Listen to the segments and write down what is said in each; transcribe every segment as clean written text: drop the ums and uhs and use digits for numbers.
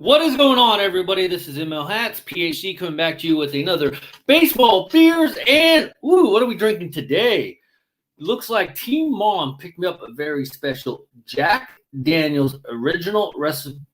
What is going on, everybody? This is ML Hats, PhD, coming back to you with another baseball, beers, and what are we drinking today? Looks like Team Mom picked me up a very special Jack Daniel's original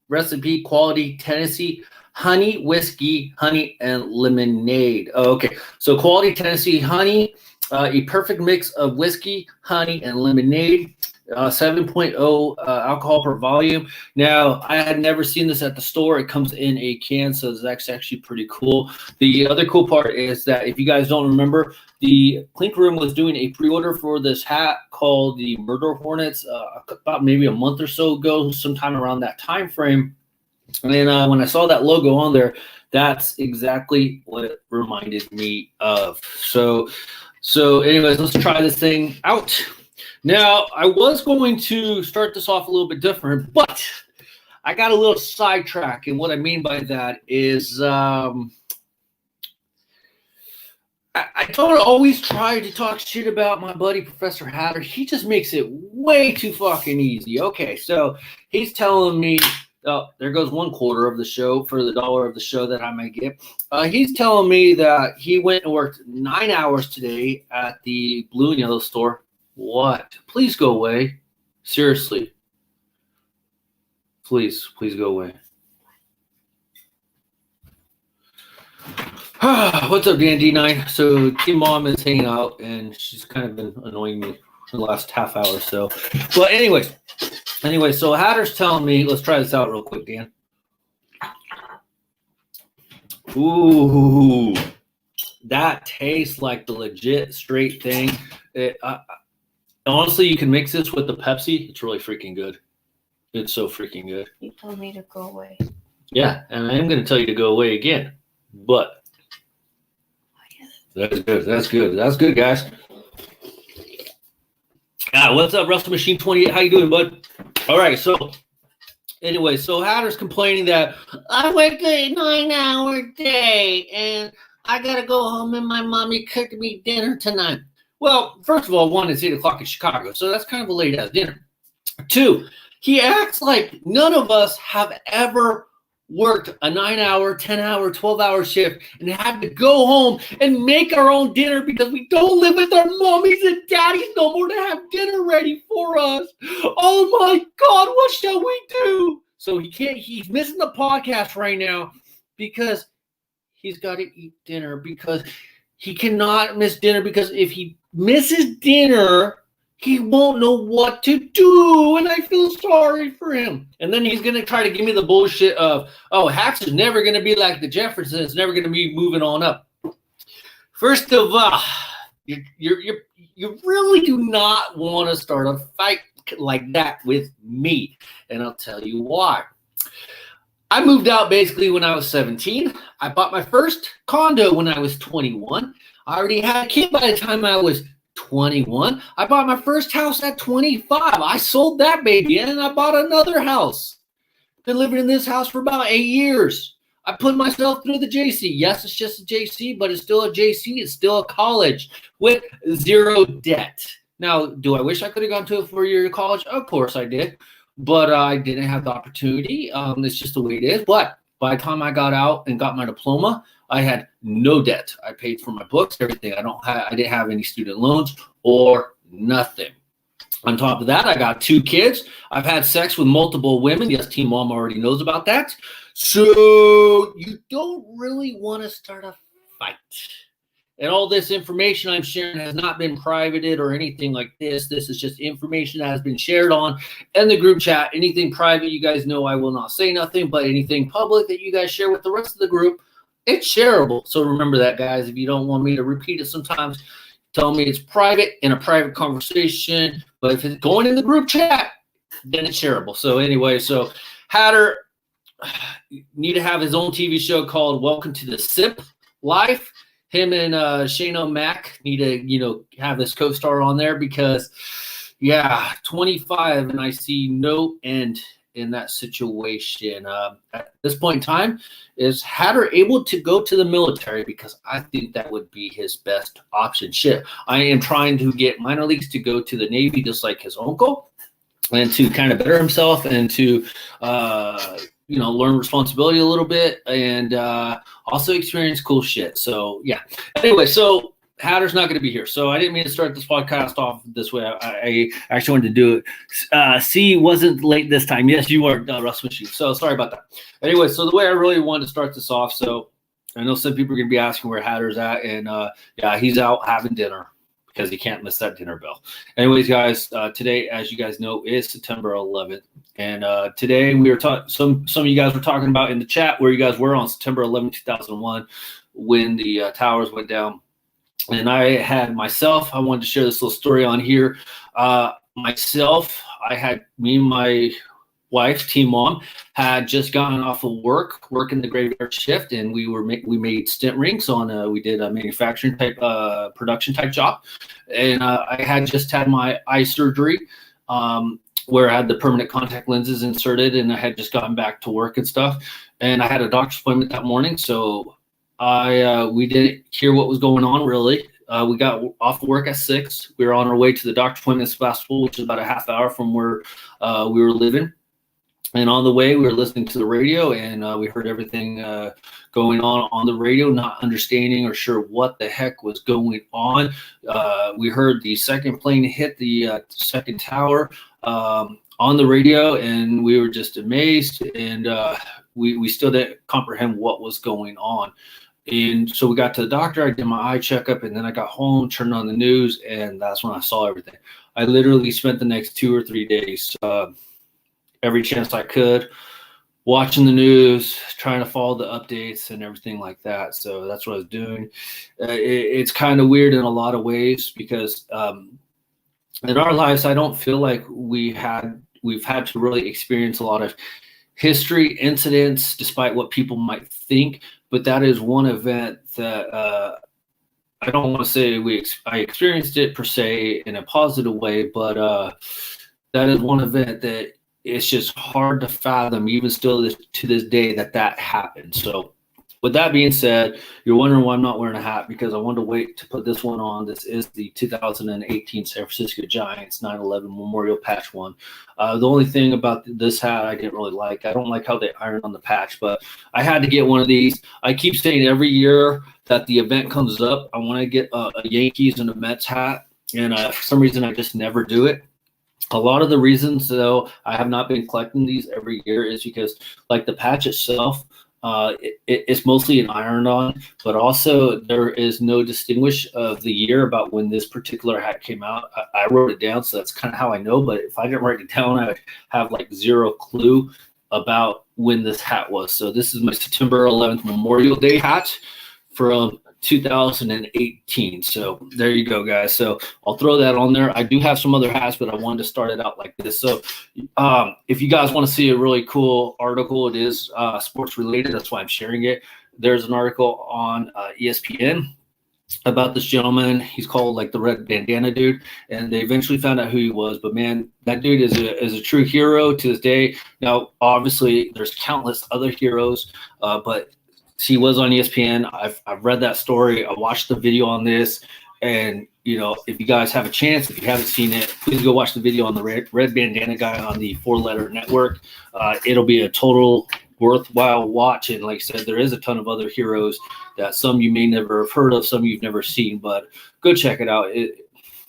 recipe quality Tennessee honey whiskey, honey, and lemonade. Okay, so quality Tennessee honey, a perfect mix of whiskey, honey, and lemonade. 7.0 alcohol per volume. Now, I had never seen this at the store. It comes in a can, so it's actually pretty cool. The other cool part is that if you guys don't remember, the Clink Room was doing a pre-order for this hat called the Murder Hornets about maybe a month or so ago, sometime around that time frame. And then when I saw that logo on there, that's exactly what it reminded me of. So anyways, let's try this thing out. Now, I was going to start this off a little bit different, but I got a little sidetrack. And what I mean by that is I don't always try to talk shit about my buddy, Professor Hatter. He just makes it way too fucking easy. Okay, so he's telling me, oh, there goes $1/4 of the show for the $1 of the show that I might get. He's telling me that he went and worked 9 hours today at the Blue and Yellow store. What? Please go away. Seriously. Please go away. What's up, Dan D9? So Team Mom is hanging out, and she's kind of been annoying me for the last half hour or so. But anyways, so Hatter's telling me, let's try this out real quick, Dan. Ooh, that tastes like the legit straight thing. Honestly, you can mix this with the Pepsi. It's really freaking good. It's so freaking good. You told me to go away. Yeah, and I am going to tell you to go away again. But that's good. That's good, guys. What's up, Russell Machine 28? How you doing, bud? All right, so anyway, so Hatter's complaining that I work a 9-hour day and I got to go home and my mommy cooked me dinner tonight. Well, first of all, 1, it's 8 o'clock in Chicago, so that's kind of a late-ass dinner. 2, he acts like none of us have ever worked a 9-hour, 10-hour, 12-hour shift and had to go home and make our own dinner because we don't live with our mommies and daddies no more to have dinner ready for us. Oh, my God, what shall we do? So he's missing the podcast right now because he's got to eat dinner because he cannot miss dinner because if he misses dinner, he won't know what to do, and I feel sorry for him. And then he's going to try to give me the bullshit of, oh, Hats is never going to be like the Jeffersons, never going to be moving on up. First of all, you really do not want to start a fight like that with me, and I'll tell you why. I moved out basically when I was 17. I bought my first condo when I was 21. I already had a kid by the time I was 21. I bought my first house at 25. I sold that baby and I bought another house. Been living in this house for about 8 years. I put myself through the JC. Yes, it's just a JC, but it's still a JC. It's still a college with 0 debt. Now, do I wish I could have gone to a 4-year college? Of course I did. But I didn't have the opportunity. It's just the way it is. But by the time I got out and got my diploma, I had no debt. I paid for my books, everything. I didn't have any student loans or nothing. On top of that, I got 2 kids. I've had sex with multiple women. Yes, Team Mom already knows about that. So you don't really want to start a fight. And all this information I'm sharing has not been privated or anything like this. This is just information that has been shared on in the group chat. Anything private, you guys know I will not say nothing, but anything public that you guys share with the rest of the group, it's shareable. So remember that, guys. If you don't want me to repeat it sometimes, tell me it's private in a private conversation. But if it's going in the group chat, then it's shareable. So anyway, so Hatter need to have his own TV show called Welcome to the Sip Life. Him and Shane O'Mac need to, have this co-star on there because, 25, and I see no end in that situation. At this point in time, is Hatter able to go to the military? Because I think that would be his best option. Shit, I am trying to get minor leagues to go to the Navy just like his uncle and to kind of better himself and to learn responsibility a little bit, and also experience cool shit. So yeah. Anyway, so Hatter's not going to be here, so I didn't mean to start this podcast off this way. I actually wanted to do it. C wasn't late this time. Yes, you are, Russell Machine. So sorry about that. Anyway, so the way I really wanted to start this off, so I know some people are going to be asking where Hatter's at, and yeah, he's out having dinner because he can't miss that dinner bell. Anyways, guys, today, as you guys know, is September 11th, and today we were talking. Some of you guys were talking about in the chat where you guys were on September 11th, 2001, when the towers went down. And I wanted to share this little story on here. Myself, me and my wife, Team Mom, had just gotten off of working the graveyard shift, and we made stint rings on. We did a manufacturing type, production type job, and I had just had my eye surgery, where I had the permanent contact lenses inserted, and I had just gotten back to work and stuff, and I had a doctor's appointment that morning, so we didn't hear what was going on really. We got off work at 6. We were on our way to the doctor's appointment festival, which is about a half hour from where we were living. And on the way, we were listening to the radio, and we heard everything going on the radio, not understanding or sure what the heck was going on. We heard the second plane hit the second tower on the radio, and we were just amazed, and we still didn't comprehend what was going on. And so we got to the doctor, I did my eye checkup, and then I got home, turned on the news, and that's when I saw everything. I literally spent the next 2 or 3 days, every chance I could, watching the news, trying to follow the updates and everything like that. So that's what I was doing. It's kind of weird in a lot of ways because in our lives, I don't feel like we've had to really experience a lot of history incidents, despite what people might think. But that is one event that I don't want to say I experienced it per se in a positive way, but that is one event that it's just hard to fathom, even still to this day, that happened. So with that being said, you're wondering why I'm not wearing a hat, because I wanted to wait to put this one on. This is the 2018 San Francisco Giants 9/11 Memorial Patch one. The only thing about this hat I didn't really like, I don't like how they iron on the patch, but I had to get one of these. I keep saying every year that the event comes up, I want to get a Yankees and a Mets hat, and for some reason I just never do it. A lot of the reasons, though, I have not been collecting these every year is because, like, the patch itself, it's mostly an iron-on, but also there is no distinguish of the year about when this particular hat came out. I wrote it down, so that's kind of how I know, but if I didn't write it down, I would have, like, zero clue about when this hat was. So this is my September 11th Memorial Day hat from 2018. So there you go, guys. So I'll throw that on there. I do have some other hats, but I wanted to start it out like this. So if you guys want to see a really cool article, it is sports related. That's why I'm sharing it. There's an article on ESPN about this gentleman. He's called like the Red Bandana Dude, and they eventually found out who he was. But man, that dude is a true hero to this day. Now, obviously, there's countless other heroes, but he was on ESPN. I've read that story. I watched the video on this, and if you guys have a chance, if you haven't seen it, please go watch the video on the Red Bandana guy on the 4-Letter Network. It'll be a total worthwhile watch. And like I said, there is a ton of other heroes that some you may never have heard of, some you've never seen, but go check it out.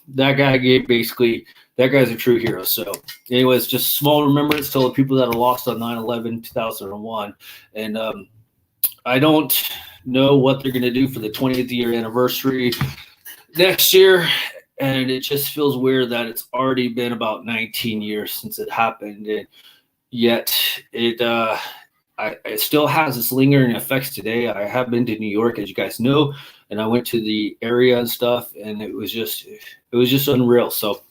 That guy's a true hero. So anyways, just small remembrance to the people that are lost on 9/11, 2001. And I don't know what they're going to do for the 20th year anniversary next year, and it just feels weird that it's already been about 19 years since it happened, and yet it still has its lingering effects today. I have been to New York, as you guys know, and I went to the area and stuff, and it was just unreal. So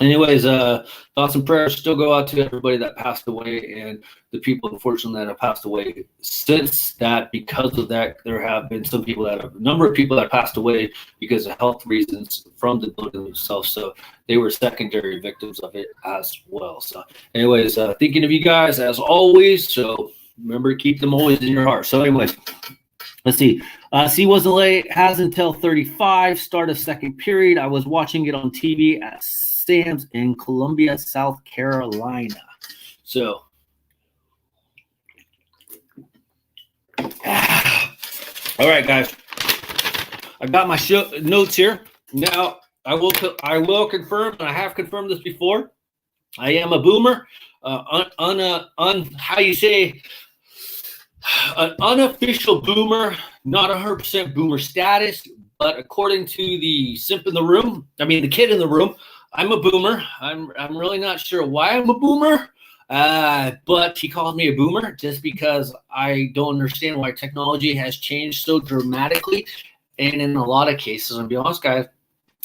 anyways, thoughts and prayers still go out to everybody that passed away, and the people, unfortunately, that have passed away since that. Because of that, there have been a number of people that passed away because of health reasons from the building themselves. So they were secondary victims of it as well. So anyways, thinking of you guys as always. So remember, keep them always in your heart. So anyways, let's see. C wasn't late. Has until 35. Start of second period. I was watching it on TV at Sam's in Columbia, South Carolina. So All right, guys. I got my notes here. Now, I will confirm, and I have confirmed this before. I am a boomer. How you say, an unofficial boomer, not 100% boomer status, but according to the simp in the room, the kid in the room, I'm a boomer. I'm really not sure why I'm a boomer, but he called me a boomer just because I don't understand why technology has changed so dramatically. And in a lot of cases, I'll be honest, guys,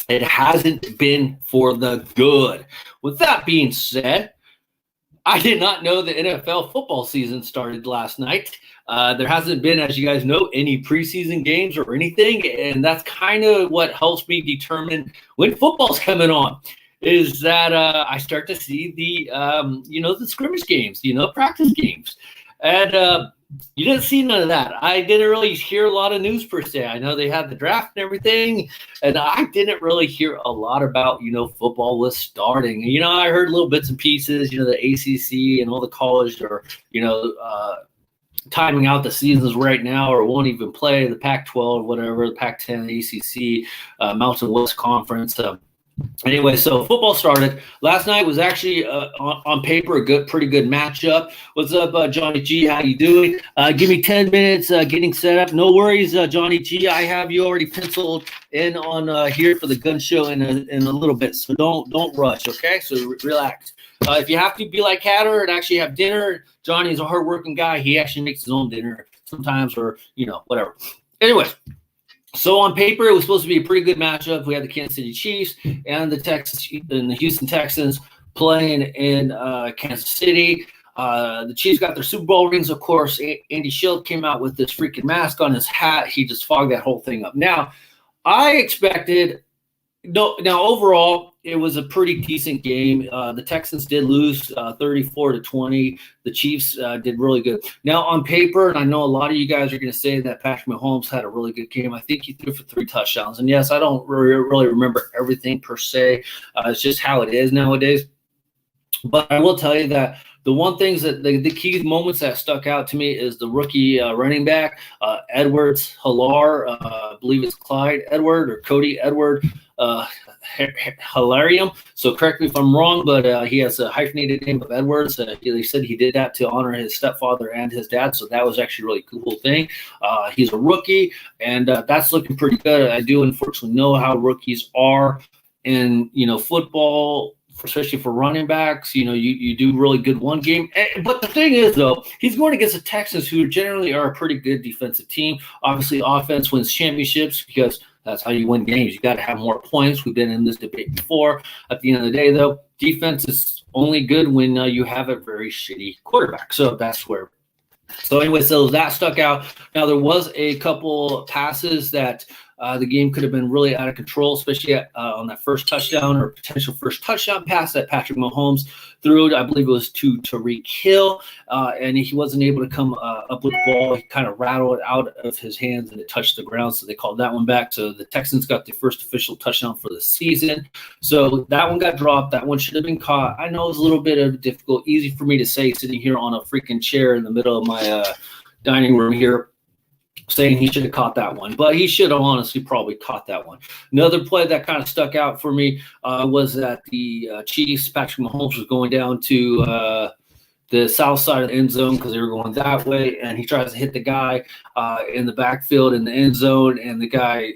it hasn't been for the good. With that being said, I did not know the NFL football season started last night. There hasn't been, as you guys know, any preseason games or anything, and that's kind of what helps me determine when football's coming on. Is that I start to see the scrimmage games, practice games, and you didn't see none of that. I didn't really hear a lot of news per se. I know they had the draft and everything, and I didn't really hear a lot about, football was starting. I heard little bits and pieces, the ACC and all the college are, timing out the seasons right now or won't even play, the Pac-12, whatever, the Pac-10, the ACC, Mountain West Conference. Anyway, so football started. Last night was actually on paper a pretty good matchup. What's up, Johnny G? How you doing? Give me 10 minutes getting set up. No worries, Johnny G. I have you already penciled in on here for the gun show in a little bit. So don't rush, okay? So relax. If you have to be like Hatter and actually have dinner, Johnny's a hardworking guy. He actually makes his own dinner sometimes, or whatever. Anyway. So on paper, it was supposed to be a pretty good matchup. We had the Kansas City Chiefs and the Houston Texans playing in Kansas City. The Chiefs got their Super Bowl rings, of course. Andy Schilt came out with this freaking mask on his hat. He just fogged that whole thing up. Now, I expected overall, it was a pretty decent game. The Texans did lose 34-20. The Chiefs did really good. Now, on paper, and I know a lot of you guys are going to say that Patrick Mahomes had a really good game. I think he threw for 3 touchdowns. And yes, I don't really remember everything per se. It's just how it is nowadays. But I will tell you that the one things that the key moments that stuck out to me is the rookie running back, Edwards Hilar, I believe it's Clyde Edward or Cody Edward Hilarium. So correct me if I'm wrong, but he has a hyphenated name of Edwards. They said he did that to honor his stepfather and his dad. So that was actually a really cool thing. He's a rookie, and that's looking pretty good. I do unfortunately know how rookies are in football, especially for running backs. You do really good one game. But the thing is, though, he's going against the Texans, who generally are a pretty good defensive team. Obviously, offense wins championships because that's how you win games. You got to have more points. We've been in this debate before. At the end of the day, though, defense is only good when you have a very shitty quarterback. So that's where. So anyway, so that stuck out. Now, there was a couple passes that the game could have been really out of control, especially on that first touchdown or potential first touchdown pass that Patrick Mahomes threw. I believe it was to Tyreek Hill, and he wasn't able to come up with the ball. He kind of rattled it out of his hands, and it touched the ground, so they called that one back. So the Texans got the first official touchdown for the season. So that one got dropped. That one should have been caught. I know it was a little bit of difficult, easy for me to say sitting here on a freaking chair in the middle of my dining room here, saying he should have caught that one, but he should have honestly probably caught that one. Another play that kind of stuck out for me was that the Chiefs, Patrick Mahomes was going down to the south side of the end zone because they were going that way, and he tries to hit the guy in the backfield in the end zone, and the guy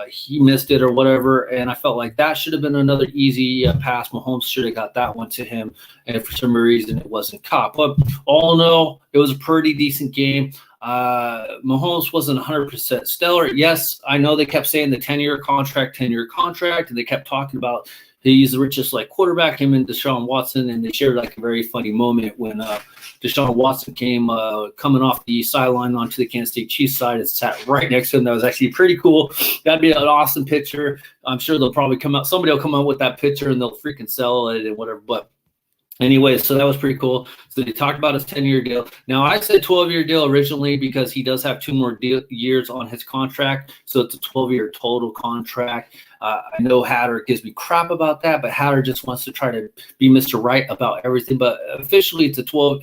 he missed it or whatever, and I felt like that should have been another easy pass. Mahomes should have got that one to him, and for some reason it wasn't caught. But all in all, it was a pretty decent game. Mahomes wasn't 100% stellar. Yes, I know they kept saying the 10-year contract, and they kept talking about he's the richest quarterback, him and Deshaun Watson, and they shared a very funny moment when Deshaun Watson came coming off the sideline onto the Kansas City Chiefs side and sat right next to him. That was actually pretty cool. That'd be an awesome picture. I'm sure they'll probably somebody will come out with that picture and they'll freaking sell it and whatever, but anyway, so that was pretty cool. So they talked about his 10-year deal. Now, I said 12-year deal originally because he does have 2 more years on his contract, so it's a 12-year total contract. I know Hatter gives me crap about that, but Hatter just wants to try to be Mr. Right about everything. But officially, it's a 12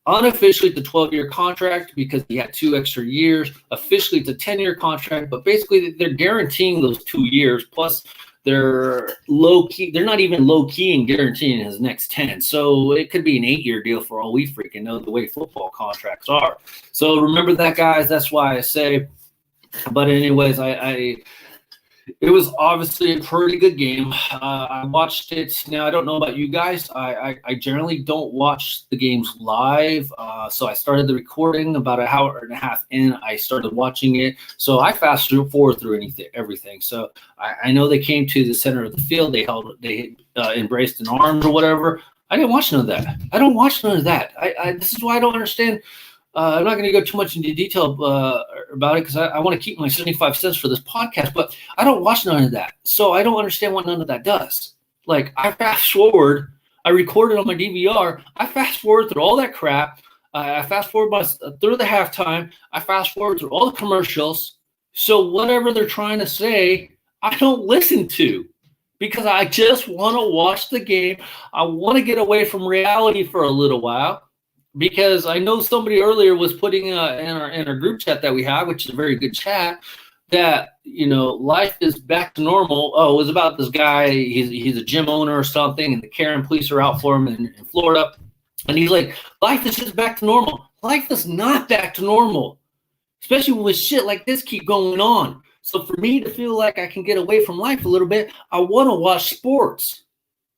Unofficially, it's a 12-year contract because he had 2 extra years. Officially, it's a 10-year contract, but basically they're guaranteeing those 2 years. Plus, they're low-key. They're not even low-key and guaranteeing his next 10. So it could be an 8-year deal for all we freaking know the way football contracts are. So remember that, guys. That's why I say. But anyways, it was obviously a pretty good game. I watched it. Now, I don't know about you guys. I generally don't watch the games live. So I started the recording about an hour and a half in. I started watching it. So I fast forward through everything. So I know they came to the center of the field. They embraced in arms or whatever. I didn't watch none of that. I don't watch none of that. This is why I don't understand. I'm not going to go too much into detail about it because I want to keep my 75 cents for this podcast, but I don't watch none of that. So I don't understand what none of that does. Like, I fast forward, I record it on my DVR, I fast forward through all that crap. I fast forward through the halftime. I fast forward through all the commercials. So whatever they're trying to say, I don't listen to because I just want to watch the game. I want to get away from reality for a little while. Because I know somebody earlier was putting in our group chat that we have, which is a very good chat, that, life is back to normal. Oh, it was about this guy. He's a gym owner or something, and the Karen police are out for him in Florida. And he's like, life is just back to normal. Life is not back to normal, especially with shit like this keep going on. So for me to feel like I can get away from life a little bit, I want to watch sports.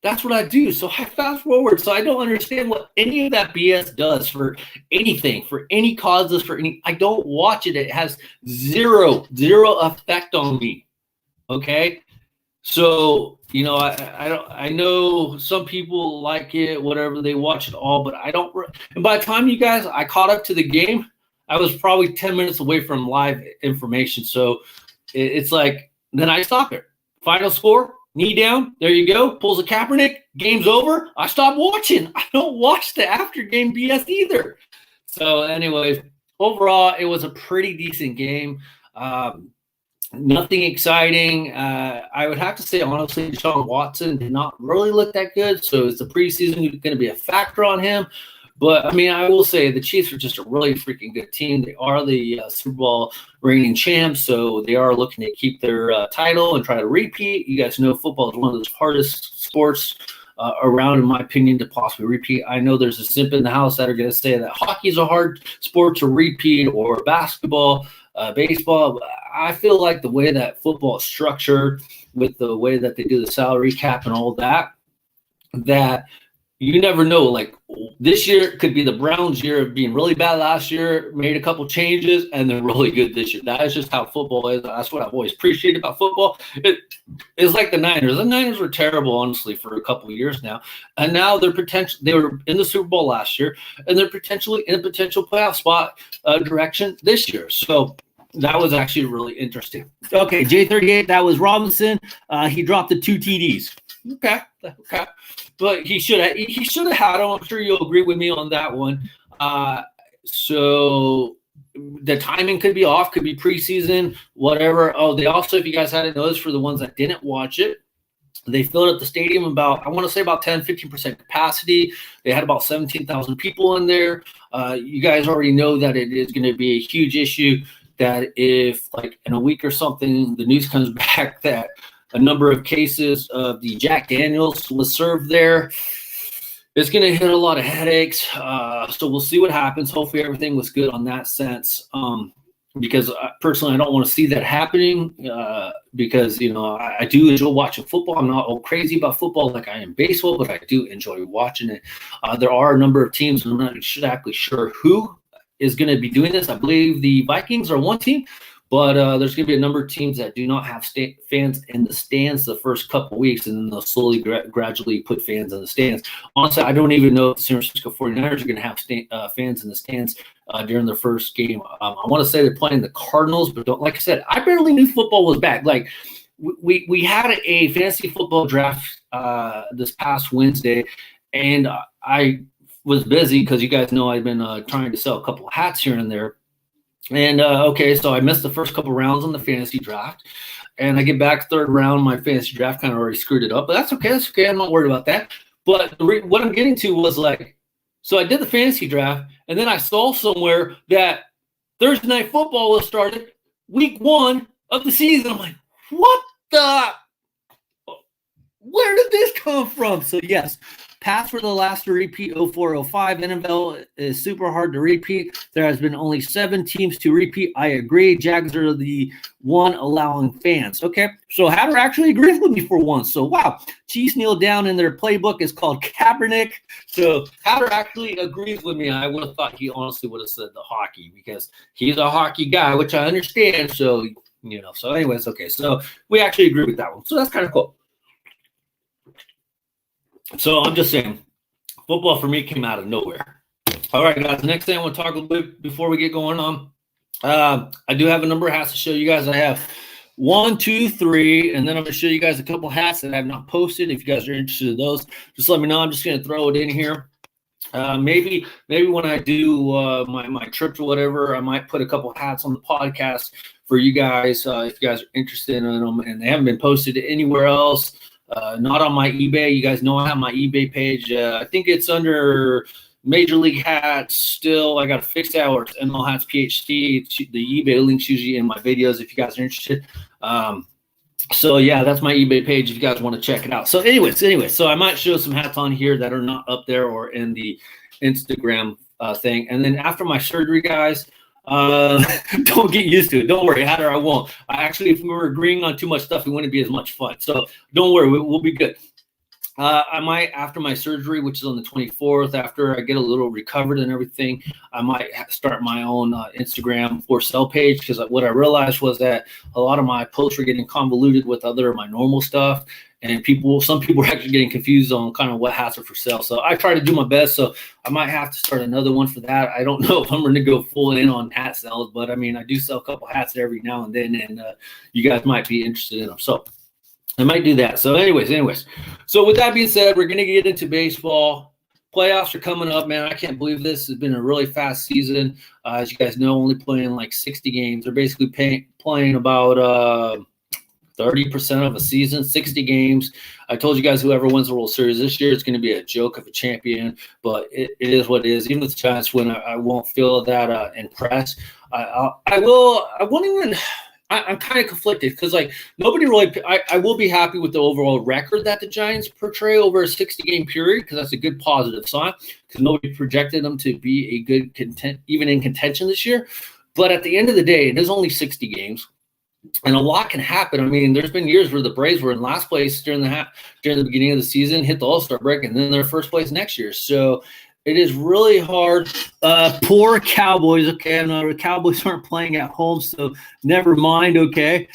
That's what I do. So I fast forward. So I don't understand what any of that BS does for anything, for any causes, I don't watch it. It has zero effect on me. Okay. So, I know some people like it, whatever, they watch it all, but I don't. And by the time I caught up to the game, I was probably 10 minutes away from live information. So it's like, then I stop it. Final score. Knee down, there you go, pulls a Kaepernick, game's over, I stopped watching. I don't watch the after-game BS either. So anyways, overall, it was a pretty decent game. Nothing exciting. I would have to say, honestly, Deshaun Watson did not really look that good, so is the preseason going to be a factor on him? But, I will say the Chiefs are just a really freaking good team. They are the Super Bowl reigning champs, so they are looking to keep their title and try to repeat. You guys know football is one of the hardest sports around, in my opinion, to possibly repeat. I know there's a simp in the house that are going to say that hockey is a hard sport to repeat, or basketball, baseball. I feel like the way that football is structured, with the way that they do the salary cap and all that you never know. Like, this year could be the Browns' year of being really bad last year, made a couple changes, and they're really good this year. That is just how football is. That's what I've always appreciated about football. It's like the Niners. The Niners were terrible, honestly, for a couple of years now. And now they were in the Super Bowl last year, and they're potentially in a potential playoff spot direction this year. So that was actually really interesting. Okay, J38, that was Robinson. He dropped the 2 TDs. Okay. But he should have had them. I'm sure you'll agree with me on that one. So the timing could be off, could be preseason, whatever. Oh, they also, if you guys hadn't noticed, for the ones that didn't watch it, they filled up the stadium about 10-15% capacity. They had about 17,000 people in there. You guys already know that it is going to be a huge issue, that if, like, in a week or something, the news comes back that a number of cases of the Jack Daniels was served there, it's going to hit a lot of headaches. So we'll see what happens. Hopefully everything was good on that sense. Because personally, I don't want to see that happening because, I do enjoy watching football. I'm not all crazy about football like I am baseball, but I do enjoy watching it. There are a number of teams, and I'm not exactly sure who is going to be doing this. I believe the Vikings are one team. But there's going to be a number of teams that do not have fans in the stands the first couple of weeks, and then they'll slowly, gradually put fans in the stands. Honestly, I don't even know if the San Francisco 49ers are going to have fans in the stands during their first game. I want to say they're playing the Cardinals, but like I said, I barely knew football was back. Like, we had a fantasy football draft this past Wednesday, and I was busy because you guys know I've been trying to sell a couple of hats here and there. And, so I missed the first couple rounds on the fantasy draft. And I get back third round, my fantasy draft kind of already screwed it up. But that's okay. I'm not worried about that. But what I'm getting to was, like, So I did the fantasy draft, and then I saw somewhere that Thursday Night Football was started week 1 of the season. I'm like, what the? Where did this come from? So, yes, past for the last to repeat 0405. NFL is super hard to repeat. There has been only 7 teams to repeat. I agree. Jags are the one allowing fans. Okay, so Hatter actually agrees with me for once. So, wow. Chiefs kneel down in their playbook is called Kaepernick. So, Hatter actually agrees with me. I would have thought he honestly would have said the hockey because he's a hockey guy, which I understand. So, so anyways, okay. So, we actually agree with that one. So, that's kind of cool. So I'm just saying, football for me came out of nowhere. All right, guys. Next thing I want to talk a little bit before we get going on. I do have a number of hats to show you guys. I have 1, 2, 3, and then I'm going to show you guys a couple hats that I have not posted. If you guys are interested in those, just let me know. I'm just going to throw it in here. Maybe when I do my trips or whatever, I might put a couple hats on the podcast for you guys if you guys are interested in them, and they haven't been posted anywhere else. Not on my eBay. You guys know I have my eBay page. I think it's under Major League Hats still. I got a fixed hour. It's ML Hats PhD. The eBay link's usually in my videos if you guys are interested. So, yeah, that's my eBay page if you guys want to check it out. So, anyways, so I might show some hats on here that are not up there or in the Instagram thing. And then after my surgery, guys, don't get used to it. Don't worry, Hatter, I won't. Actually, if we were agreeing on too much stuff, it wouldn't be as much fun. So don't worry, we'll be good. I might, after my surgery, which is on the 24th, after I get a little recovered and everything, I might start my own Instagram for sale page, because what I realized was that a lot of my posts were getting convoluted with my normal stuff, and some people are actually getting confused on kind of what hats are for sale. So I try to do my best. So I might have to start another one for that. I don't know if I'm going to go full in on hat sales, but I mean, I do sell a couple hats every now and then, and you guys might be interested in them. So I might do that. So anyways. So with that being said, we're going to get into baseball. Playoffs are coming up, man. I can't believe this. It's been a really fast season. As you guys know, only playing like 60 games. They're basically playing about 30% of a season, 60 games. I told you guys whoever wins the World Series this year is going to be a joke of a champion, but it is what it is. Even if the Giants win, I won't feel that impressed. I'm kind of conflicted because, nobody really – I will be happy with the overall record that the Giants portray over a 60-game period, because that's a good positive sign, because nobody projected them to be a good even in contention this year. But at the end of the day, it is only 60 games. And a lot can happen. I mean, there's been years where the Braves were in last place during the beginning of the season, hit the All-Star break, and then they're first place next year. So it is really hard. Poor Cowboys. Okay, I know the Cowboys aren't playing at home, so never mind. Okay,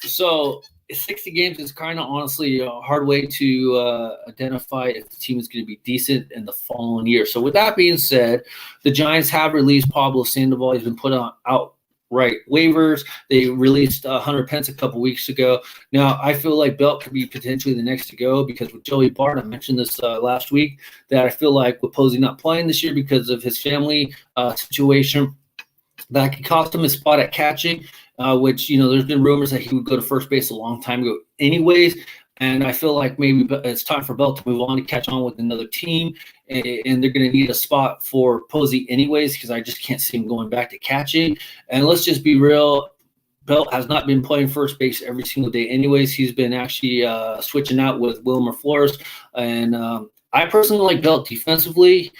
so 60 games is kind of honestly a hard way to identify if the team is going to be decent in the following year. So with that being said, the Giants have released Pablo Sandoval. He's been put out waivers. They released Hunter Pence a couple weeks ago. Now, I feel like Belt could be potentially the next to go, because with Joey Bart, I mentioned this last week, that I feel like with Posey not playing this year because of his family situation, that could cost him his spot at catching, which, there's been rumors that he would go to first base a long time ago anyways. And I feel like maybe it's time for Belt to move on to catch on with another team. And they're going to need a spot for Posey anyways, because I just can't see him going back to catching. And let's just be real. Belt has not been playing first base every single day anyways. He's been actually switching out with Wilmer Flores. And I personally like Belt defensively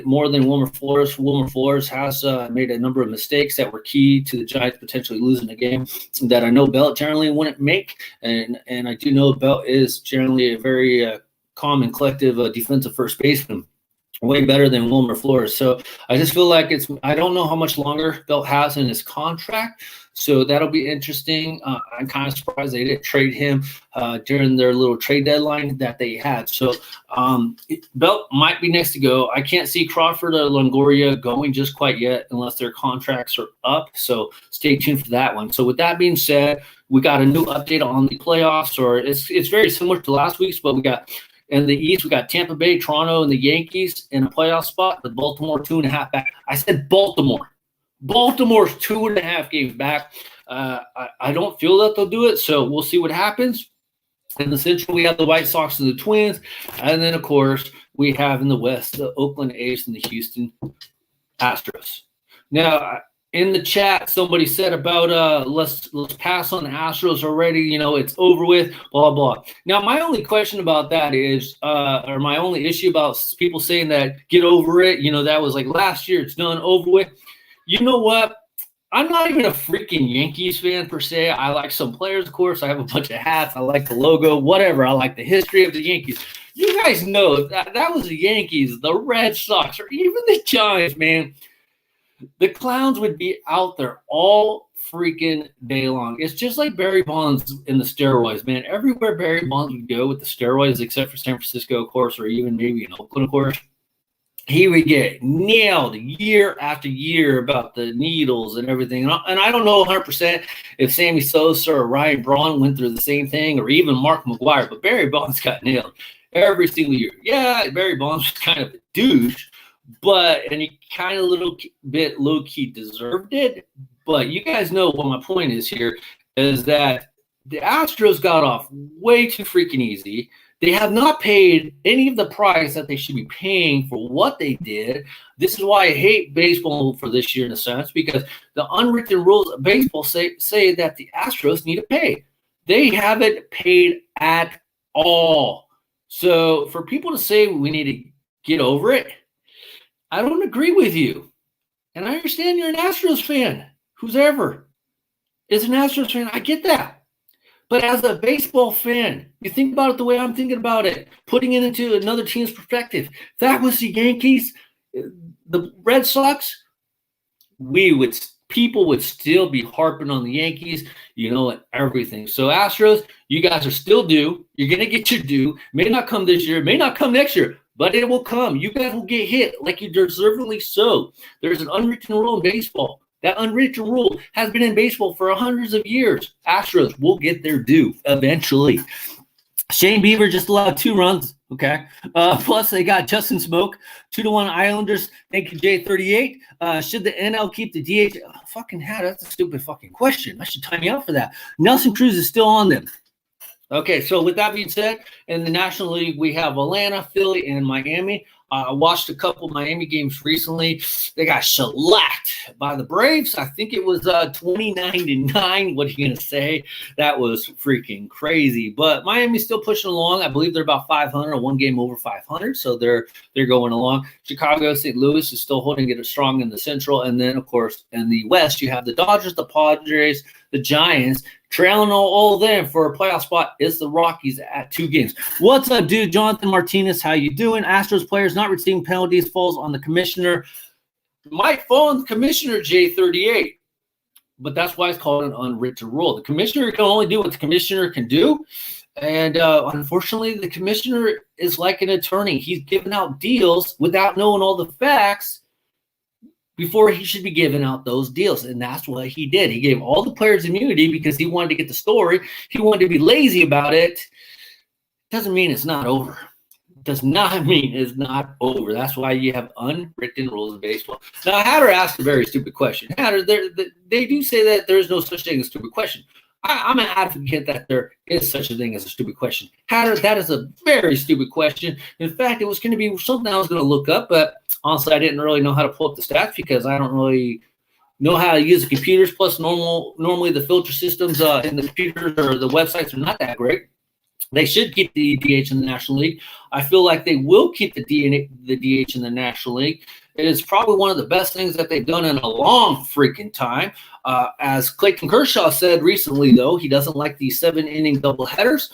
more than Wilmer Flores. Wilmer Flores has made a number of mistakes that were key to the Giants potentially losing the game that I know Belt generally wouldn't make. And I do know Belt is generally a very calm and collective defensive first baseman, way better than Wilmer Flores. So I just feel like I don't know how much longer Belt has in his contract. So that'll be interesting. I'm kind of surprised they didn't trade him during their little trade deadline that they had. So Belt might be next to go. I can't see Crawford or Longoria going just quite yet unless their contracts are up. So stay tuned for that one. So with that being said, we got a new update on the playoffs, or it's very similar to last week's, but we got in the East, we got Tampa Bay, Toronto, and the Yankees in a playoff spot, with Baltimore 2.5 back. I said Baltimore. Baltimore's 2.5 games back. I don't feel that they'll do it, so we'll see what happens. In the Central, we have the White Sox and the Twins. And then, of course, we have in the West the Oakland A's and the Houston Astros. Now, in the chat, somebody said about let's pass on the Astros already. You know, it's over with, blah, blah. Now, my only question about that is, or my only issue about people saying that get over it, you know, that was like last year, it's done, over with. You know what? I'm not even a freaking Yankees fan per se. I like some players, of course. I have a bunch of hats. I like the logo, whatever. I like the history of the Yankees. You guys know that was the Yankees, the Red Sox, or even the Giants, man. The clowns would be out there all freaking day long. It's just like Barry Bonds in the steroids, man. Everywhere Barry Bonds would go with the steroids, except for San Francisco, of course, or even maybe in Oakland, of course, he would get nailed year after year about the needles and everything. And I don't know 100% if Sammy Sosa or Ryan Braun went through the same thing, or even Mark McGwire, but Barry Bonds got nailed every single year. Yeah, Barry Bonds was kind of a douche, and he kind of a little bit low-key deserved it. But you guys know what my point is here, is that the Astros got off way too freaking easy. They have not paid any of the price that they should be paying for what they did. This is why I hate baseball for this year in a sense, because the unwritten rules of baseball say that the Astros need to pay. They haven't paid at all. So for people to say we need to get over it, I don't agree with you. And I understand you're an Astros fan. Who's ever is an Astros fan. I get that. But as a baseball fan, you think about it the way I'm thinking about it, putting it into another team's perspective. If that was the Yankees, the Red Sox, people would still be harping on the Yankees, you know, and everything. So Astros, you guys are still due. You're going to get your due. May not come this year, may not come next year, but it will come. You guys will get hit like you deservedly so. There's an unwritten rule in baseball. That unwritten rule has been in baseball for hundreds of years. Astros will get their due eventually. Shane Bieber just allowed 2 runs. Okay. Plus, they got Justin Smoke, 2-1 Islanders. Thank you, J38. Should the NL keep the DH? Oh, fucking hell, that's a stupid fucking question. I should time me out for that. Nelson Cruz is still on them. Okay, so with that being said, in the National League, we have Atlanta, Philly, and Miami. I watched a couple Miami games recently. They got shellacked by the Braves. I think it was 29-9. What are you going to say? That was freaking crazy. But Miami's still pushing along. I believe they're about 500, or one game over 500. So they're going along. Chicago, St. Louis is still holding it strong in the Central. And then, of course, in the West, you have the Dodgers, the Padres, the Giants. Trailing all them for a playoff spot is the Rockies at 2 games. What's up, dude? Jonathan Martinez, how you doing? Astros players not receiving penalties falls on the commissioner. Might fall on the commissioner, J38, but that's why it's called an unwritten rule. The commissioner can only do what the commissioner can do, and unfortunately, the commissioner is like an attorney. He's giving out deals without knowing all the facts before he should be giving out those deals. And that's what he did. He gave all the players immunity because he wanted to get the story. He wanted to be lazy about it. Doesn't mean it's not over. Does not mean it's not over. That's why you have unwritten rules in baseball. Now, Hatter asked a very stupid question. Hatter, they do say that there is no such thing as a stupid question. I'm an advocate that there is such a thing as a stupid question. Hatter, that is a very stupid question. In fact, it was going to be something I was going to look up, but honestly, I didn't really know how to pull up the stats because I don't really know how to use the computers. Plus, normally the filter systems in the computers or the websites are not that great. They should keep the DH in the National League. I feel like they will keep the DH in the National League. It is probably one of the best things that they've done in a long freaking time. As Clayton Kershaw said recently, though, he doesn't like the 7-inning doubleheaders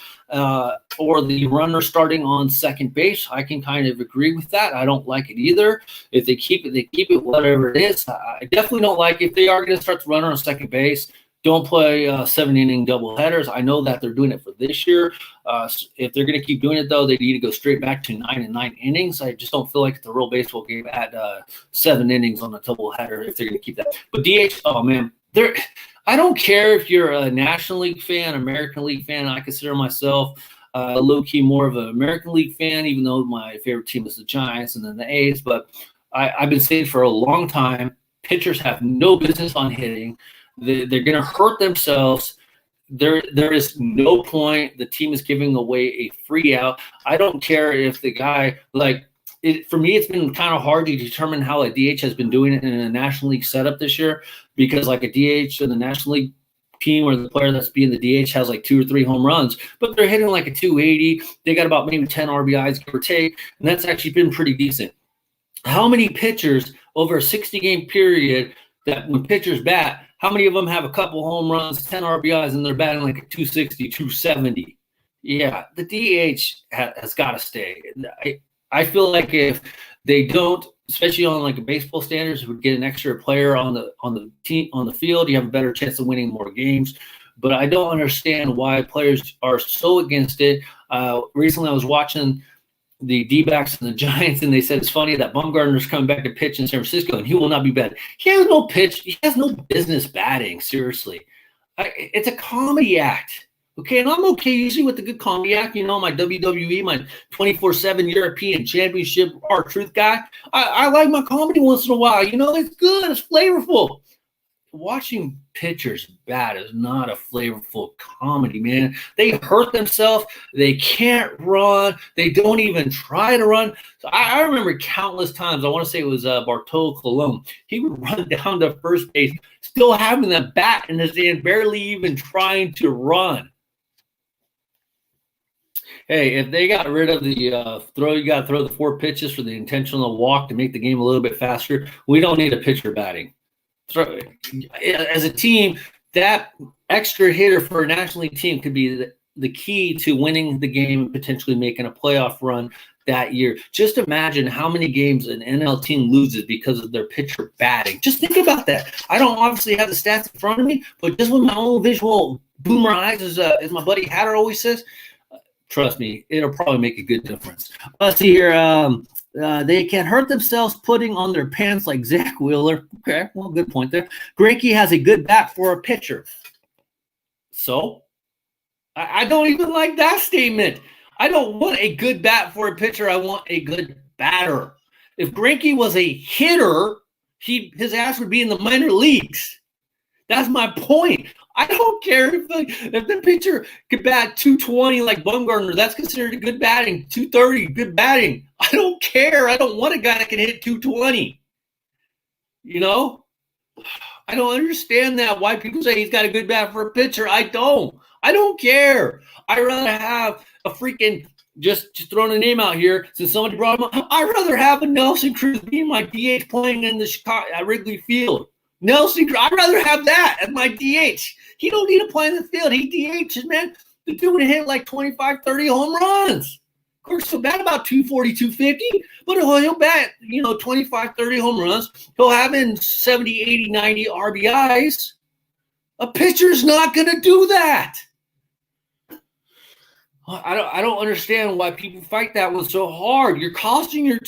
or the runner starting on second base. I can kind of agree with that. I don't like it either. If they keep it, they keep it, whatever it is. I definitely don't like if they are going to start the runner on second base. Don't play 7-inning doubleheaders. I know that they're doing it for this year. If they're going to keep doing it, though, they need to go straight back to 9 and 9 innings. I just don't feel like it's a real baseball game at 7 innings on a doubleheader if they're going to keep that. But DH, oh, man. I don't care if you're a National League fan, American League fan. I consider myself low-key more of an American League fan, even though my favorite team is the Giants and then the A's. But I've been saying for a long time, pitchers have no business on hitting. They're going to hurt themselves. there is no point. The team is giving away a free out. I don't care if the guy for me, it's been kind of hard to determine how a DH has been doing it in a National League setup this year, because like a DH in the National League team or the player that's being the DH has like 2 or 3 home runs, but they're hitting like a 280. They got about maybe 10 RBIs, give or take, and that's actually been pretty decent. How many pitchers over a 60-game period that when pitchers bat, how many of them have a couple home runs, 10 RBIs, and they're batting like a 260, 270? Yeah, the DH has got to stay. I feel like if they don't, especially on like a baseball standards, would get an extra player on the team on the field, you have a better chance of winning more games. But I don't understand why players are so against it. Recently, I was watching the D-backs and the Giants, and they said it's funny that Bumgarner's coming back to pitch in San Francisco, and he will not be batting. He has no pitch. He has no business batting. Seriously, it's a comedy act. Okay, and I'm okay usually with the good comedy act. You know, my WWE, my 24/7 European Championship R-Truth guy. I like my comedy once in a while. You know, it's good. It's flavorful. Watching pitchers bat is not a flavorful comedy, man. They hurt themselves. They can't run. They don't even try to run. So I remember countless times, I want to say it was Bartolo Colon. He would run down to first base, still having the bat in his hand, barely even trying to run. Hey, if they got rid of the you got to throw the 4 pitches for the intentional walk to make the game a little bit faster. We don't need a pitcher batting. As a team, that extra hitter for a National League team could be the key to winning the game and potentially making a playoff run that year. Just imagine how many games an NL team loses because of their pitcher batting. Just think about that. I don't obviously have the stats in front of me, but just with my own visual boomer eyes, as my buddy Hatter always says, trust me, it'll probably make a good difference. Let's see here. They can hurt themselves putting on their pants like Zach Wheeler. Okay, well, good point there. Greinke has a good bat for a pitcher. So, I don't even like that statement. I don't want a good bat for a pitcher. I want a good batter. If Greinke was a hitter, his ass would be in the minor leagues. That's my point. I don't care if the pitcher could bat 220 like Bumgarner. That's considered a good batting. 230, good batting. I don't care. I don't want a guy that can hit 220. You know? I don't understand that. Why people say he's got a good bat for a pitcher. I don't care. I'd rather have a freaking, just throwing a name out here, since somebody brought him up, I'd rather have a Nelson Cruz being my DH playing in the Chicago at Wrigley Field. Nelson, I'd rather have that as my DH. He don't need to play in the field. He DHs, man. The dude would hit like 25, 30 home runs. Of course, he'll bat about 240, 250, but he'll bat, 25, 30 home runs. He'll have in 70, 80, 90 RBIs. A pitcher's not going to do that. I don't understand why people fight that one so hard. You're costing your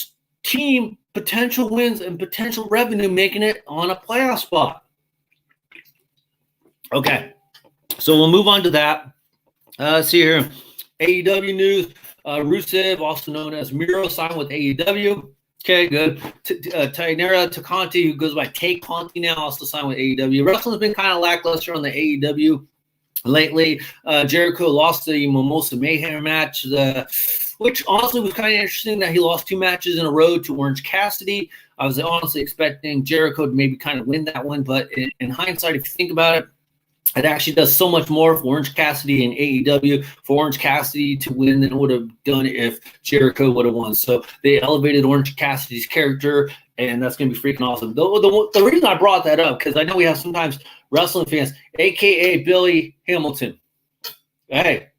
team potential wins and potential revenue, making it on a playoff spot. Okay, so we'll move on to that. Let's see here. AEW news. Rusev, also known as Miro, signed with AEW. Okay, good. Tainara Takanti, who goes by Tay Conti now, also signed with AEW. Wrestling's been kind of lackluster on the AEW lately. Jericho lost the Mimosa Mayhem match, which honestly was kind of interesting that he lost 2 matches in a row to Orange Cassidy. I was honestly expecting Jericho to maybe kind of win that one, but in hindsight, if you think about it, it actually does so much more for Orange Cassidy and AEW for Orange Cassidy to win than it would have done if Jericho would have won. So they elevated Orange Cassidy's character, and that's going to be freaking awesome. The reason I brought that up, because I know we have sometimes wrestling fans, a.k.a. Billy Hamilton. Hey,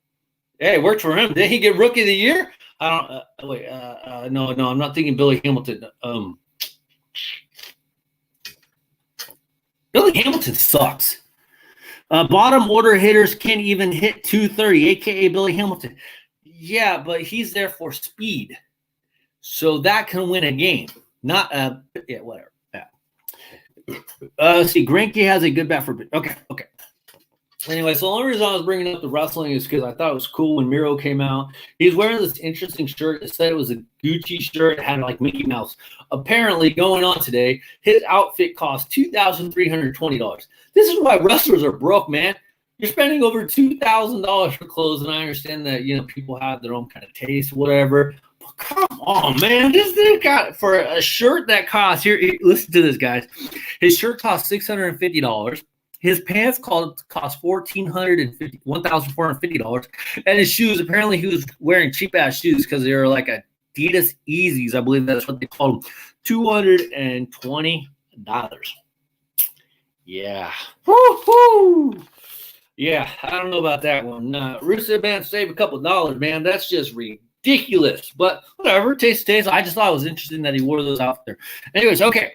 worked for him. Did he get Rookie of the Year? I don't no, I'm not thinking Billy Hamilton. Billy Hamilton sucks. Bottom order hitters can't even hit 230, a.k.a. Billy Hamilton. Yeah, but he's there for speed. So that can win a game. Not, whatever. Yeah. Let's see. Greinke has a good bat for – okay. Anyway, so the only reason I was bringing up the wrestling is because I thought it was cool when Miro came out. He was wearing this interesting shirt. It said it was a Gucci shirt. It had like Mickey Mouse. Apparently, going on today, his outfit cost $2,320. This is why wrestlers are broke, man. You're spending over $2,000 for clothes, and I understand that, you know, people have their own kind of taste, whatever. But come on, man. This dude got, for a shirt that costs, here, listen to this, guys. His shirt costs $650. His pants cost $1,450. And his shoes, apparently he was wearing cheap-ass shoes because they were like Adidas Yeezys. I believe that's what they called them. $220. Yeah. Woo-hoo! Yeah, I don't know about that one. Rusev Band save a couple of dollars, man. That's just ridiculous. But whatever, taste. I just thought it was interesting that he wore those out there. Anyways, okay.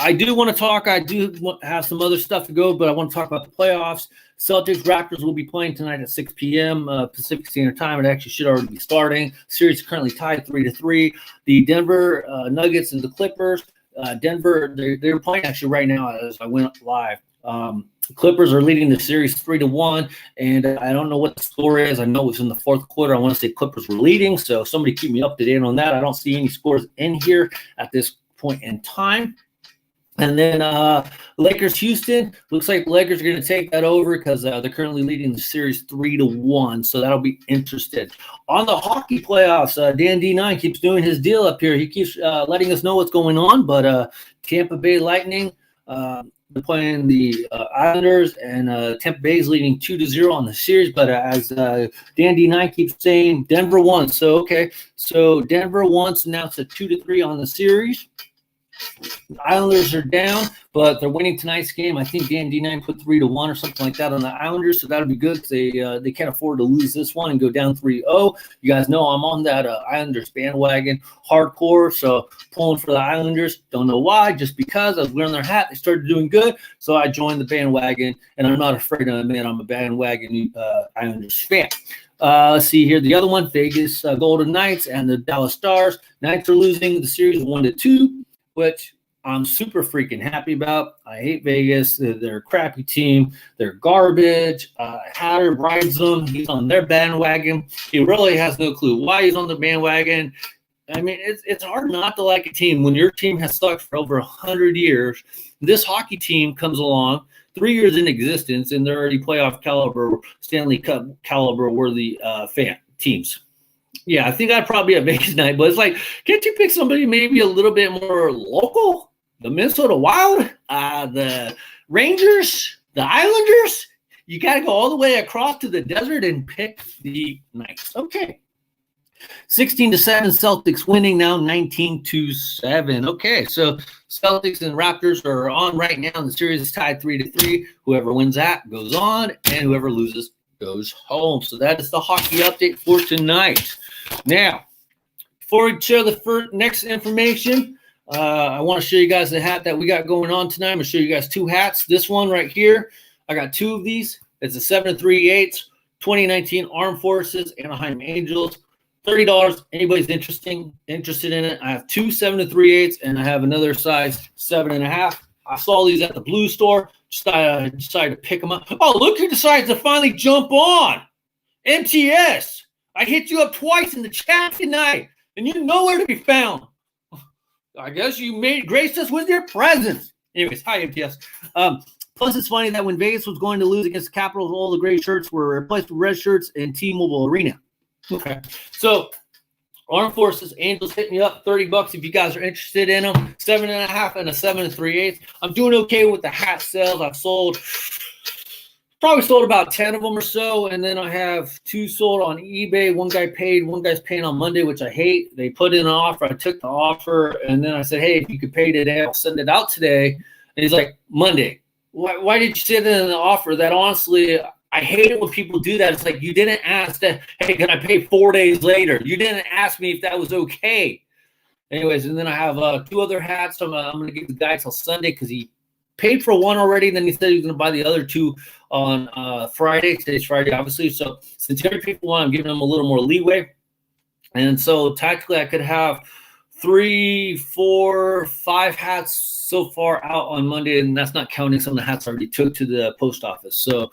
I do want to talk. I do have some other stuff to go, but I want to talk about the playoffs. Celtics Raptors will be playing tonight at 6 p.m. Pacific Standard Time. It actually should already be starting. Series is currently tied 3-3. The Denver Nuggets and the Clippers. Denver, they're playing actually right now as I went live. The Clippers are leading the series 3-1, and I don't know what the score is. I know it was in the fourth quarter. I want to say Clippers were leading, so somebody keep me up to date on that. I don't see any scores in here at this point in time. And then Lakers Houston, looks like the Lakers are going to take that over because they're currently leading the series 3-1, so that'll be interesting. On the hockey playoffs, Dan D9 keeps doing his deal up here. He keeps letting us know what's going on, but Tampa Bay Lightning, they're playing the Islanders, and Tampa Bay is leading 2-0 on the series. But as Dan D9 keeps saying, Denver won. So, okay, so Denver wants now it's a 2-3 on the series. The Islanders are down, but they're winning tonight's game. I think Dan D9 put 3-1 or something like that on the Islanders, so that'll be good because they can't afford to lose this one and go down 3-0. You guys know I'm on that Islanders bandwagon hardcore, so pulling for the Islanders. Don't know why, just because I was wearing their hat. They started doing good, so I joined the bandwagon, and I'm not afraid to admit I'm a bandwagon Islanders fan. Let's see here. The other one, Vegas Golden Knights and the Dallas Stars. Knights are losing the series 1-2. Which I'm super freaking happy about. I hate Vegas. They're a crappy team. They're garbage. Hatter rides them. He's on their bandwagon. He really has no clue why he's on the bandwagon. I mean, it's hard not to like a team when your team has sucked for over 100 years. This hockey team comes along, 3 years in existence, and they're already playoff caliber, Stanley Cup caliber worthy fan teams. Yeah, I think I'd probably have Vegas night, but it's like, can't you pick somebody maybe a little bit more local? The Minnesota Wild, the Rangers, the Islanders. You got to go all the way across to the desert and pick the Knights. Okay. 16-7 Celtics winning now, 19-7. Okay, so Celtics and Raptors are on right now. The series is tied 3-3. Whoever wins that goes on, and whoever loses goes home. So that is the hockey update for tonight. Now, before we share the next information, I want to show you guys the hat that we got going on tonight. I'm going to show you guys two hats. This one right here, I got two of these. It's a 7 3/8 2019 Armed Forces Anaheim Angels. $30. Anybody's interested in it? I have two 7 3/8, and I have another size 7.5. I saw these at the Blue store. Decided to pick them up. Oh, look who decided to finally jump on. MTS. I hit you up twice in the chat tonight, and you're nowhere to be found. I guess you graced us with your presence. Anyways, hi, MTS. Plus, it's funny that when Vegas was going to lose against the Capitals, all the gray shirts were replaced with red shirts in T-Mobile Arena. Okay. So, Armed Forces, Angels hit me up, $30 if you guys are interested in them. 7.5 and a 7 3/8. I'm doing okay with the hat sales. I've probably sold about 10 of them or so, and then I have two sold on eBay. One guy paid, one guy's paying on Monday, which I hate. They put in an offer. I took the offer, and then I said, hey, if you could pay today, I'll send it out today. And he's like, Monday. Why did you send in an offer that honestly – I hate it when people do that. It's like you didn't ask that, hey, can I pay 4 days later? You didn't ask me if that was okay. Anyways, and then I have two other hats. I'm going to give the guy till Sunday because he paid for one already. Then he said he was going to buy the other two on Friday. Today's Friday, obviously. So since every people want, I'm giving them a little more leeway. And so tactically I could have 3, 4, 5 hats so far out on Monday, and that's not counting some of the hats I already took to the post office. So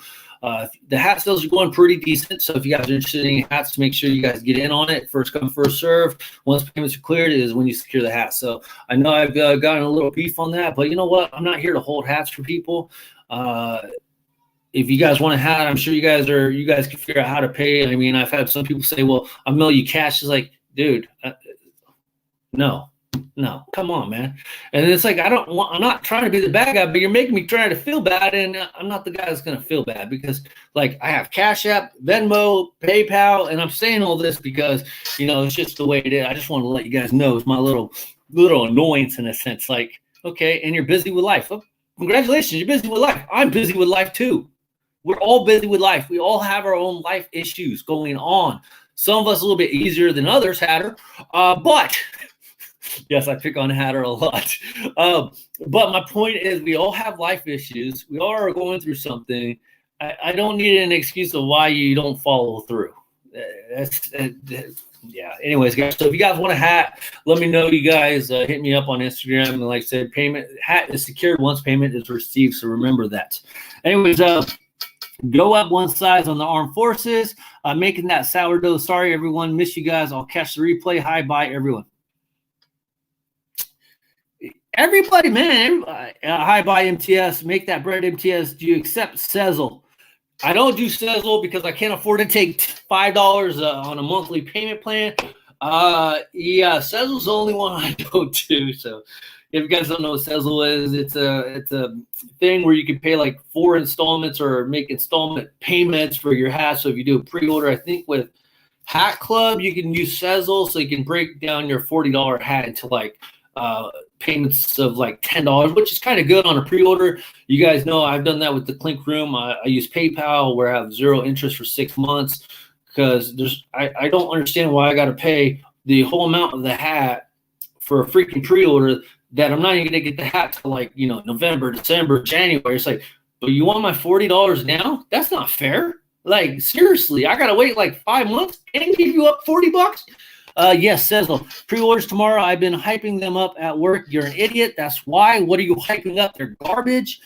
the hat sales are going pretty decent. So if you guys are interested in hats, make sure you guys get in on it. First come, first serve. Once payments are cleared is when you secure the hat. So I know I've gotten a little beef on that, but you know what? I'm not here to hold hats for people. if you guys want a hat, I'm sure you guys can figure out how to pay. I mean, I've had some people say, well, I'll mail you cash. It's like, dude, no, come on, man. And it's like, I'm not trying to be the bad guy, but you're making me try to feel bad. And I'm not the guy that's going to feel bad, because like I have Cash App, Venmo, PayPal. And I'm saying all this because, it's just the way it is. I just want to let you guys know it's my little annoyance in a sense. Like, okay, and you're busy with life. Oh, congratulations, you're busy with life. I'm busy with life too. We're all busy with life. We all have our own life issues going on. Some of us a little bit easier than others, Hatter. But yes, I pick on Hatter a lot. But my point is, we all have life issues. We all are going through something. I don't need an excuse of why you don't follow through. Yeah. Anyways, guys, so if you guys want a hat, let me know. You guys hit me up on Instagram. And like I said, hat is secured once payment is received. So remember that. Anyways, go up one size on the armed forces. Making that sourdough. Sorry, everyone. Miss you guys. I'll catch the replay. Hi, bye, everyone. Everybody, man. Hi, bye, MTS. Make that bread, MTS. Do you accept Sezzle? I don't do Sezzle because I can't afford to take $5 on a monthly payment plan. Yeah, Sezzle's the only one I don't do. So if you guys don't know what Sezzle is, it's a thing where you can pay like 4 installments or make installment payments for your hat. So if you do a pre-order, I think with Hat Club, you can use Sezzle, so you can break down your $40 hat into like payments of like $10, which is kind of good on a pre-order. You guys know I've done that with the Clink Room. I use PayPal, where I have 0 interest for 6 months, because I don't understand why I got to pay the whole amount of the hat for a freaking pre-order that I'm not even gonna get the hat till like November, December, January. It's like, but you want my $40 now? That's not fair. Like, seriously, I gotta wait like 5 months and give you up $40. Yes, Sezzle. Pre-orders tomorrow. I've been hyping them up at work. You're an idiot. That's why. What are you hyping up? They're garbage.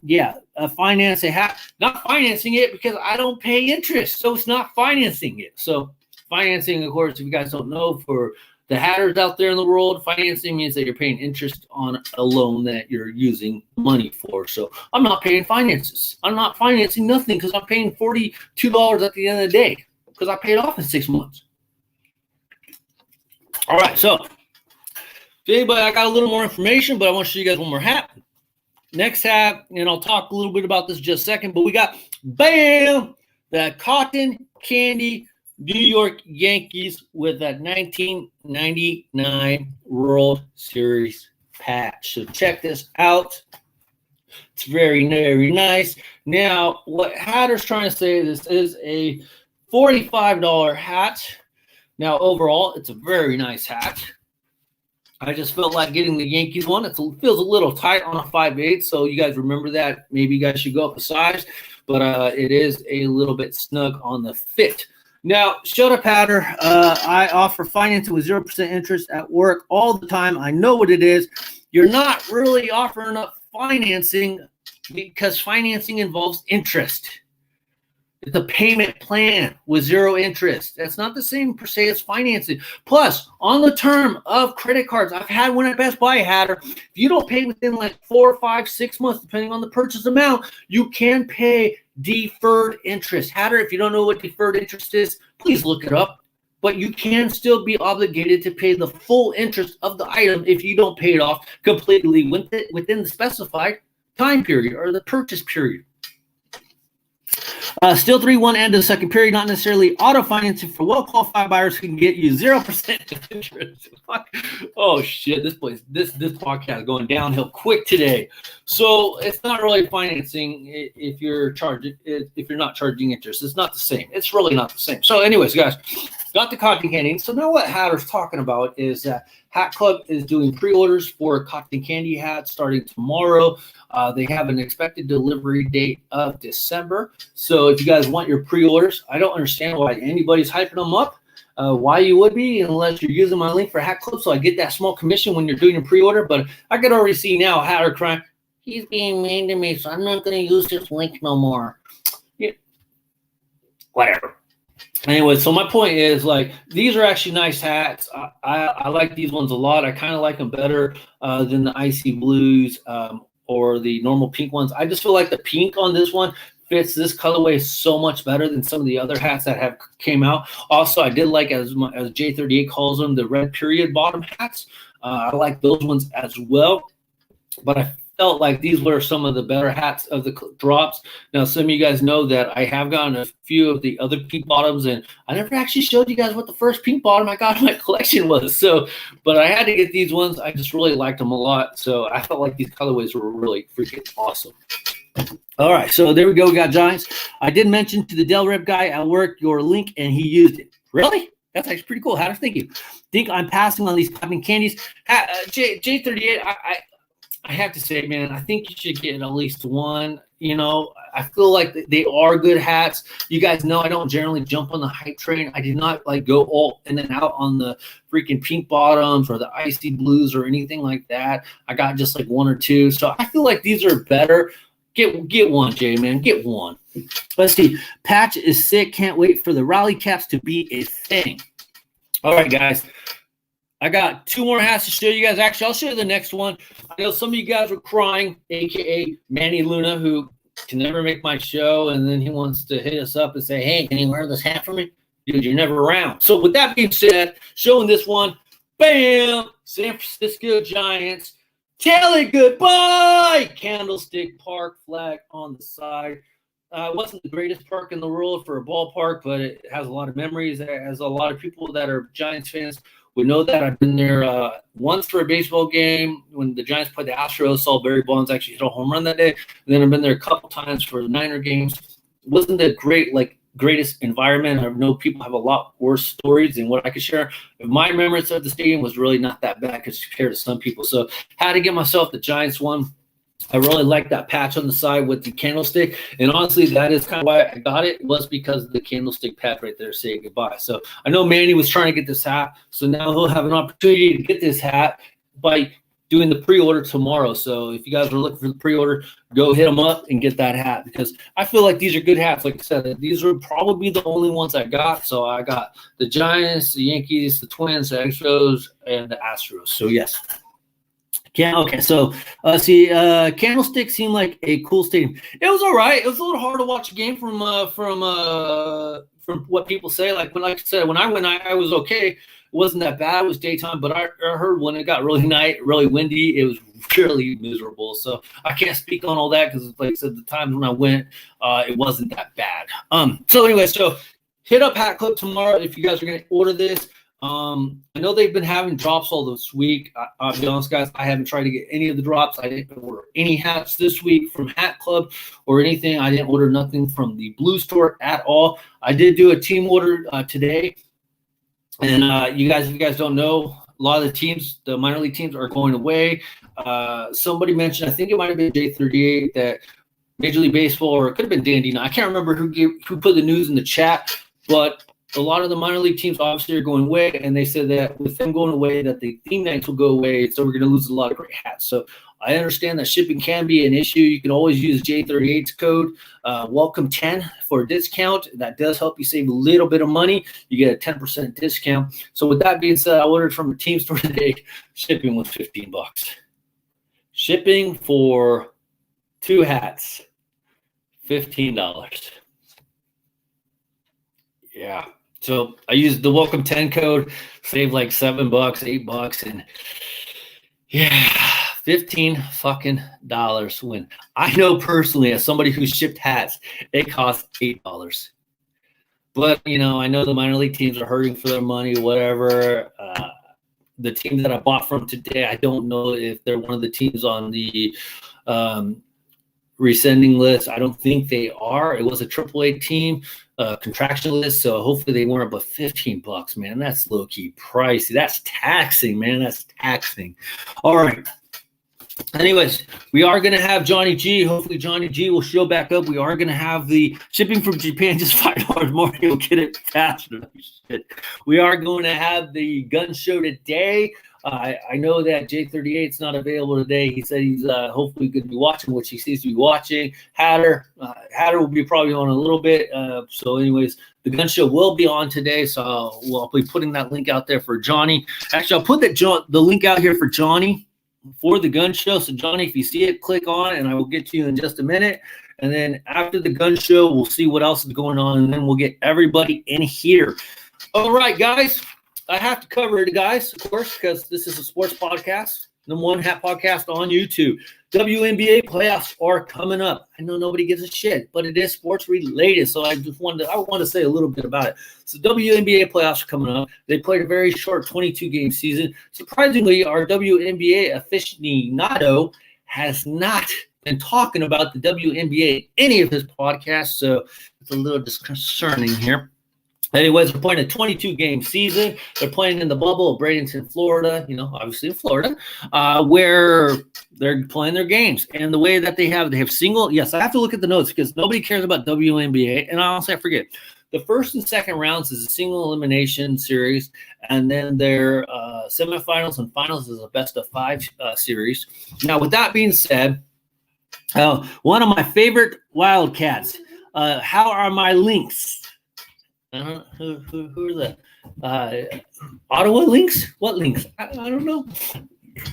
Yeah, finance a hat. Not financing it because I don't pay interest, so it's not financing it. So financing, of course, if you guys don't know, for the hatters out there in the world, financing means that you're paying interest on a loan that you're using money for. So I'm not paying finances. I'm not financing nothing because I'm paying $42 at the end of the day because I paid off in 6 months. All right, so anybody, I got a little more information, but I want to show you guys one more hat. Next hat, and I'll talk a little bit about this in just a second, but we got, bam, the cotton candy New York Yankees with that 1999 World Series patch. So check this out. It's very, very nice. Now, what Hatter's trying to say, this is a $45 hat. Now, overall, it's a very nice hat. I just felt like getting the Yankees one. It feels a little tight on a 5/8, so you guys remember that. Maybe you guys should go up a size, but it is a little bit snug on the fit. Now, shut up, Hatter. I offer financing with 0% interest at work all the time. I know what it is. You're not really offering up financing because financing involves interest. It's a payment plan with 0 interest. That's not the same per se as financing. Plus, on the term of credit cards, I've had one at Best Buy, Hatter. If you don't pay within like 4, 5, 6 months, depending on the purchase amount, you can pay deferred interest. Hatter, if you don't know what deferred interest is, please look it up. But you can still be obligated to pay the full interest of the item if you don't pay it off completely within the specified time period or the purchase period. Still 3-1 end of the second period, not necessarily auto financing for well-qualified buyers who can get you 0% interest. Oh shit, this podcast is going downhill quick today. So it's not really financing if you're not charging interest. It's not the same. It's really not the same. So anyways, guys, got the cotton candy. So now what Hatter's talking about is that Hat Club is doing pre-orders for cotton candy hats starting tomorrow. They have an expected delivery date of December. So if you guys want your pre-orders, I don't understand why anybody's hyping them up. Why you would be, unless you're using my link for Hat Club, so I get that small commission when you're doing your pre-order. But I could already see now Hatter crying, he's being mean to me, so I'm not going to use this link no more. Yeah. Whatever. Anyway, so my point is, like, these are actually nice hats. I like these ones a lot. I kind of like them better than the icy blues or the normal pink ones. I just feel like the pink on this one fits this colorway so much better than some of the other hats that have came out. Also, I did like, as J38 calls them, the red period bottom hats. I like those ones as well. But I felt like these were some of the better hats of the drops. Now, some of you guys know that I have gotten a few of the other pink bottoms, and I never actually showed you guys what the first pink bottom I got in my collection was. So, but I had to get these ones. I just really liked them a lot. So I felt like these colorways were really freaking awesome. All right, so there we go. We got Giants. I did mention to the Del Rep guy at work your link, and he used it. Really? That's actually pretty cool. Hatter, thank you. Think I'm passing on these popping candies. J38, I have to say, man, I think you should get at least one. You know, I feel like they are good hats. You guys know I don't generally jump on the hype train. I did not like go all in and out on the freaking pink bottoms or the icy blues or anything like that. I got just like one or two. So I feel like these are better. Get one, Jay, man. Get one. Let's see. Patch is sick. Can't wait for the rally caps to be a thing. All right, guys. I got two more hats to show you guys. Actually, I'll show you the next one. I know some of you guys were crying, a.k.a. Manny Luna, who can never make my show, and then he wants to hit us up and say, hey, can you wear this hat for me? Dude, you're never around. So with that being said, showing this one, bam, San Francisco Giants. Tell it goodbye. Candlestick Park flag on the side. It wasn't the greatest park in the world for a ballpark, but it has a lot of memories. As a lot of people that are Giants fans would know that. I've been there once for a baseball game when the Giants played the Astros. Saw Barry Bonds actually hit a home run that day. And then I've been there a couple times for the Niner games. It wasn't the greatest environment. I know people have a lot worse stories than what I could share. My memories of the stadium was really not that bad compared to some people. So had to get myself the Giants one. I really like that patch on the side with the candlestick. And honestly, that is kind of why I got it, was because of the candlestick patch right there saying goodbye. So I know Manny was trying to get this hat. So now he'll have an opportunity to get this hat by doing the pre-order tomorrow. So if you guys are looking for the pre-order, go hit them up and get that hat, because I feel like these are good hats. Like I said, these are probably the only ones I got. So I got the Giants, the Yankees, the Twins, the Expos, and the Astros. So yes. Okay, so Candlestick seemed like a cool stadium. It was all right. It was a little hard to watch a game from what people say. Like I said, when I went, I was okay. It wasn't that bad. It was daytime, but I heard when it got really really windy, it was really miserable. So I can't speak on all that because, like I said, the times when I went, it wasn't that bad. So anyway, so hit up Hat Club tomorrow if you guys are going to order this. I know they've been having drops all this week. I'll be honest, guys, I haven't tried to get any of the drops. I didn't order any hats this week from Hat Club or anything. I didn't order nothing from the Blue Store at all. I did do a team order today. And if you guys don't know, a lot of the teams, the minor league teams, are going away. Somebody mentioned, I think it might have been J38, that Major League Baseball, or it could have been Dandy. I can't remember who put the news in the chat, but a lot of the minor league teams obviously are going away, and they said that with them going away, that the theme nights will go away, so we're going to lose a lot of great hats. So I understand that shipping can be an issue. You can always use J38's code, welcome10 for a discount. That does help you save a little bit of money. You get a 10% discount. So with that being said, I ordered from a team store today. Shipping was $15. Shipping for 2 hats, $15. Yeah. So I used the welcome 10 code, saved like $7, $8, and yeah, $15 fucking dollars. When I know personally, as somebody who shipped hats, it costs $8. But you know, I know the minor league teams are hurting for their money, whatever. The team that I bought from today, I don't know if they're one of the teams on the resending list. I don't think they are. It was a AAA team, contraction list, so hopefully they weren't. But $15, man, that's low key pricey. That's taxing, man. That's taxing. All right. Anyways, we are going to have Johnny G. Hopefully Johnny G will show back up. We are going to have the shipping from Japan, just $5 more. You'll get it faster. Shit. We are going to have the gun show today. I know that J38 is not available today. He said he's hopefully going to be watching, which he seems to be watching. Hatter will be probably on a little bit. So anyways, the gun show will be on today. So I'll be putting that link out there for Johnny. Actually, I'll put the link out here for Johnny for the gun show. So Johnny, if you see it, click on it, and I will get to you in just a minute. And then after the gun show, we'll see what else is going on, and then we'll get everybody in here. All right, guys. I have to cover it, guys, of course, because this is a sports podcast, the One Hat Podcast on YouTube. WNBA playoffs are coming up. I know nobody gives a shit, but it is sports related, so I want to say a little bit about it. So WNBA playoffs are coming up. They played a very short 22-game season. Surprisingly, our WNBA aficionado has not been talking about the WNBA in any of his podcasts, so it's a little disconcerting here. Anyways, they're playing a 22-game season. They're playing in the bubble of Bradenton, Florida, obviously in Florida, where they're playing their games. And the way that they have single – yes, I have to look at the notes because nobody cares about WNBA. And honestly, I forget. The first and second rounds is a single elimination series, and then their semifinals and finals is a best-of-5 series. Now, with that being said, one of my favorite Wildcats, how are my Lynx? Who are the Ottawa Lynx? What Lynx? I don't know.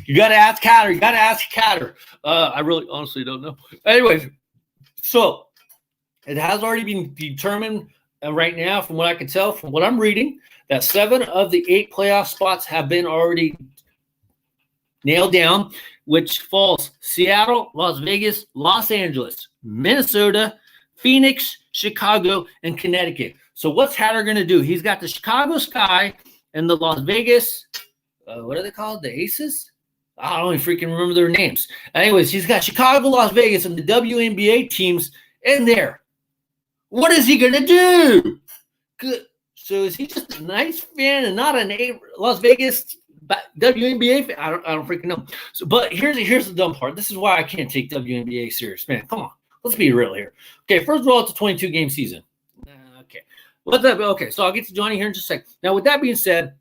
You got to ask Catter. I really honestly don't know. Anyways, so it has already been determined right now, from what I can tell, from what I'm reading, that 7 of the 8 playoff spots have been already nailed down, which falls Seattle, Las Vegas, Los Angeles, Minnesota, Phoenix, Chicago, and Connecticut. So what's Hatter going to do? He's got the Chicago Sky and the Las Vegas, what are they called? The Aces? I don't even freaking remember their names. Anyways, he's got Chicago, Las Vegas, and the WNBA teams in there. What is he going to do? Good. So is he just a nice fan and not an Las Vegas WNBA fan? I don't freaking know. So, but here's the dumb part. This is why I can't take WNBA serious, man. Come on. Let's be real here. Okay, first of all, it's a 22-game season. Okay. What's up? Okay, so I'll get to Johnny here in just a second. Now, with that being said,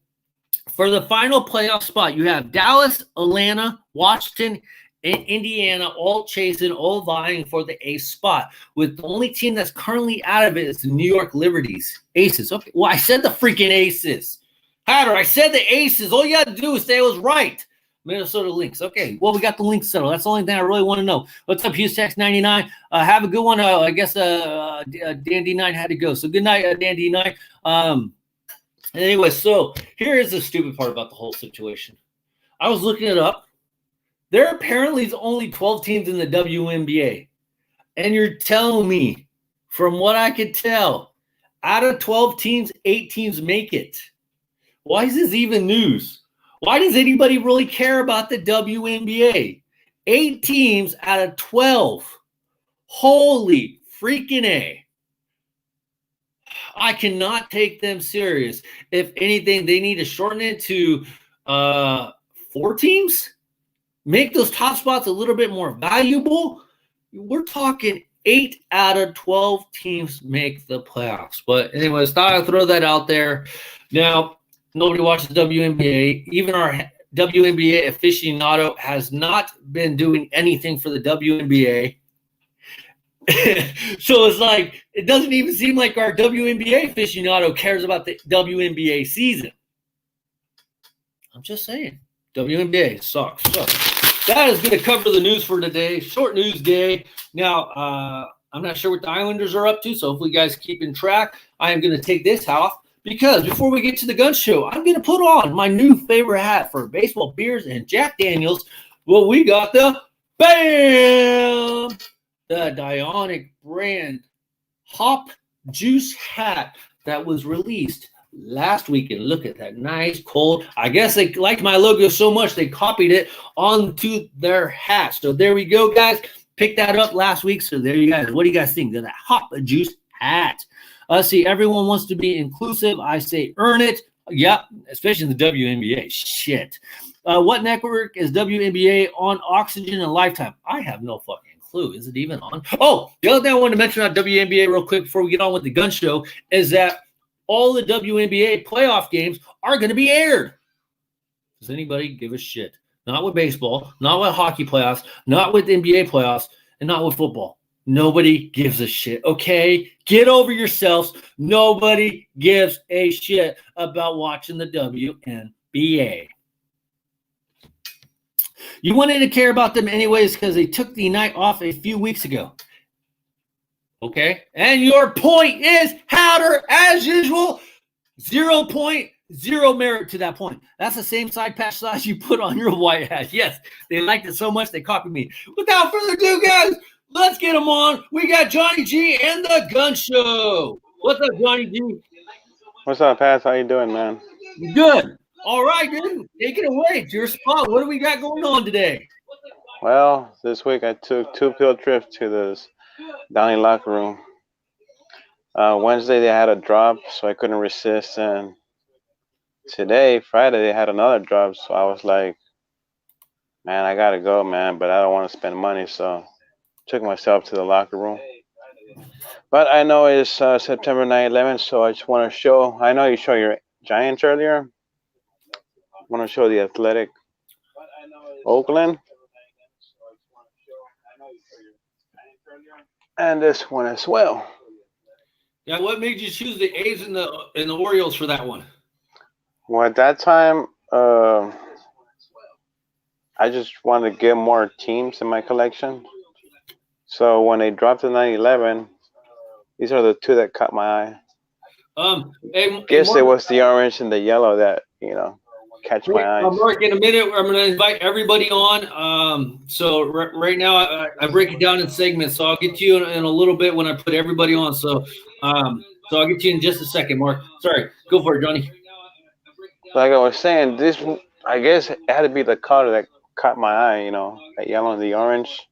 for the final playoff spot, you have Dallas, Atlanta, Washington, and Indiana all chasing, all vying for the ace spot. With the only team that's currently out of it is the New York Liberties. Aces. Okay, well, I said the freaking Aces. Hatter, I said the Aces. All you got to do is say I was right. Minnesota Lynx. Okay, well, we got the Lynx settled. That's the only thing I really want to know. What's up, HughesTax99? Have a good one. I guess Dan D9 had to go. So good night, Dan D9. Anyway, so here is the stupid part about the whole situation. I was looking it up. There apparently is only 12 teams in the WNBA. And you're telling me, from what I could tell, out of 12 teams, 8 teams make it. Why is this even news? Why does anybody really care about the WNBA? 8 teams out of 12. Holy freaking A. I cannot take them serious. If anything, they need to shorten it to 4 teams. Make those top spots a little bit more valuable. We're talking 8 out of 12 teams make the playoffs. But anyways, thought I'd throw that out there. Now, nobody watches WNBA. Even our WNBA aficionado has not been doing anything for the WNBA. So it's like, it doesn't even seem like our WNBA aficionado cares about the WNBA season. I'm just saying. WNBA sucks. So that is going to cover the news for today. Short news day. Now, I'm not sure what the Islanders are up to, so hopefully you guys keep in track. I am going to take this off because before we get to the gun show, I'm going to put on my new favorite hat for baseball, beers, and Jack Daniels. Well, we got the BAM! The Dionic brand hop juice hat that was released last week. And look at that nice cold. I guess they liked my logo so much they copied it onto their hat. So there we go, guys. Picked that up last week. So there you guys. What do you guys think of that hop juice hat? See, everyone wants to be inclusive. I say earn it. Yeah, especially in the WNBA. Shit. What network is WNBA on? Oxygen and Lifetime? I have no fucking clue. Is it even on? Oh, the other thing I wanted to mention about WNBA real quick before we get on with the gun show is that all the WNBA playoff games are going to be aired. Does anybody give a shit? Not with baseball, not with hockey playoffs, not with NBA playoffs, and not with football. Nobody gives a shit, okay? Get over yourselves. Nobody gives a shit about watching the WNBA. You wanted to care about them anyways because they took the night off a few weeks ago. Okay. And your point is, Hatter, as usual, 0.0 merit to that point. That's the same side patch size you put on your white hat. Yes, they liked it so much they copied me. Without further ado, guys, let's get them on. We got Johnny G and the Gun Show. What's up, Johnny G? What's up, Pat? How you doing, man? Good. All right, dude. Take it away. It's your spot. What do we got going on today? Well, this week I took 2 field trips to this Downey locker room. Wednesday they had a drop, so I couldn't resist, and today, Friday, they had another drop, so I was like, man, I gotta go, man, but I don't want to spend money, so took myself to the locker room. But I know it's September 9/11, so I just want to show. I know you showed your Giants earlier. I want to show the Athletic Oakland, and this one as well. Yeah, what made you choose the A's and the Orioles for that one? Well, at that time, I just wanted to get more teams in my collection. So when they dropped the 9/11, these are the two that caught my eye. Guess Mark, it was the orange and the yellow that catch my eyes. Mark, in a minute, I'm going to invite everybody on. So right now, I break it down in segments. So I'll get to you in a little bit when I put everybody on. So I'll get you in just a second, Mark. Sorry, go for it, Johnny. Like I was saying, this I guess it had to be the color that caught my eye. That yellow and the orange.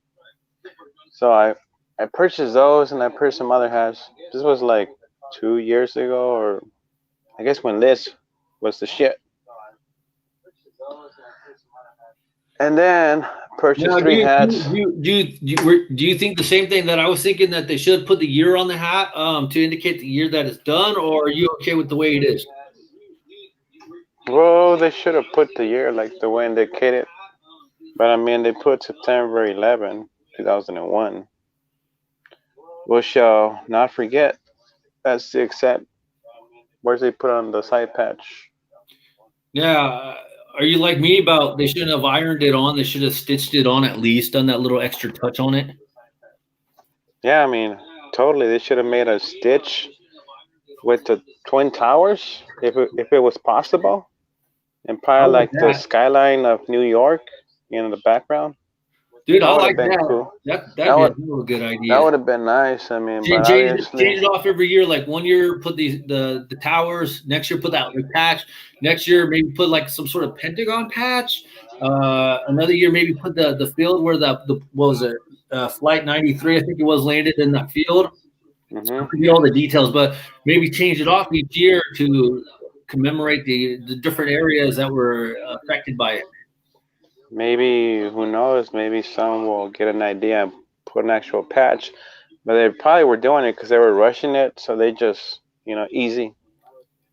So I purchased those, and I purchased some other hats. This was like 2 years ago, or I guess when Liz was the shit. And then purchased Now, 3 hats. do you think the same thing that I was thinking, that they should put the year on the hat to indicate the year that it's done, or are you okay with the way it is? Well, they should have put the year like the way indicated. But I mean, they put September 11, 2001. We shall not forget. That's the exact words they put on the side patch. Yeah. Are you like me about they shouldn't have ironed it on? They should have stitched it on at least, done that little extra touch on it. Yeah, I mean, totally. They should have made a stitch with the Twin Towers if it was possible, and I probably like like the that. skyline of New York in the background. Dude, That I would like have been that. cool. That'd That be a would real good that idea. would have been nice. I mean, but Change obviously, it off every year. Like one year, put the towers. Next year, put that like, patch. Next year, maybe put like some sort of pentagon patch. Another year, maybe put the field where the what was it? Flight 93, I think it was, landed in that field. I hmm forget all the details, but maybe change it off each year to commemorate the different areas that were affected by it. maybe who knows? Maybe some will get an idea and put an actual patch. But they probably were doing it because they were rushing it, so they just easy.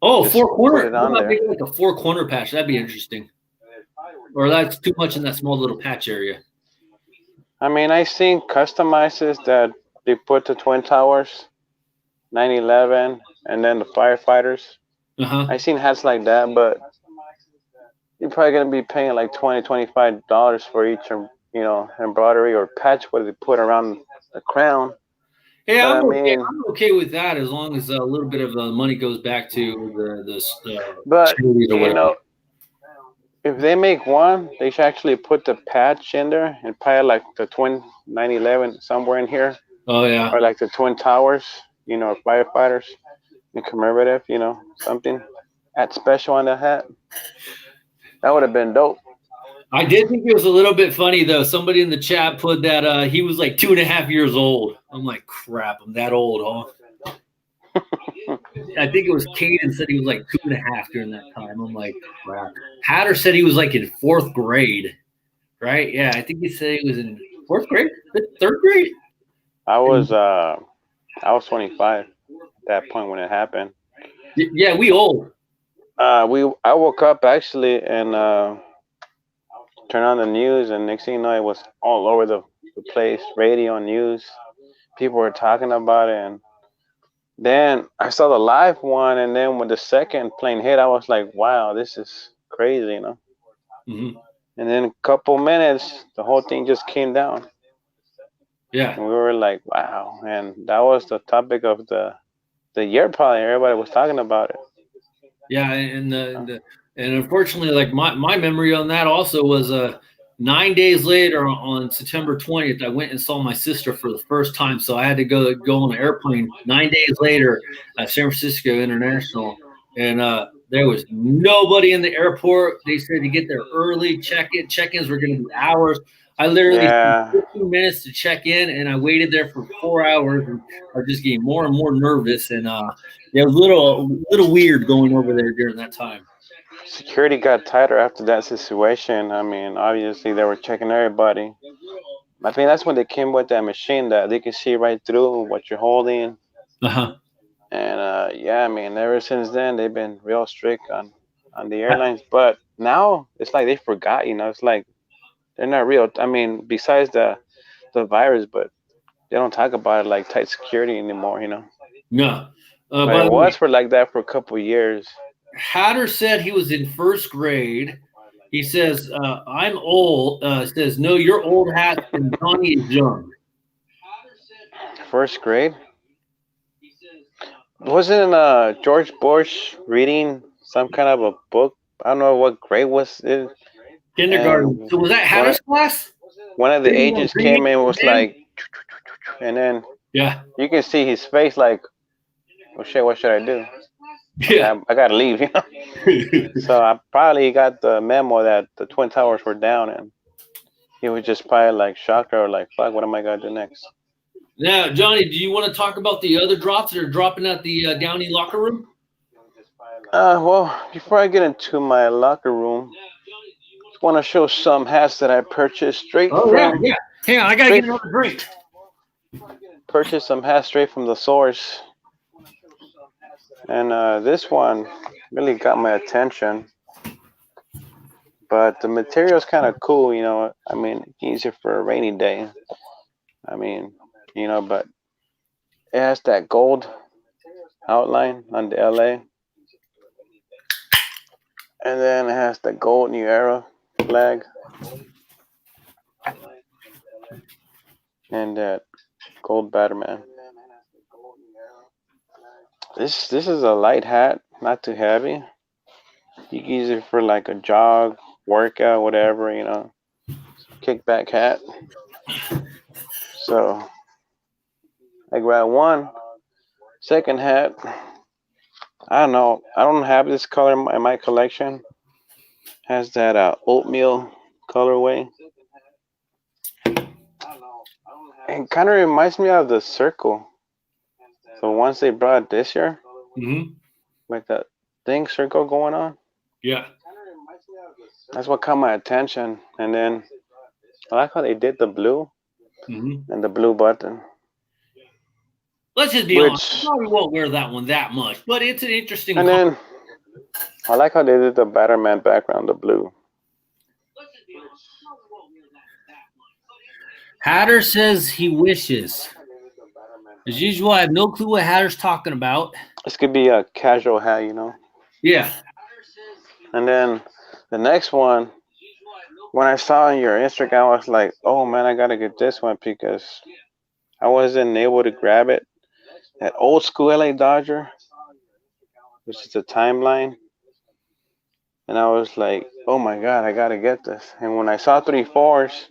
Oh, Just four put corner. it What on about there. maybe like a four corner patch? That'd be interesting. Or that's too much in that small little patch area. I mean, I seen customizes that they put the Twin Towers, 9/11, and then the firefighters. Uh-huh. I seen hats like that, but you're probably gonna be paying like $20, $25 for each, embroidery or patch what they put around the crown. Hey, But I I'm okay. mean, I'm okay with that as long as a little bit of the money goes back to the but charities or whatever. if they make one, they should actually put the patch in there and probably like the twin 9/11 somewhere in here, Oh yeah. or like the Twin Towers, firefighters in commemorative, something. Add special on the hat. That would have been dope. I did think it was a little bit funny though. Somebody in the chat put that he was like 2.5 years old. I'm like, crap, I'm that old, huh? I think it was Caden said he was like 2.5 during that time. I'm like, crap. Hatter said he was like in 4th grade, right? Yeah, I think he said he was in 4th grade, 3rd grade. I was 25 at that point when it happened. Yeah, we old. I woke up actually and turned on the news, and next thing you know, it was all over the place, radio, news. People were talking about it, and then I saw the live one, and then when the second plane hit, I was like, wow, this is crazy. Mm-hmm. And then a couple minutes, the whole thing just came down. Yeah. And we were like, wow. And that was the topic of the year, probably. Everybody was talking about it. Yeah, and unfortunately, like my memory on that also was 9 days later on September 20th, I went and saw my sister for the first time. So I had to go on an airplane 9 days later at San Francisco International, and there was nobody in the airport. They said to get there early, check-ins were going to be hours. I literally took Yeah. 15 minutes to check in, and I waited there for 4 hours, and I was just getting more and more nervous, and it was a little weird going over there during that time. Security got tighter after that situation. I mean, obviously they were checking everybody. I think that's when they came with that machine that they can see right through what you're holding. Uh-huh. And yeah, I mean, ever since then they've been real strict on the airlines. But now it's like they forgot. It's like they're not real. I mean, besides the virus, but they don't talk about it like tight security anymore. No. But By it the way, was for like that for a couple of years. Hatter said he was in first grade. He says, I'm old. Says, no, you're old hat and Johnny is young. First grade. Wasn't George Bush reading some kind of a book? I don't know what grade was it. Kindergarten. And So was that one of, Hatter's class? one of the agents Reading came in and for was him? like, and then Yeah. you can see his face like, oh shit, what should I do? Okay, Yeah. I gotta leave. So I probably got the memo that the Twin Towers were down, and he was just probably like shocked or like, fuck, what am I gonna do next? Now, Johnny, do you want to talk about the other drops that are dropping at the Downey locker room? Well, before I get into my locker room, just want to show some hats that I purchased Oh yeah, yeah. Hang on, I gotta get straight another drink. purchased some hats straight from the source, and this one really got my attention. But the material is kind of cool. I mean, easier for a rainy day. I mean, but it has that gold outline on the LA, and then it has the gold New Era flag, and that gold Batterman. This is a light hat, not too heavy. You can use it for like a jog, workout, whatever. Kickback hat. So I grabbed one. Second hat. I don't know. I don't have this color in my collection. Has that oatmeal colorway. It kind of reminds me of the circle. So once they brought it this year, Mm-hmm. with that thing circle going on, Yeah. that's what caught my attention. And then I like how they did the blue Mm-hmm. and the blue button, Let's just be honest. I which probably won't wear that one that much, but it's an interesting. and then I like how they did the Batterman background, the blue. Hatter says he wishes. As usual, I have no clue what Hatter's talking about. This could be a casual hat. Yeah. And then the next one, when I saw on your Instagram, I was like, oh man, I gotta get this one because I wasn't able to grab it. That old school LA Dodger, which is the timeline. And I was like, oh my god, I gotta get this. And when I saw 3/4s,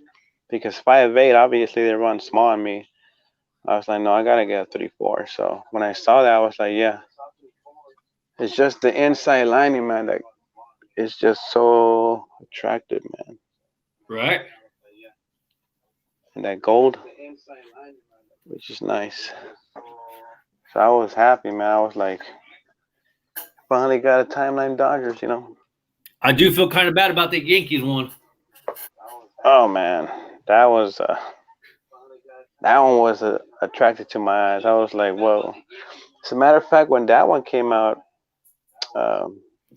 because 5'8", obviously they run small on me, I was like, no, I gotta get a 3/4. So when I saw that, I was like, yeah. It's just the inside lining, man, that is just so attractive, man. Right. And that gold, which is nice. So I was happy, man. I was like, finally got a timeline Dodgers. I do feel kind of bad about that Yankees one. Oh man, that one was attracted to my eyes. I was like, whoa. As a matter of fact, when that one came out,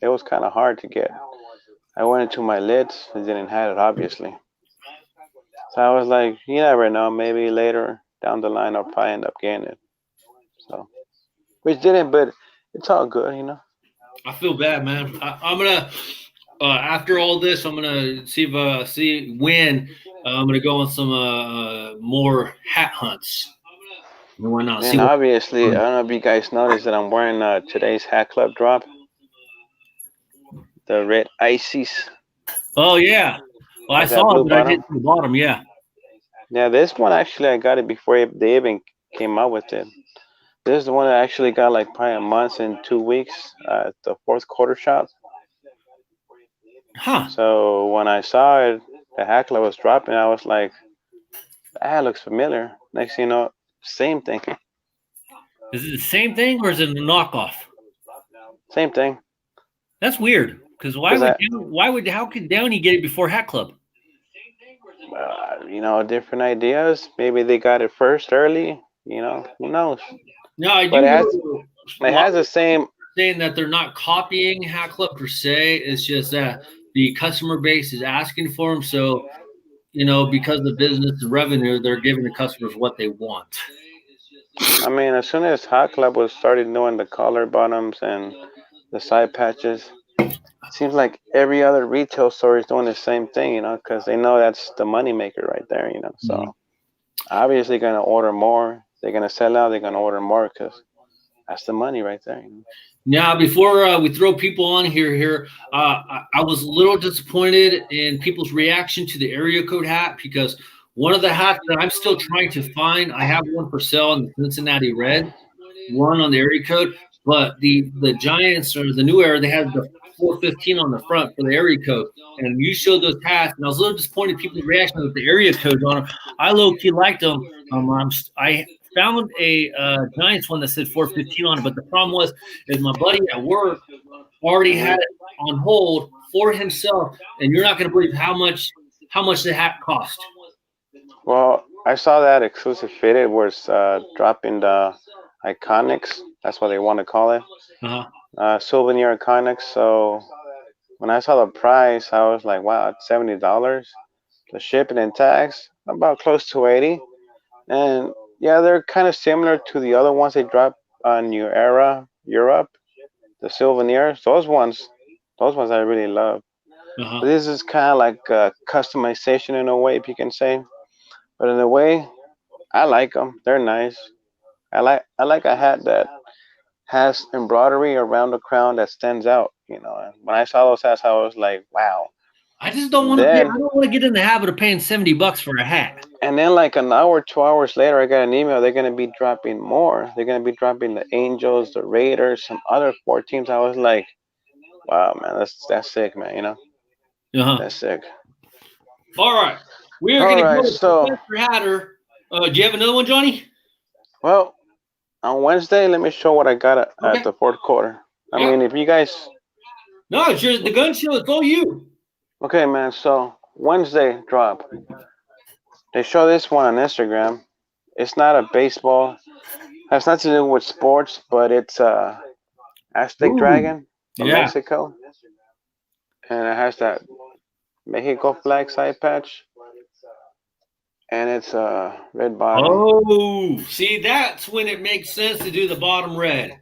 it was kind of hard to get. I went into my lids and didn't have it, obviously. So I was like, you never know. Maybe later down the line, I'll probably end up getting it. So, which didn't, but it's all good. I feel bad, man. I'm gonna after all this, I'm gonna see when I'm gonna go on some more hat hunts and whatnot. See And what. obviously, I don't know if you guys noticed that I'm wearing today's Hat Club drop, the red ices, Oh yeah. Well, I like that saw it, blue but I didn't bottom. see the bottom. Yeah. Yeah, this one actually I got it before they even came out with it. This is the one I actually got like probably a month and 2 weeks at the fourth quarter shop. Huh. So when I saw it, the Hat Club was dropping. I was like, that looks familiar. Next thing you know, same thing. Is it the same thing or is it a knockoff? Same thing. That's weird. Because Because how could Downey get it before Hat Club? different ideas. Maybe they got it first early. Who knows? No, I But do know a it lot has the same. saying that they're not copying Hat Club per se. It's just that the customer base is asking for them. So, because of business and revenue, they're giving the customers what they want. I mean, as soon as Hot Club was started doing the collar bottoms and the side patches, it seems like every other retail store is doing the same thing, because they know that's the money maker right there. So obviously, gonna order more. They're gonna sell out. They're gonna order more because that's the money right there. Now, before we throw people on here, I was a little disappointed in people's reaction to the area code hat because one of the hats that I'm still trying to find, I have one for sale in the Cincinnati Red, one on the area code, but the Giants or the New Era, they had the 415 on the front for the area code, and you showed those hats, and I was a little disappointed people's reaction with the area codes on them. I low key liked them. I found a Giants one that said 415 on it, but the problem is my buddy at work already had it on hold for himself, and you're not going to believe how much the hat cost. Well, I saw that exclusive fitted was dropping the Iconics. That's what they want to call it. Souvenir Iconics. So when I saw the price, I was like, wow, it's $70. The shipping and tax, about close to 80. And yeah, they're kind of similar to the other ones they dropped on New Era Europe, the souvenirs. Those ones I really love. But this is kind of like a customization in a way, if you can say. But in a way, I like them. They're nice. I like a hat that has embroidery around the crown that stands out. And when I saw those hats, I was like, wow. I just don't want to I don't want to get in the habit of paying $70 for a hat. And then like an hour, 2 hours later, I got an email. They're gonna be dropping more. They're gonna be dropping the Angels, the Raiders, some other 4 teams. I was like, wow, man, that's sick, man. That's sick. All right, we are going to go to Professor Hatter. Do you have another one, Johnny? Well, on Wednesday, let me show what I got at the fourth quarter. I mean, if you guys. No, it's just the gun show. It's all you. Okay, man. So Wednesday drop. They show this one on Instagram. It's not a baseball. Has nothing to do with sports, but it's a Aztec Dragon from Mexico, and it has that Mexico flag side patch, and it's a red bottom. Oh, see, that's when it makes sense to do the bottom red.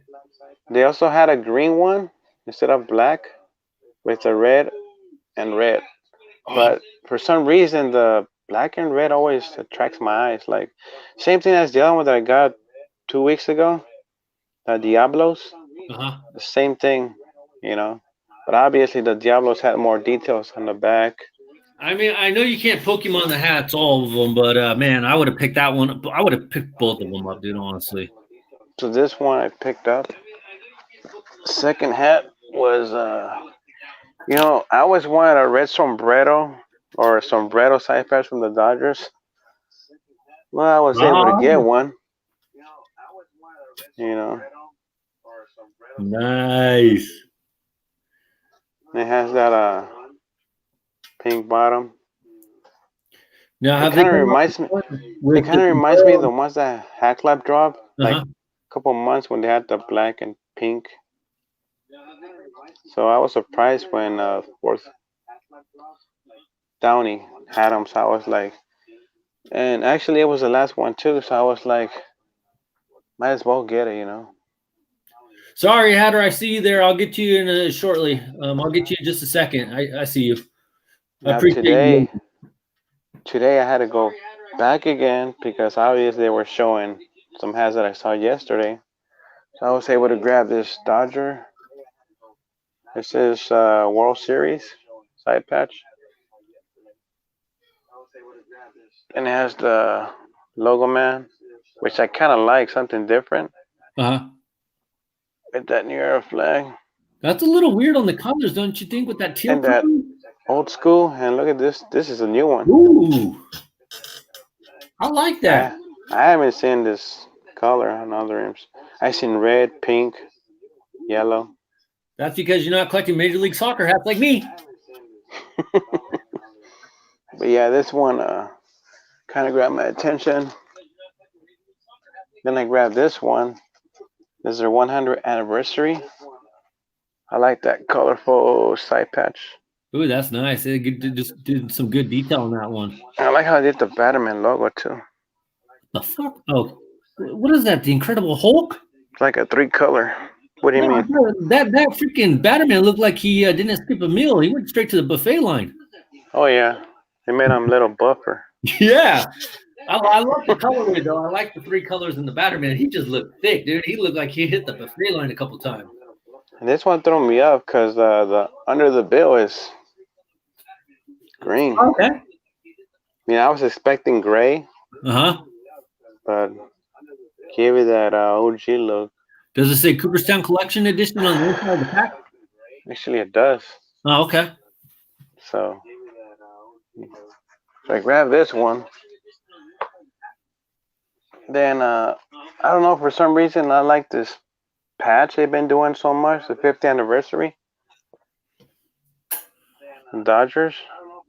They also had a green one instead of black with the red and red. But for some reason, the black and red always attracts my eyes. Like, same thing as the other one that I got 2 weeks ago, the Diablos. The same thing. But obviously, the Diablos had more details on the back. I mean, I know you can't Pokemon the hats, all of them, but man, I would have picked that one. I would have picked both of them up, dude, honestly. So this one I picked up. Second hat was, I always wanted a red sombrero or a sombrero side patch from the Dodgers. Well, I was able to get one. Nice. It has that pink bottom. Now, it kind of reminds me. It kind of reminds me of the ones that Hat Club dropped, like a couple months when they had the black and pink. So I was surprised when fourth Downey had them. So I was like, and actually it was the last one too. So I was like, might as well get it. Sorry, Hatter, I see you there. I'll get to you in shortly. I'll get to you in just a second. I see you. I appreciate today, you. today I had to go back again because obviously they were showing some hats that I saw yesterday. So I was able to grab this Dodger. This is World Series side patch, and it has the logo man, which I kind of like, something different Uh-huh. with that New Era flag That's a little weird on the colors, don't you think, with that teal and that color? old school. And look at this. This is a new one. Ooh, I like that. I haven't seen this color on other rims. I seen red, pink, yellow. That's because you're not collecting Major League Soccer hats like me. But yeah, this one kind of grabbed my attention. Then I grabbed this one. This is their 100th anniversary. I like that colorful side patch. Ooh, that's nice. They just did some good detail on that one. I like how they did the Batman logo too. The fuck? Oh, what is that? The Incredible Hulk? It's like a 3-color. What do you mean? That freaking Batman looked like he didn't skip a meal. He went straight to the buffet line. Oh yeah, they made him a little buffer. Yeah. I love the colorway though. I like the 3 colors in the Batman. He just looked thick, dude. He looked like he hit the buffet line a couple times. And this one threw me off because the under the bill is green. Okay. I mean, I was expecting gray, Uh-huh. but gave it that OG look. Does it say Cooperstown Collection Edition on the inside of the pack? Actually, it does. Oh, okay. So I grabbed this one. Then I don't know, for some reason I like this patch they've been doing so much, the 50th anniversary. Dodgers.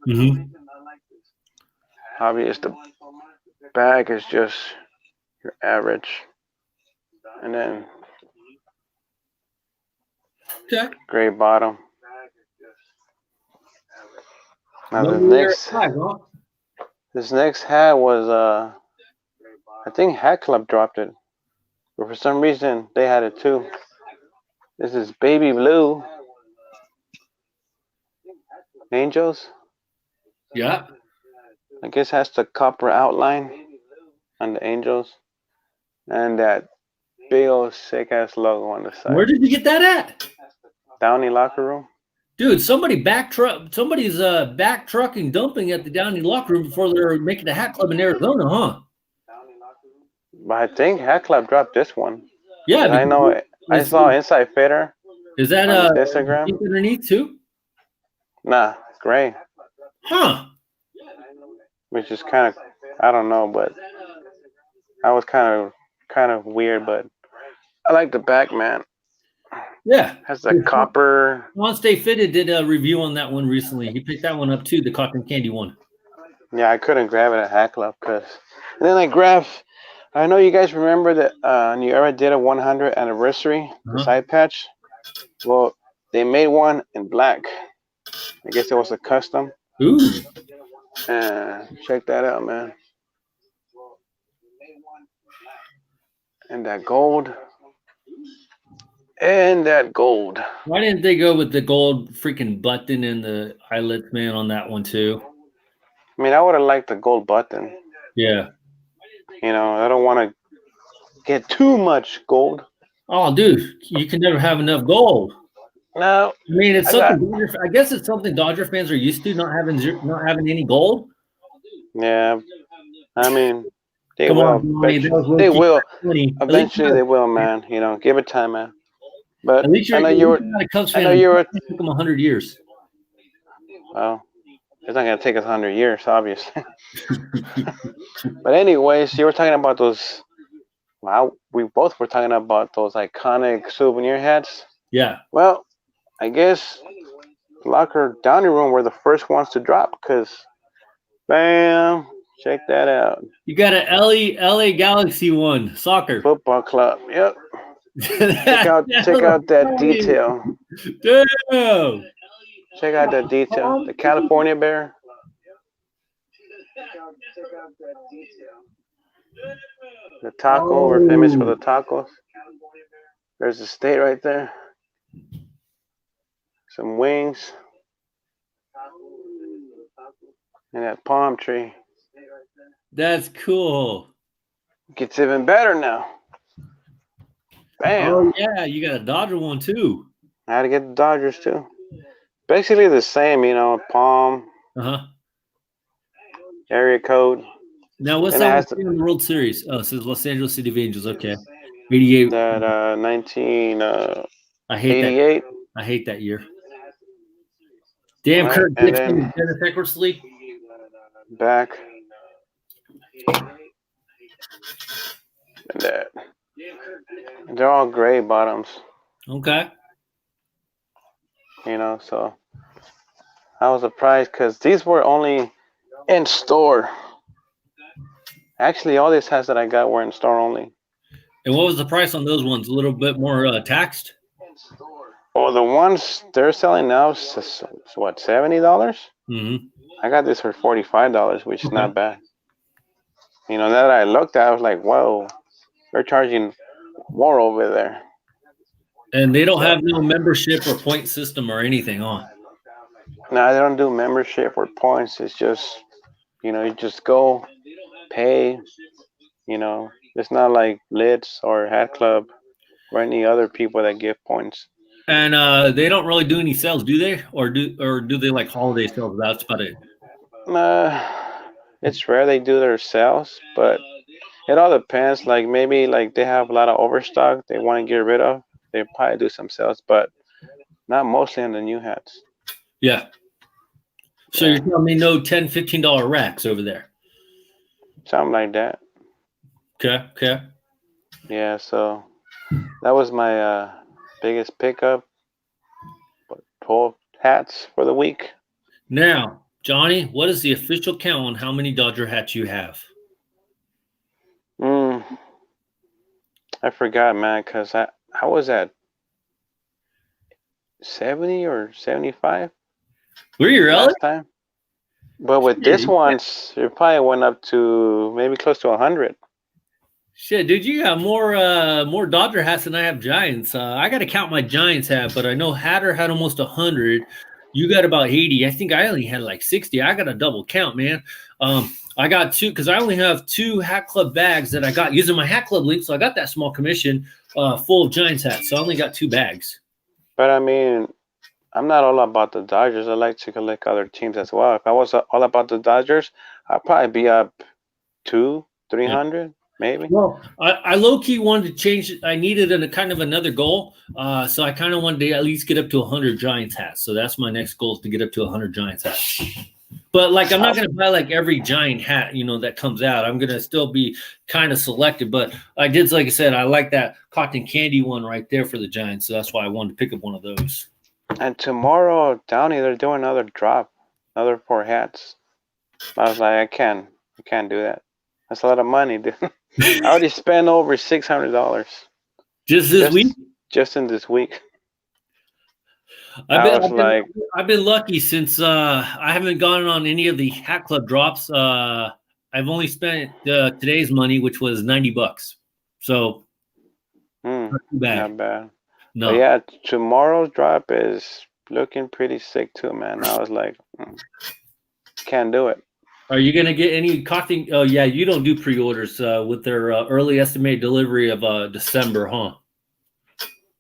Mm-hmm. Obviously, the bag is just your average. And then Okay. gray bottom. Now No the New Era next flag, huh? this next hat was I think Hat Club dropped it. But for some reason they had it too. This is baby blue. Angels. Yeah. I guess has the copper outline on the Angels. And that big old sick ass logo on the side. Where did you get that at? Downey locker room. Dude, somebody's back trucking, dumping at the Downey locker room before they're making a hat club in Arizona, huh? But I think Hat Club dropped this one. Yeah, I know. I saw Inside Fitter. Is that on Instagram? pink underneath too? Nah, gray. Huh. Which is kind of, I don't know, but I was kind of weird. But I like the back, man. Yeah. Has the copper. On Stay Fitted did a review on that one recently. He picked that one up too, the cotton candy one. Yeah, I couldn't grab it at Hat Club and then I grabbed. I know you guys remember that New Era did a 100th anniversary, the side patch. Well, they made one in black. I guess it was a custom. Ooh. Check that out, man. And that gold. And that gold. Why didn't they go with the gold freaking button and the eyelets, man, on that one too? I mean, I would have liked the gold button. Yeah. You know, I don't want to get too much gold. Oh, dude, you can never have enough gold. No. I mean, it's something. I guess it's something Dodger fans are used to, not having any gold. Yeah. I mean, they Come will. on, Johnny, they will. 20. Eventually, they will, man. You know, give it time, man. But at least I know you were. It took them 100 years. Well, it's not gonna take us 100 years, obviously. But anyways, you were talking about those. Wow, we both were talking about those iconic souvenir hats. Yeah. Well, I guess Locker Downey Room were the first ones to drop because, bam, check that out. You got an LA Galaxy one, soccer. Football club, yep. check out that detail. Damn. Check out that detail. The California Bear. Check out that detail. The taco, we're famous for the tacos. There's the state right there. Some wings. And that palm tree. That's cool. Gets even better now. Bam. Oh yeah, you got a Dodger one too. I had to get the Dodgers too. Basically the same, palm, Uh-huh. area code. Now what's And it that one has in the World Series? Oh, it says Los Angeles City of Angels. Okay. 88. that 1988. I hate that. I hate that year. Damn, Right, Kirk and Gibson then and Dennis Eckersley. back. And that. They're all gray bottoms. Okay. So I was surprised because these were only in store. Actually, all these hats that I got were in store only. And what was the price on those ones? A little bit more taxed? Well, the ones they're selling now is what, $70? Mm-hmm. I got this for $45, which is not bad. Now that I looked at, I was like, whoa, they're charging more over there. And they don't have no membership or point system or anything on. No, they don't do membership or points. It's just, you just go, pay. It's not like Lids or Hat Club or any other people that give points. And they don't really do any sales, do they? Or do they like holiday sales? That's about it. It's rare they do their sales, but it all depends. Like maybe like they have a lot of overstock they want to get rid of. They probably do some sales, but not mostly on the new hats. Yeah. So you're telling me no $10, $15 racks over there? Something like that. Okay. Yeah, so that was my biggest pickup. 12 hats for the week. Now, Johnny, what is the official count on how many Dodger hats you have? I forgot, man, because I was at 70 or 75. Were you really? Last time. But with this ones, it probably went up to maybe close to 100. Shit, dude, you got more Dodger hats than I have Giants. I got to count my Giants hat, but I know Hatter had almost 100. You got about 80. I think I only had like 60. I got a double count, man. I got two because I only have 2 Hat Club bags that I got using my Hat Club link. So I got that small commission full of Giants hats. So I only got 2 bags. But I mean, I'm not all about the Dodgers. I like to collect other teams as well. If I was all about the Dodgers, I'd probably be up 200-300. Maybe. Well, I low-key wanted to change it. I needed a kind of another goal. So I kind of wanted to at least get up to 100 Giants hats. So that's my next goal is to get up to 100 Giants hats. But like I'm not going to buy like every Giant hat, that comes out. I'm going to still be kind of selected. But I did, like I said, I like that cotton candy one right there for the Giants. So that's why I wanted to pick up one of those. And tomorrow, Downey, they're doing another drop, another 4 hats. I was like, I can't do that. That's a lot of money, dude. I already spent over $600. Just this week? Just in this week. I've been lucky since I haven't gone on any of the Hat Club drops. I've only spent today's money, which was $90. So not too bad. Not bad. No. But yeah, tomorrow's drop is looking pretty sick too, man. I was like, can't do it. Are you gonna get any cotton? Oh yeah, you don't do pre-orders with their early estimated delivery of December, huh?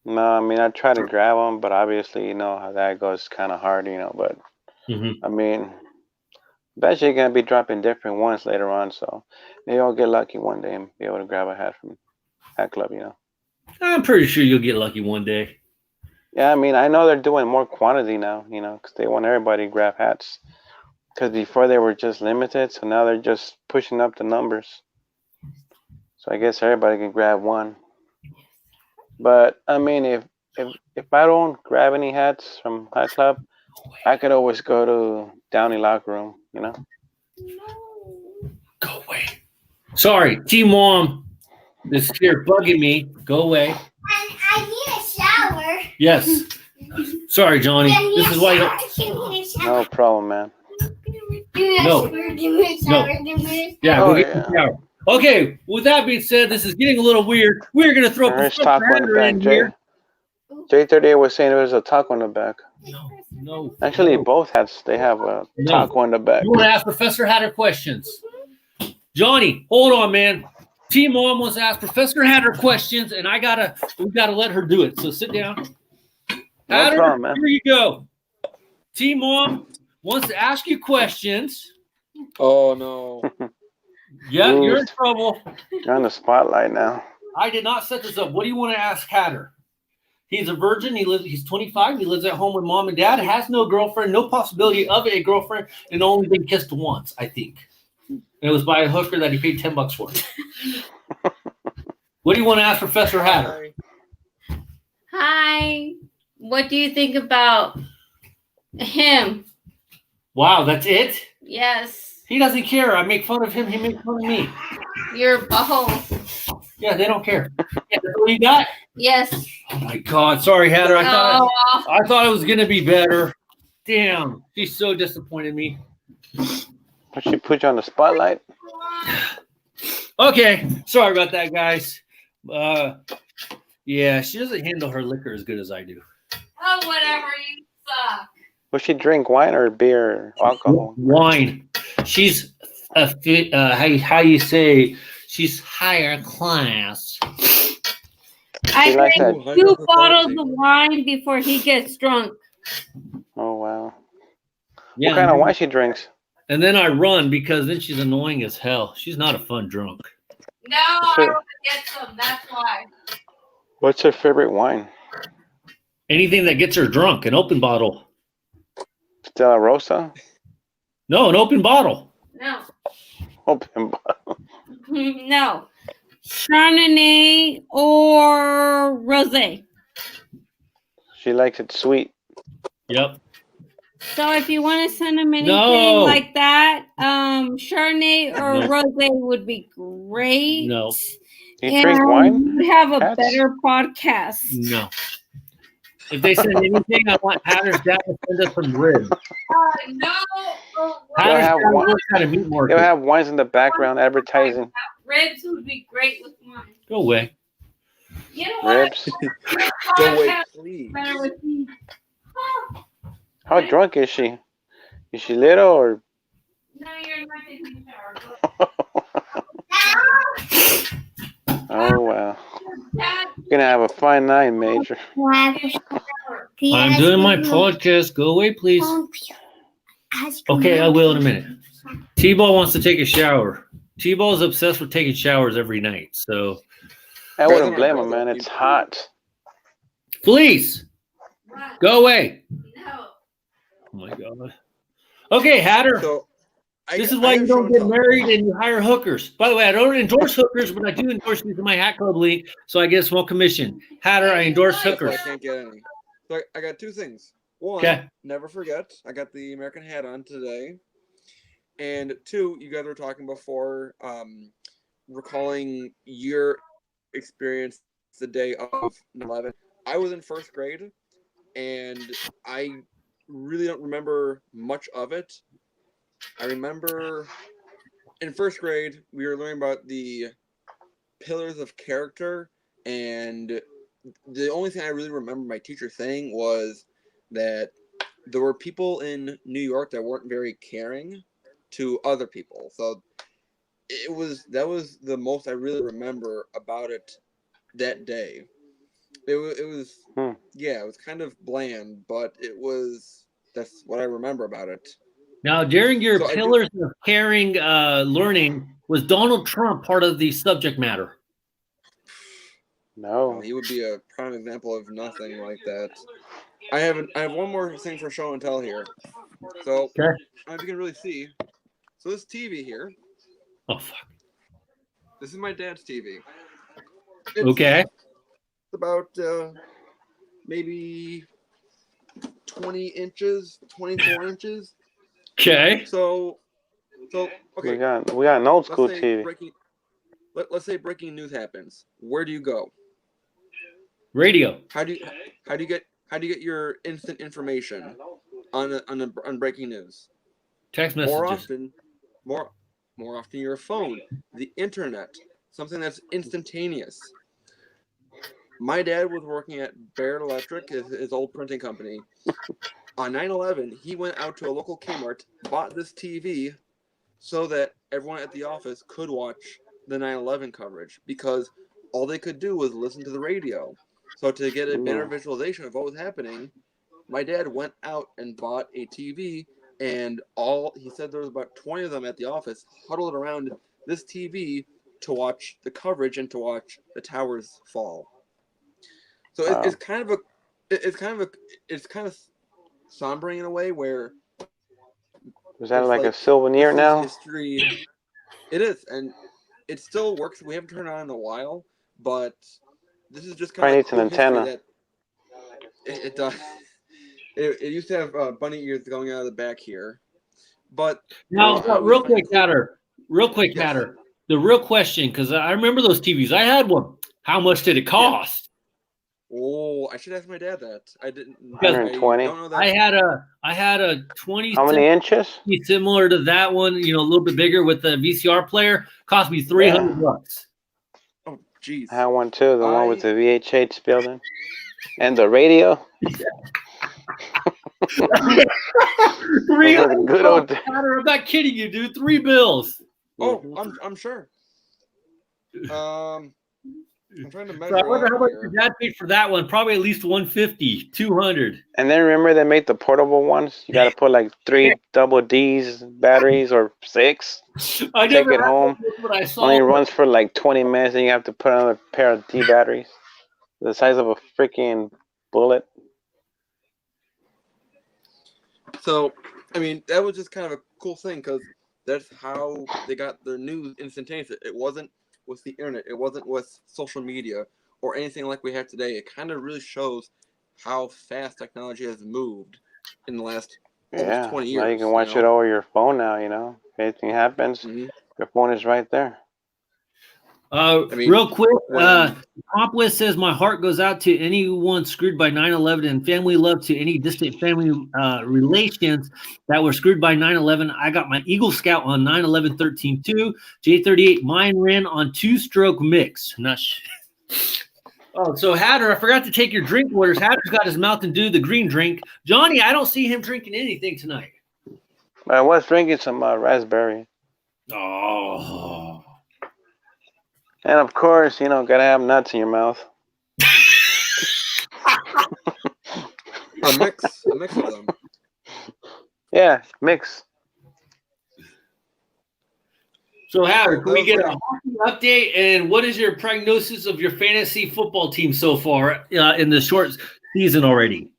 No, I mean I try to grab them, but obviously you know how that goes, kind of hard, But I mean, bet you're gonna be dropping different ones later on, so maybe I'll get lucky one day and be able to grab a hat from Hat Club, I'm pretty sure you'll get lucky one day. Yeah, I mean I know they're doing more quantity now, because they want everybody to grab hats. Because before they were just limited, so now they're just pushing up the numbers. So I guess everybody can grab one. But I mean, if I don't grab any hats from Hat Club, I could always go to Downey locker room, No. Go away. Sorry, T-Mom is here bugging me. Go away. I need a shower. Yes. Sorry, Johnny. This is why you. No problem, man. No. Yeah, go get the shower. Okay, with that being said, this is getting a little weird. We're going to throw a taco in the back, here. J38 was saying there was a taco in the back. No. Actually, both hats, they have a taco in the back. You want to ask Professor Hatter questions. Johnny, hold on, man. T-Mom wants to ask Professor Hatter questions, and we gotta let her do it. So sit down. No Hatter, problem, man. here you go. T-Mom wants to ask you questions. Oh no. Yeah, Ooh. you're in trouble. You're on the spotlight now. I did not set this up. What do you want to ask Hatter? He's a virgin. He's 25. He lives at home with mom and dad. Has no girlfriend, no possibility of a girlfriend, and only been kissed once, I think. And it was by a hooker that he paid $10 for. What do you want to ask Professor Hatter? Hi. What do you think about him? Wow, that's it? Yes. He doesn't care. I make fun of him. He makes fun of me. You're a butthole. Yeah, they don't care. Yeah, that's what you got? Yes. Oh my God. Sorry, Hatter. I Oh, thought it was gonna be better. Damn. She's so disappointed me. But she put you on the spotlight. Okay. Sorry about that, guys. Yeah, she doesn't handle her liquor as good as I do. oh, whatever. You suck. Would she drink wine or beer or alcohol? Wine. She's how you say she's higher class. I like drink that. 2 bottles of wine before he gets drunk. Oh, wow. Yeah, What kind of wine she drinks? and then I run because then she's annoying as hell. She's not a fun drunk. No, I want to get some. That's why. What's her favorite wine? Anything that gets her drunk, an open bottle. Stella Rosa? No, an open bottle. No. Open bottle. No. Chardonnay or rosé. She likes it sweet. Yep. So if you want to send him anything No. like that, Chardonnay or No. rosé would be great. No. You drink wine? You have a Cats? better podcast. No. If they send anything, I want Hatter's dad to send us some ribs. No. Hatter's have dad one- works at a meat market. They'll have wines in the background advertising. Ribs would be great with wine. Go away. You know what? Ribs. Go away, Podcast please. better with me. How drunk is she? Is she little or? No, you're not taking a shower. Oh, wow. Dad, You're going to have a fine night, Major. I'm doing my podcast. Go away, please. Okay, I will in a minute. T-Ball wants to take a shower. T-Ball is obsessed with taking showers every night. So, I wouldn't blame him, man. It's hot. please, what? go away. No. Oh, my God. Okay, Hatter. So, This is why you don't get married and you hire hookers. By the way, I don't endorse hookers, but I do endorse these in my Hat Club League, so I get a small commission. Hatter, I endorse That's why I hookers. can't get any. So I got 2 things. One, Okay. never forget, I got the American hat on today. And 2, you guys were talking before, recalling your experience the day of 9/11. I was in 1st grade, and I really don't remember much of it. I remember in 1st grade, we were learning about the pillars of character, and the only thing I really remember my teacher saying was that there were people in New York that weren't very caring to other people. So that was the most I really remember about it that day. It was yeah, it was kind of bland, but that's what I remember about it. Now, during your So I do- pillars of caring learning, was Donald Trump part of the subject matter? No. He would be a prime example of nothing like that. I have one more thing for show and tell here. So, Okay. I don't know if you can really see. So this TV here, Oh, fuck. this is my dad's TV. Okay. It's about maybe 20 inches, 24 inches. Okay. So okay. We got an old school Let's say TV. let's say breaking news happens. Where do you go? Radio. How do you get your instant information on breaking news? Text messages. More often your phone, the internet, something that's instantaneous. My dad was working at Barrett Electric, his old printing company. On 9/11, he went out to a local Kmart, bought this TV, so that everyone at the office could watch the 9/11 coverage, because all they could do was listen to the radio. So to get a better visualization of what was happening, my dad went out and bought a TV, and he said there was about 20 of them at the office huddled around this TV to watch the coverage and to watch the towers fall. So it's kind of sombering in a way, where is that it's like a souvenir this now? is history. It is, and it still works. We haven't turned it on in a while, but this is just kind Probably of needs an cool history antenna. that it does. It used to have bunny ears going out of the back here, but Now, real quick, Hatter. Yes. Hatter. The real question, because I remember those TVs. I had one. How much did it cost? Oh, I should ask my dad that. I didn't. 120. I don't know that. I had a 20. How many inches? Similar to that one, a little bit bigger with the VCR player. Cost me $300. Oh, jeez. I had one too, the one with the VHH building. And the radio. Good old days. I'm not kidding you, dude. $3. Oh, I'm sure. I'm trying to measure. So I wonder how much your dad paid for that one. Probably at least $150, $200. And then remember they made the portable ones? You got to put like 3 double D's batteries or 6. I Take it home. What I saw. Only runs for like 20 minutes, and you have to put another pair of D batteries, the size of a freaking bullet. So, I mean, that was just kind of a cool thing, because that's how they got their news instantaneous. It wasn't with the internet. It wasn't with social media or anything like we have today. It kind of really shows how fast technology has moved in the last almost 20 years. Now you can watch it over your phone now, If anything happens, your phone is right there. Real quick, Compwest says, my heart goes out to anyone screwed by 9/11 and family love to any distant family relations that were screwed by 9/11. I got my Eagle Scout on 9/11-13-2, J38 Mine Ren on 2-stroke mix. Oh, so Hatter, I forgot to take your drink orders. Hatter's got his Mountain Dew, the green drink. Johnny, I don't see him drinking anything tonight. I was drinking some raspberry. Oh. And of course, gotta have nuts in your mouth. A mix of them. Yeah, mix. So, Howard, can we get a hockey update? And what is your prognosis of your fantasy football team so far in the short season already?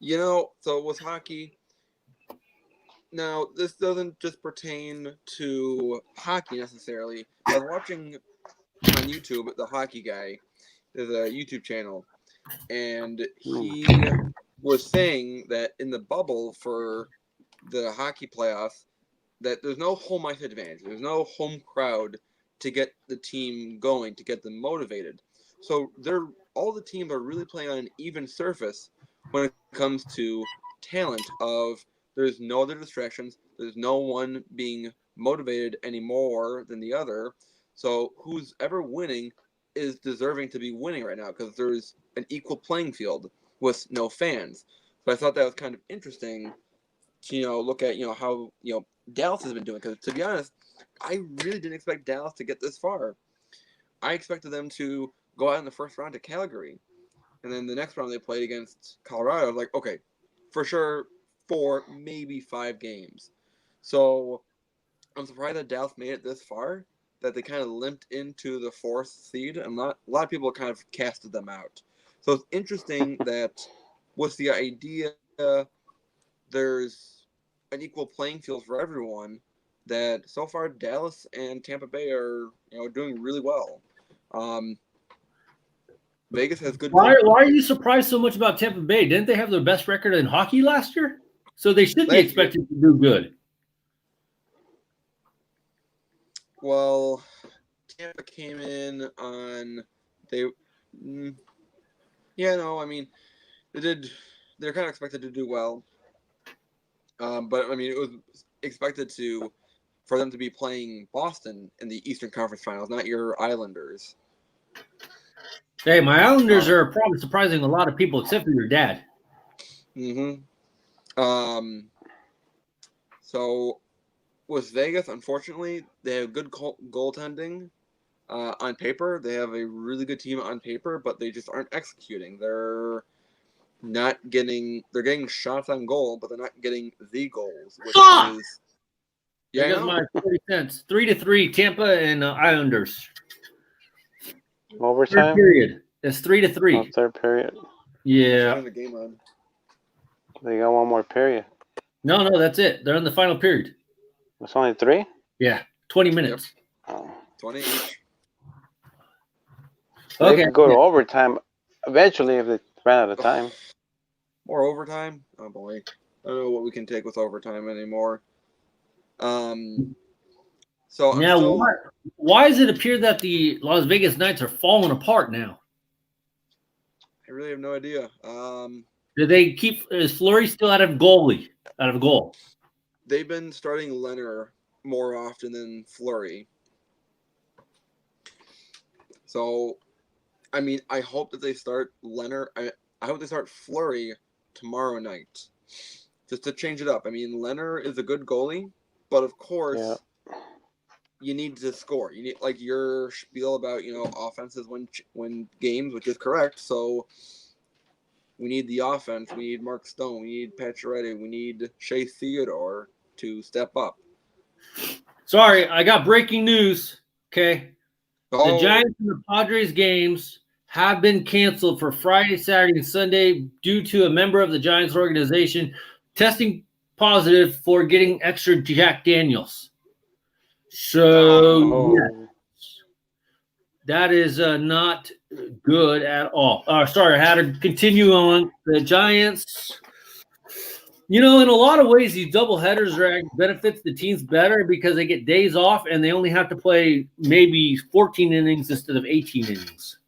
So with hockey, now this doesn't just pertain to hockey necessarily. I was watching on YouTube, the Hockey Guy, there's a YouTube channel, and he was saying that in the bubble for the hockey playoffs, that there's no home ice advantage. There's no home crowd to get the team going, to get them motivated. So all the teams are really playing on an even surface when it comes to talent of there's no other distractions. There's no one being motivated any more than the other. So who's ever winning is deserving to be winning right now, because there's an equal playing field with no fans. So I thought that was kind of interesting to, look at, how, Dallas has been doing. Because to be honest, I really didn't expect Dallas to get this far. I expected them to go out in the first round to Calgary. And then the next round they played against Colorado. I was like, okay, for sure, 4, maybe 5 games. So I'm surprised that Dallas made it this far, that they kind of limped into the 4th seed. A lot of people kind of casted them out. So it's interesting that with the idea there's an equal playing field for everyone, that so far Dallas and Tampa Bay are doing really well. Vegas has good. Why are you surprised so much about Tampa Bay? Didn't they have their best record in hockey last year? So they should be expected to do good. Well, Tampa came in on they they're kind of expected to do well. But I mean, it was expected for them to be playing Boston in the Eastern Conference Finals, not your Islanders. Hey, my Islanders are probably surprising a lot of people, except for your dad. Mm-hmm. So with Vegas, unfortunately, they have good goaltending on paper. They have a really good team on paper, but they just aren't executing. They're getting shots on goal, but they're not getting the goals, which Fuck! is I got my 40 cents. 3-3, Tampa and Islanders. Third Overtime? period. It's 3-3. Oh, third period. Yeah. turn the game on. They got one more period. No, that's it. They're in the final period. It's only 3? Yeah. 20 minutes. Oh. 20 each. They Okay. could go to overtime eventually if they ran out of time. More overtime? Oh boy. I don't know what we can take with overtime anymore. So I'm Now, still, why does it appear that the Las Vegas Knights are falling apart now? I really have no idea. Do they keep is Fleury still out of goal? They've been starting Leonard more often than Fleury. So, I mean, I hope that they start Leonard. I hope they start Fleury tomorrow night, just to change it up. I mean, Leonard is a good goalie, but of course, you need to score. You need, like, your spiel about offenses win games, which is correct. So we need the offense. We need Mark Stone. We need Pacioretty. We need Shea Theodore to step up. Sorry, I got breaking news. Okay. Oh, The Giants and the Padres games have been canceled for Friday, Saturday, and Sunday due to a member of the Giants organization testing positive for getting extra Jack Daniels. So, yeah, that is not good at all. Sorry, I had to continue on. The Giants, in a lot of ways, these double headers benefits the teams better because they get days off and they only have to play maybe 14 innings instead of 18 innings.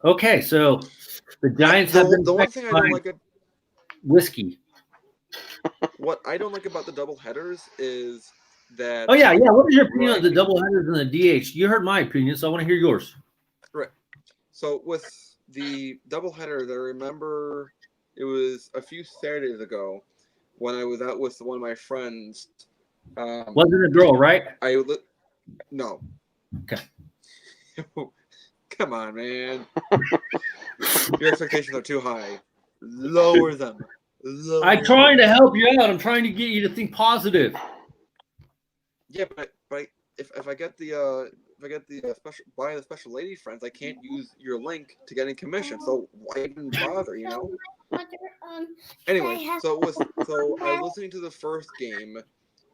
Okay, so the Giants have been the one thing I don't like whiskey. What I don't like about the double headers is that. Oh yeah. What is your opinion on the double headers and the DH? You heard my opinion, so I want to hear yours. Right. So with the double headers, I remember it was a few Saturdays ago when I was out with one of my friends. Wasn't a girl, right? No. Okay. Come on, man. Your expectations are too high. Lower them. I'm trying to help you out. I'm trying to get you to think positive. Yeah, but if I get the special lady friends, I can't use your link to get any commission. So why even bother? Anyway, so I was listening to the first game,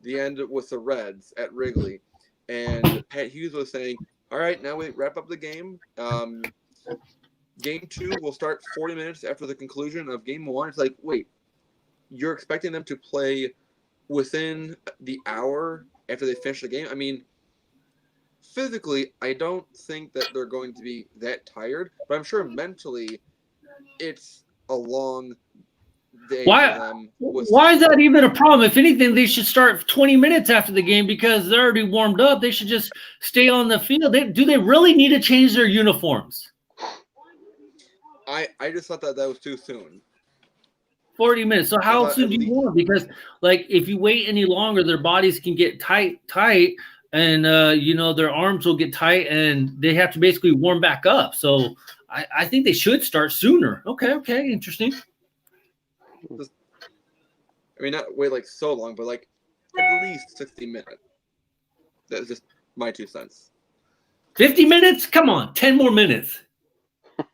the end with the Reds at Wrigley, and Pat Hughes was saying, "All right, now we wrap up the game. Game 2 will start 40 minutes after the conclusion of Game 1." It's like, wait, you're expecting them to play within the hour after they finish the game? I mean, physically, I don't think that they're going to be that tired, but I'm sure mentally, it's a long day for them. Why is that even a problem? If anything, they should start 20 minutes after the game because they're already warmed up. They should just stay on the field. Do they really need to change their uniforms? I just thought that was too soon. 40 minutes. So how soon do you want? Because if you wait any longer, their bodies can get tight, and their arms will get tight, and they have to basically warm back up. So I think they should start sooner. Okay, interesting. I mean, not wait so long, but at least 60 minutes. That's just my 2 cents. 50 minutes? Come on, 10 more minutes.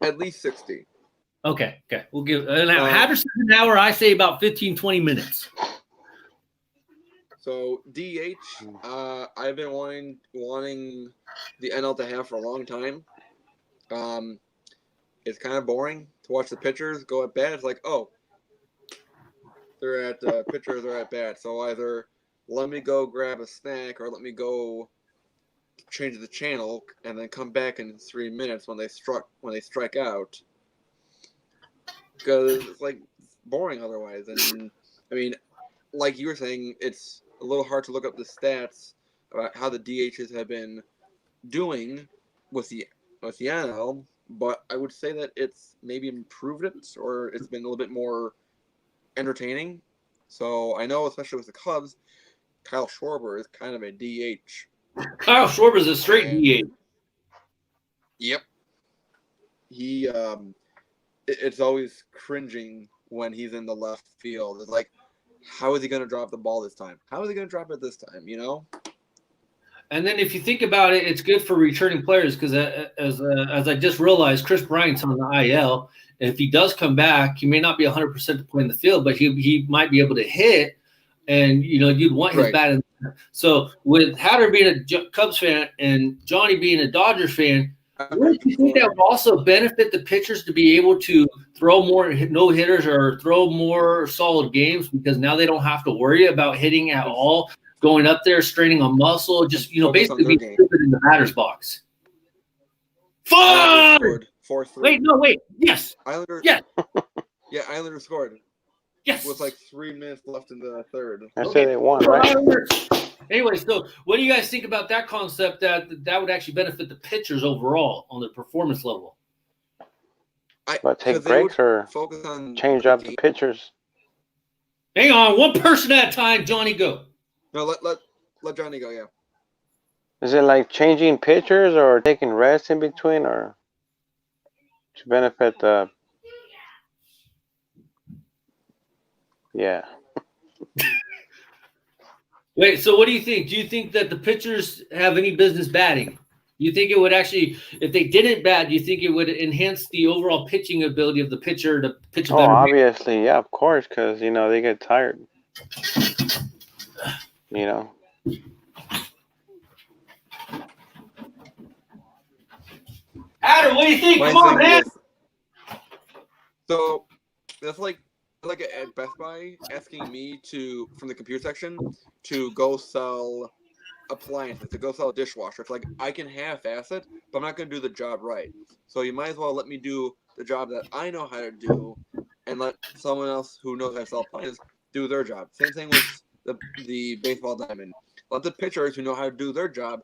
At least 60. Okay. We'll give Hatterson's an hour. I say about 15, 20 minutes. So DH, I've been wanting the NL to have for a long time. It's kind of boring to watch the pitchers go at bat. It's like, oh, they're at pitchers are at bat. So either let me go grab a snack or let me go change the channel and then come back in 3 minutes when they strike out. Because it's boring otherwise. And I mean, like you were saying, it's a little hard to look up the stats about how the DHs have been doing with the NL, but I would say that it's maybe improved it, or it's been a little bit more entertaining. So I know, especially with the Cubs, Kyle Schwarber is kind of a DH. Kyle Schwarber's a straight And- DH. Yep. He it's always cringing when he's in the left field. It's like, how is he going to drop the ball this time? How is he going to drop it this time? You know? And then if you think about it, it's good for returning players because as I just realized, Chris Bryant's on the IL. And if he does come back, he may not be 100% to play in the field, but he might be able to hit. And, you'd want his Right. bat in there. So with Hatter being a Cubs fan and Johnny being a Dodgers fan, wouldn't you think that would also benefit the pitchers to be able to throw more no-hitters or throw more solid games because now they don't have to worry about hitting at all, going up there, straining a muscle, just, Focus on basically their being game. stupid in the batter's box. Islanders Fun! scored 4-3. Wait. Yes. Islanders. Yeah. Yeah, Islanders scored Yes. with like 3 minutes left in the third. I Okay. said they won, right? Anyway, so what do you guys think about that concept that would actually benefit the pitchers overall on their performance level? But take 'cause they would breaks or focus on change up the pitchers. Hang on, one person at a time. Johnny, go. No, let Johnny go. Yeah. Is it like changing pitchers or taking rest in between or to benefit the? Yeah. Wait, so what do you think? Do you think that the pitchers have any business batting? Do you think it would actually, if they didn't bat, do you think it would enhance the overall pitching ability of the pitcher to pitch a Oh, better game? obviously, yeah, of course, because they get tired. Adam, what do you think? My Come on, thing man. was- So that's like at Best Buy asking me from the computer section to go sell appliances, to go sell a dishwasher. It's like I can half-ass it, but I'm not going to do the job right. So you might as well let me do the job that I know how to do, and let someone else who knows how to sell appliances do their job. Same thing with the baseball diamond. Let the pitchers who know how to do their job,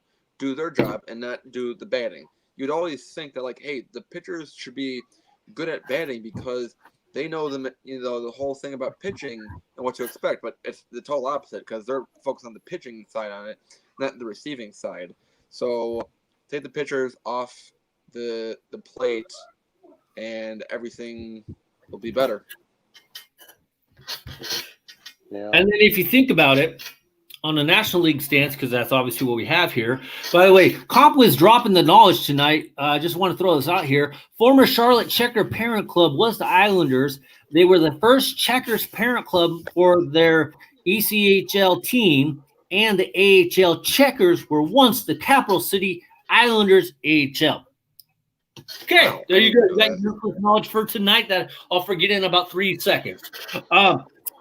and not do the batting. You'd always think that, like, hey, the pitchers should be good at batting because they know the whole thing about pitching and what to expect. But it's the total opposite because they're focused on the pitching side on it, not the receiving side. So take the pitchers off the plate, and everything will be better. Yeah. And then if you think about it, on the National League stance, because that's obviously what we have here. By the way, Comp was dropping the knowledge tonight. I just want to throw this out here. Former Charlotte Checker parent club was the Islanders. They were the first Checkers parent club for their ECHL team, and the AHL Checkers were once the Capital City Islanders AHL. Okay, Wow, there you go. I You didn't got know your knowledge for tonight that I'll forget in about 3 seconds.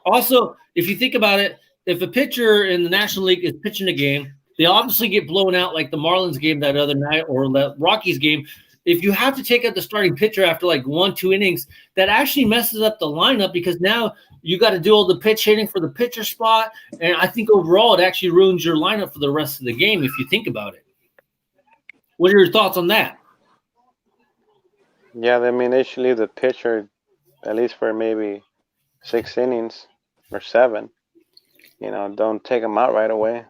Also, if you think about it, if a pitcher in the National League is pitching a game, they obviously get blown out like the Marlins game that other night or the Rockies game. If you have to take out the starting pitcher after like 1-2 innings, that actually messes up the lineup because now you got to do all the pitch hitting for the pitcher spot. And I think overall it actually ruins your lineup for the rest of the game if you think about it. What are your thoughts on that? Yeah, I mean, they should leave the pitcher at least for maybe 6 innings or 7. Don't take him out right away.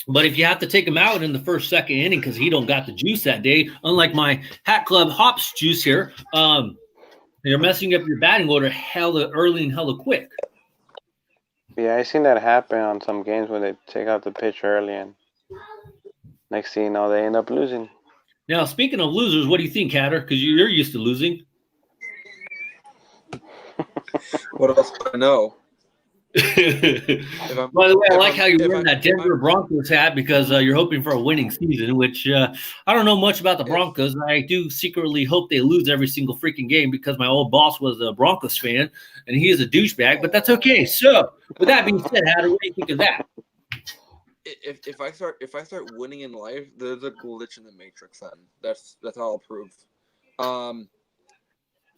But if you have to take him out in the first, second inning because he don't got the juice that day, unlike my Hat Club Hops juice here, you're messing up your batting order hella early and hella quick. Yeah, I seen that happen on some games when they take out the pitcher early and next thing you know, they end up losing. Now, speaking of losers, what do you think, Hatter? Because you're used to losing. What else do I know? By the way, I like how you're wearing that Denver Broncos hat because you're hoping for a winning season, which I don't know much about the Broncos. I do secretly hope they lose every single freaking game because my old boss was a Broncos fan, and he is a douchebag, but that's okay. So, with that being said, Hatter, what do you think of that? If I start winning in life, there's a glitch in the matrix. Then that's all I'll prove.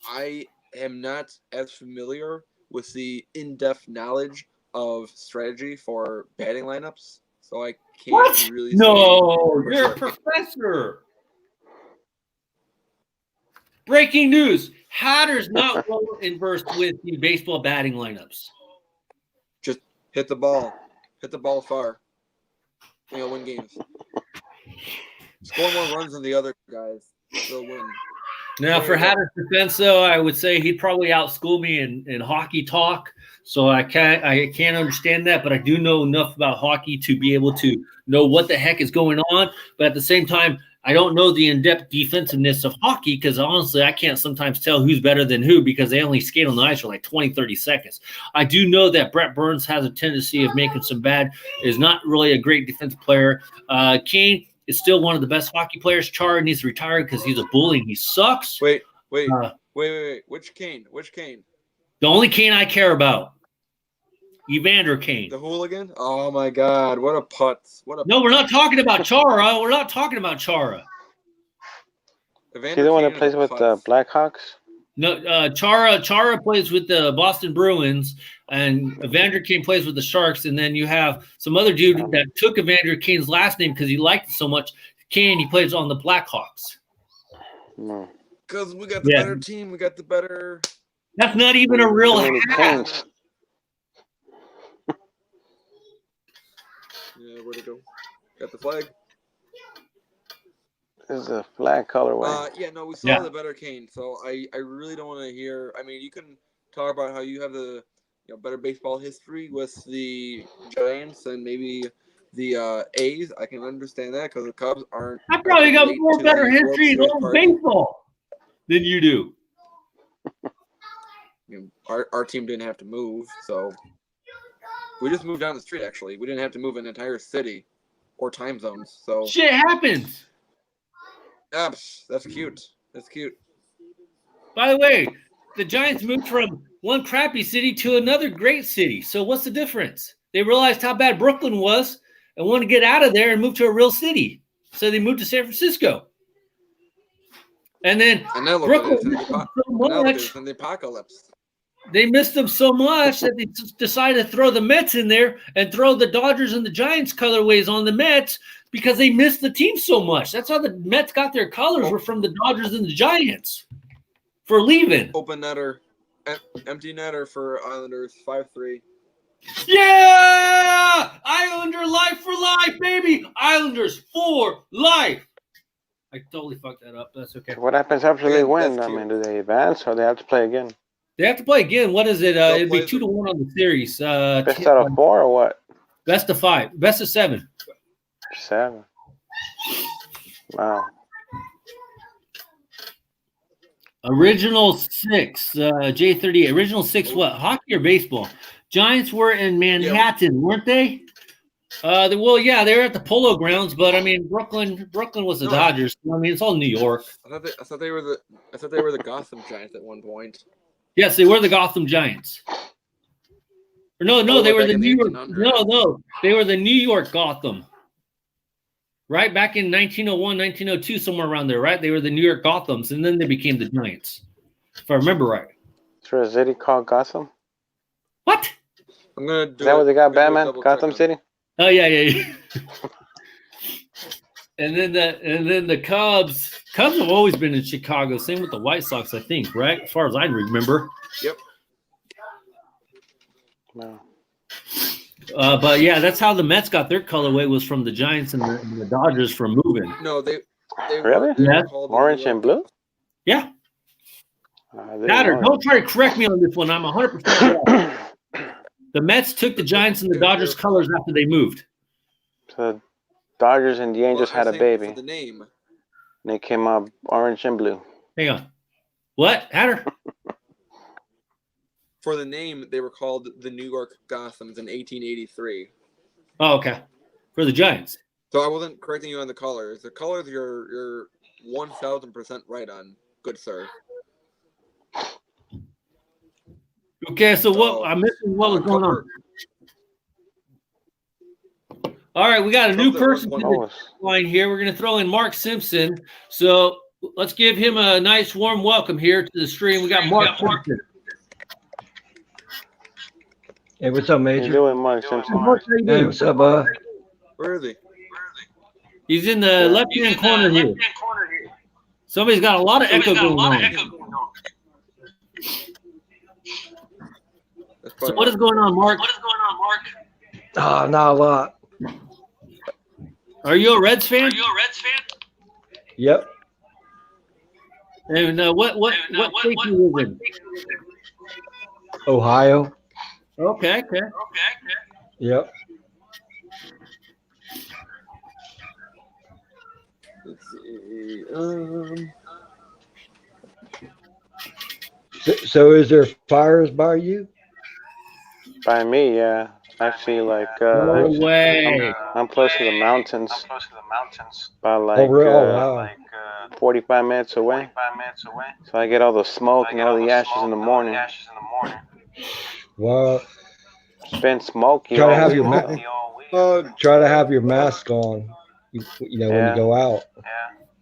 I am not as familiar with the in-depth knowledge of strategy for batting lineups, so I can't really. No, say you're a professor. Breaking news: Hatter's not well versed with the baseball batting lineups. Hit the ball. Hit the ball far. You'll win games. Score more runs than the other guys. They'll win. Now, for Hatter's defense, though, I would say he'd probably outschool me in hockey talk. So I can't understand that, but I do know enough about hockey to be able to know what the heck is going on. But at the same time, I don't know the in-depth defensiveness of hockey because honestly, I can't sometimes tell who's better than who because they only skate on the ice for like 20, 30 seconds. I do know that Brett Burns has a tendency of making some bad, is not really a great defensive player. Kane is still one of the best hockey players. Chara needs to retire because he's a bully and he sucks. Wait. Which Kane? Which Kane? The only Kane I care about. Evander Kane. The hooligan? Oh my God! What a putz! No, we're not talking about Chara. We're not talking about Chara. He's the one that plays with the Blackhawks? No, Chara plays with the Boston Bruins, and Evander Kane plays with the Sharks. And then you have some other dude that took Evander Kane's last name because he liked it so much. Kane, he plays on the Blackhawks. No. Because we got the better team. We got the better. That's not even a real hat. Yeah, where'd it go? Got the flag. This is a flag colorway. We saw the better Kane. So I really don't want to hear. I mean, you can talk about how you have the better baseball history with the Giants and maybe the A's. I can understand that because the Cubs aren't. I probably got more better history in baseball than you do. Our team didn't have to move, so we just moved down the street. Actually, we didn't have to move an entire city or time zones. So shit happens. That's cute. That's cute. By the way, the Giants moved from one crappy city to another great city. So what's the difference? They realized how bad Brooklyn was and wanted to get out of there and move to a real city. So they moved to San Francisco. And then Brooklyn missed them so much. In the apocalypse. They missed them so much that they decided to throw the Mets in there and throw the Dodgers and the Giants colorways on the Mets because they missed the team so much. That's how the Mets got their colors were from the Dodgers and the Giants for leaving. Open netter, empty netter for Islanders, 5-3. Yeah! Islander life for life, baby! Islanders for life! I totally fucked that up. That's okay. What happens after they win? I mean, do they advance or they have to play again? They have to play again. What is it? It'd be 2-1 on the series. Best out of 4 or what? Best of 5. Best of 7. 7. Wow. Original 6. J38. Original 6 what? Hockey or baseball? Giants were in Manhattan, weren't they? They were at the Polo Grounds, but I mean, Brooklyn was the Dodgers. I mean, it's all New York. I thought they were the Gotham Giants at one point. Yes, they were the Gotham Giants. Or no, they were the New York. No, they were the New York Gotham. Right back in 1901, 1902, somewhere around there, right? They were the New York Gothams, and then they became the Giants, if I remember right. Is there a city called Gotham? What? I'm gonna do. Is that what they got, Batman? Gotham City? Oh yeah. And then the Cubs have always been in Chicago. Same with the White Sox, I think, right? As far as I remember. Yep. No. But yeah, that's how the Mets got their colorway was from the Giants and the Dodgers from moving. No, they really? Yeah. Orange and blue? Yeah. Natter, don't try to correct me on this one. I'm 100% right. The Mets took the Giants and the Dodgers colors after they moved. So Dodgers and the Angels had a baby. The name. And they came up orange and blue. Hang on. What? Hatter? For the name, they were called the New York Gothams in 1883. Oh, okay. For the Giants. So I wasn't correcting you on the colors. The colors you're 1,000% right on. Good sir. Okay, so what I'm missing what was going on. All right, we got a new person to the line here. We're going to throw in Mark Simpson. So let's give him a nice warm welcome here to the stream. We got Mark Simpson. Hey, what's up, Major? How you doing, Mark Simpson? Hey, what's up, bud? Where is he? He's in the left-hand corner here. Somebody's got a lot of echo going on. So what is going on, Mark? Not a lot. Are you a Reds fan? Yep. And what state do you live in? Ohio. Okay. Yep. Let's see. So is there fires by you? By me, yeah. Actually, like No way. I'm close to the mountains. About like Oh, really? Oh, wow. 45 minutes away. So I get all the smoke and all the ashes in the morning. Well, It's been smoky try to all have week. your try to have your mask on. You know when Yeah. you go out.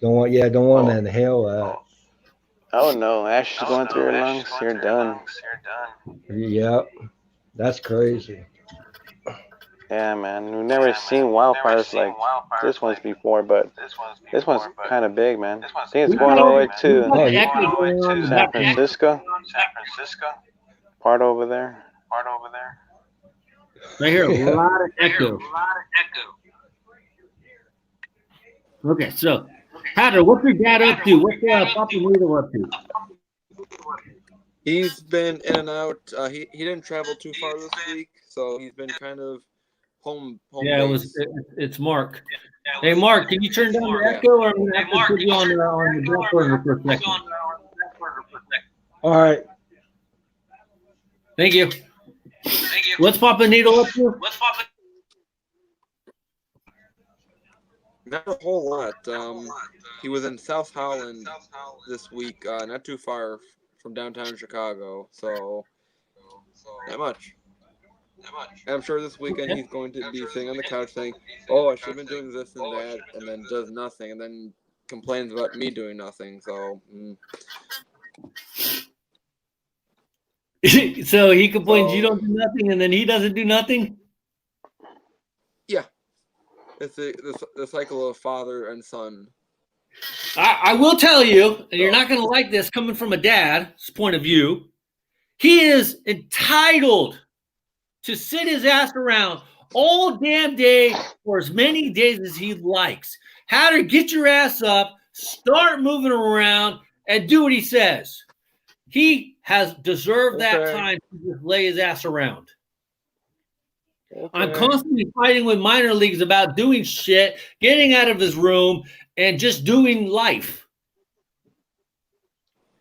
Don't want to inhale that. Oh no, ashes going through your lungs, you're done. Yep. That's crazy. Yeah, man. We've never seen wildfires like this one's before, but this one's kind of big, man. I think it's going all the way to Oh, yeah. Echo going on in the San background. Francisco. Part over there. I hear a Yeah. lot of echo. Okay, so Hatter, what's your dad up to? What's Papa Rito up to? He's been in and out. He didn't travel too far this week, so he's been kind of home. Yeah, base. it's Mark. Hey, Mark, can you turn down the echo, or I'm gonna have to put you on the back burner for a second? All right. Thank you. What's Papa Needle up to? Not a whole lot. He was in South Holland this week, not too far from downtown Chicago, so not much. And I'm sure this weekend he's going to be sitting on the couch saying, "Oh, I should have been doing this and that," and then does nothing, and then complains about me doing nothing. So, So he complains you don't do nothing, and then he doesn't do nothing. yeah, it's the cycle of father and son. I will tell you, and you're not going to like this coming from a dad's point of view. He is entitled to sit his ass around all damn day for as many days as he likes. Hatter, get your ass up, start moving around, and do what he says. He has deserved that time to just lay his ass around. I'm constantly fighting with minor leagues about doing shit, getting out of his room, and just doing life.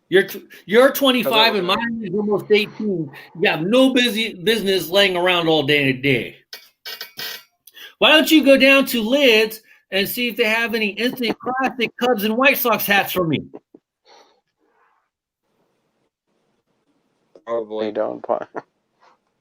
You're 25 and mine is almost 18. You have no business laying around all day and day. Why don't you go down to Lids and see if they have any instant classic Cubs and White Sox hats for me? Probably don't.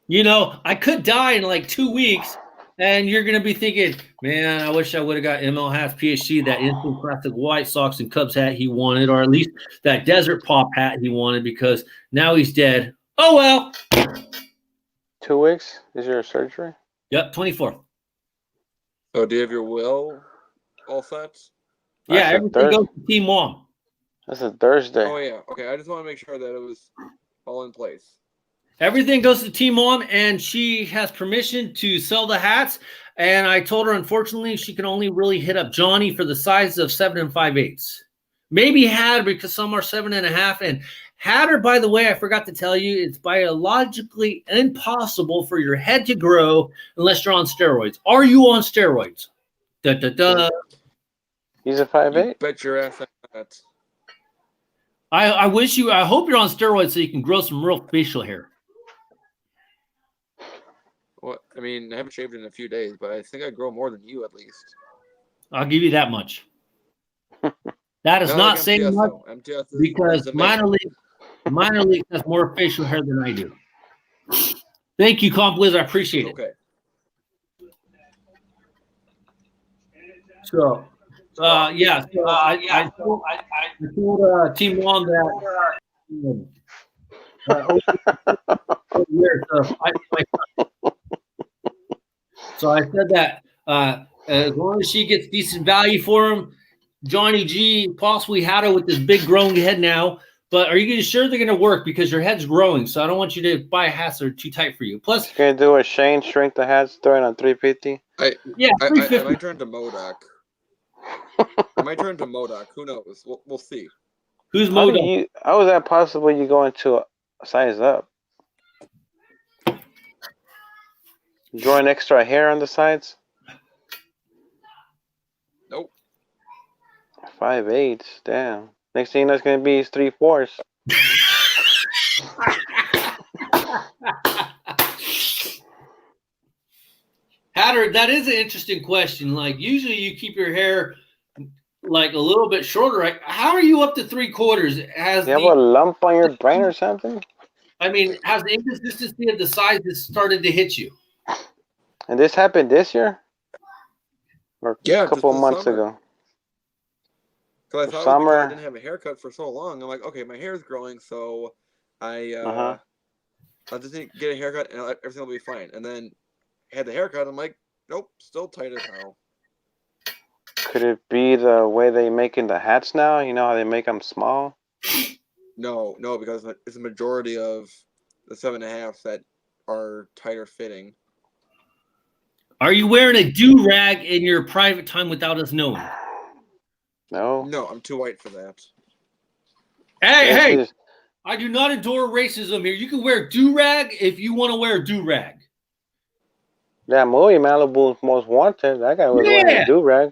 You know, I could die in like 2 weeks, and you're going to be thinking, man, I wish I would have got ML hats PhD, that instant classic White Sox and Cubs hat he wanted, or at least that Desert Pop hat he wanted, because now he's dead. Oh, well. 2 weeks is your surgery? Yep, 24th. So do you have your will all set? Yeah, everything goes to Team Mom. That's a Thursday. Oh, yeah. Okay, I just want to make sure that it was all in place. Everything goes to Team Mom, and she has permission to sell the hats. And I told her, unfortunately, she can only really hit up Johnny for the size of 7 5/8. Maybe Hatter, because some are 7 1/2. And Hatter, by the way, I forgot to tell you, it's biologically impossible for your head to grow unless you're on steroids. Are you on steroids? Da, da, da. He's a 5'8"? Bet your ass on that. I hope you're on steroids so you can grow some real facial hair. Well, I mean, I haven't shaved in a few days, but I think I grow more than you at least. I'll give you that much. That is not saying much because minor league has more facial hair than I do. Thank you, Comp Wiz. I appreciate it. Okay. So, yeah. So I told Team Mom that. So I said that as long as she gets decent value for him, Johnny G, possibly Hatter with this big grown head now, But are you sure they're going to work? Because your head's growing, so I don't want you to buy hats that are too tight for you. Plus, You're gonna do a Shane shrink the hats, throw it on 350. yeah, I 350. might turn to Modoc. I might turn to Modoc. Who knows? We'll see. Who's How Modo? how is that possible? You go into a size up, drawing extra hair on the sides. Nope. 5'8", damn. Next thing you know, it's gonna be 3/4. Hatter, that is an interesting question. Like, usually you keep your hair like a little bit shorter. Right? How are you up to 3/4? You have a lump on your brain or something? Has the inconsistency of the sizes started to hit you? And this happened this year, or Yeah, a couple just this months summer. ago. Because I thought it was because I Summer. didn't have a haircut for so long. I'm like, okay, my hair is growing, so Uh-huh. I'll just need to get a haircut and everything will be fine. And then had the haircut. I'm like, nope, still tight as hell. Could it be the way they making the hats now? You know how they make them small? No, because it's a majority of the 7.5s that are tighter fitting. Are you wearing a do-rag in your private time without us knowing? No. No, I'm too white for that. Hey, I do not endorse racism here. You can wear do-rag if you want to wear do-rag. That movie, Malibu's Most Wanted, that guy was wearing a do-rag.